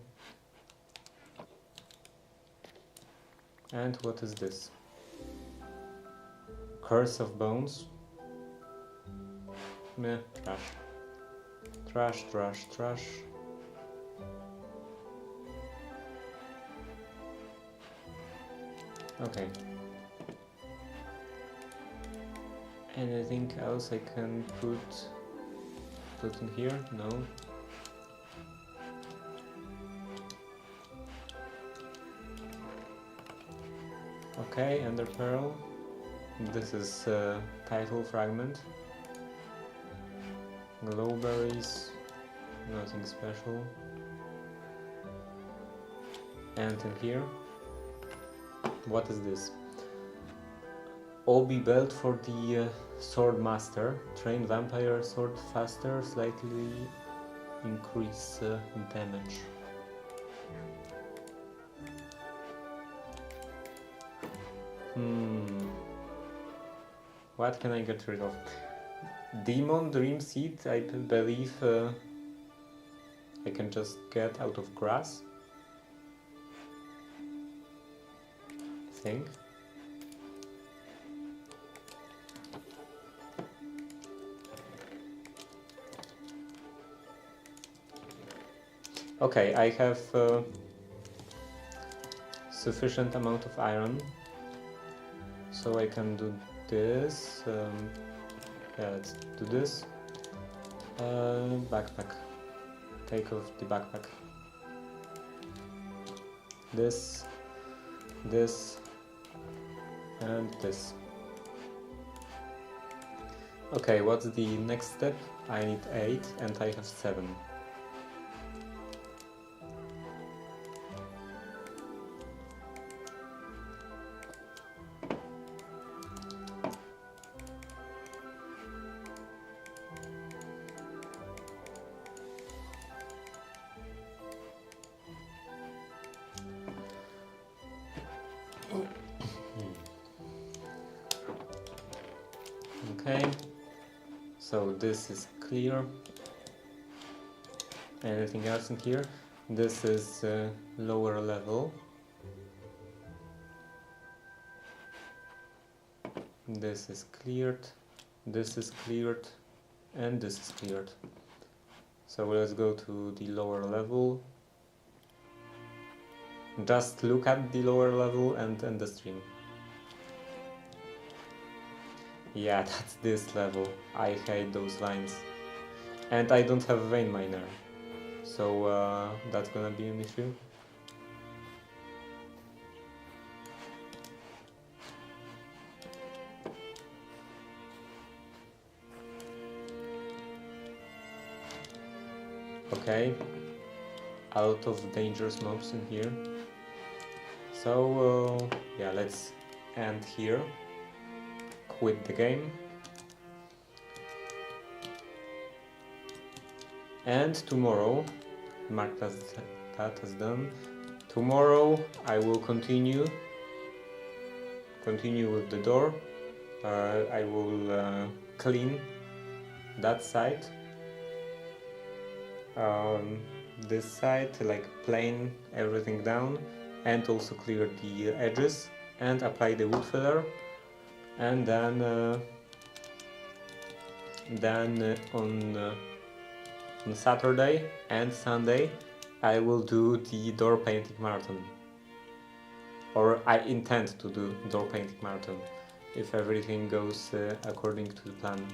And what is this? Curse of Bones. Meh, trash. Trash, trash, trash. Okay. Anything else I can put in here? No. Okay, Ender Pearl. This is title fragment. Glowberries, nothing special. And in here, what is this? Obi belt for the sword master. Train vampire sword faster, slightly increase damage. What can I get rid of? Demon Dream Seed, I believe I can just get out of grass. I think. Okay, I have sufficient amount of iron, so I can do this. Yeah, let's do this. Backpack. Take off the backpack. This, and this. Okay, what's the next step? I need 8 and I have 7. Okay, so this is clear. Anything else in here? This is lower level. This is cleared, this is cleared, and this is cleared. So let's go to the lower level. Just look at the lower level and end the stream. Yeah, that's this level. I hate those lines. And I don't have Vein Miner. So that's gonna be an issue. Okay, a lot of dangerous mobs in here. So yeah, let's end here. Quit the game. And tomorrow, mark that as done. Tomorrow I will continue with the door. I will clean that side. This side, like plane everything down, and also clear the edges and apply the wood filler. And then on Saturday and Sunday I will do the door painting marathon, or I intend to do door painting marathon if everything goes according to the plan.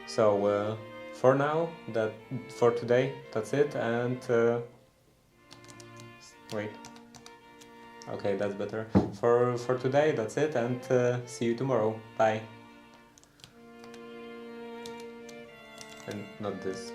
So for now, for today, that's it. And wait. Okay, that's better. For today, that's it, and see you tomorrow. Bye. And not this.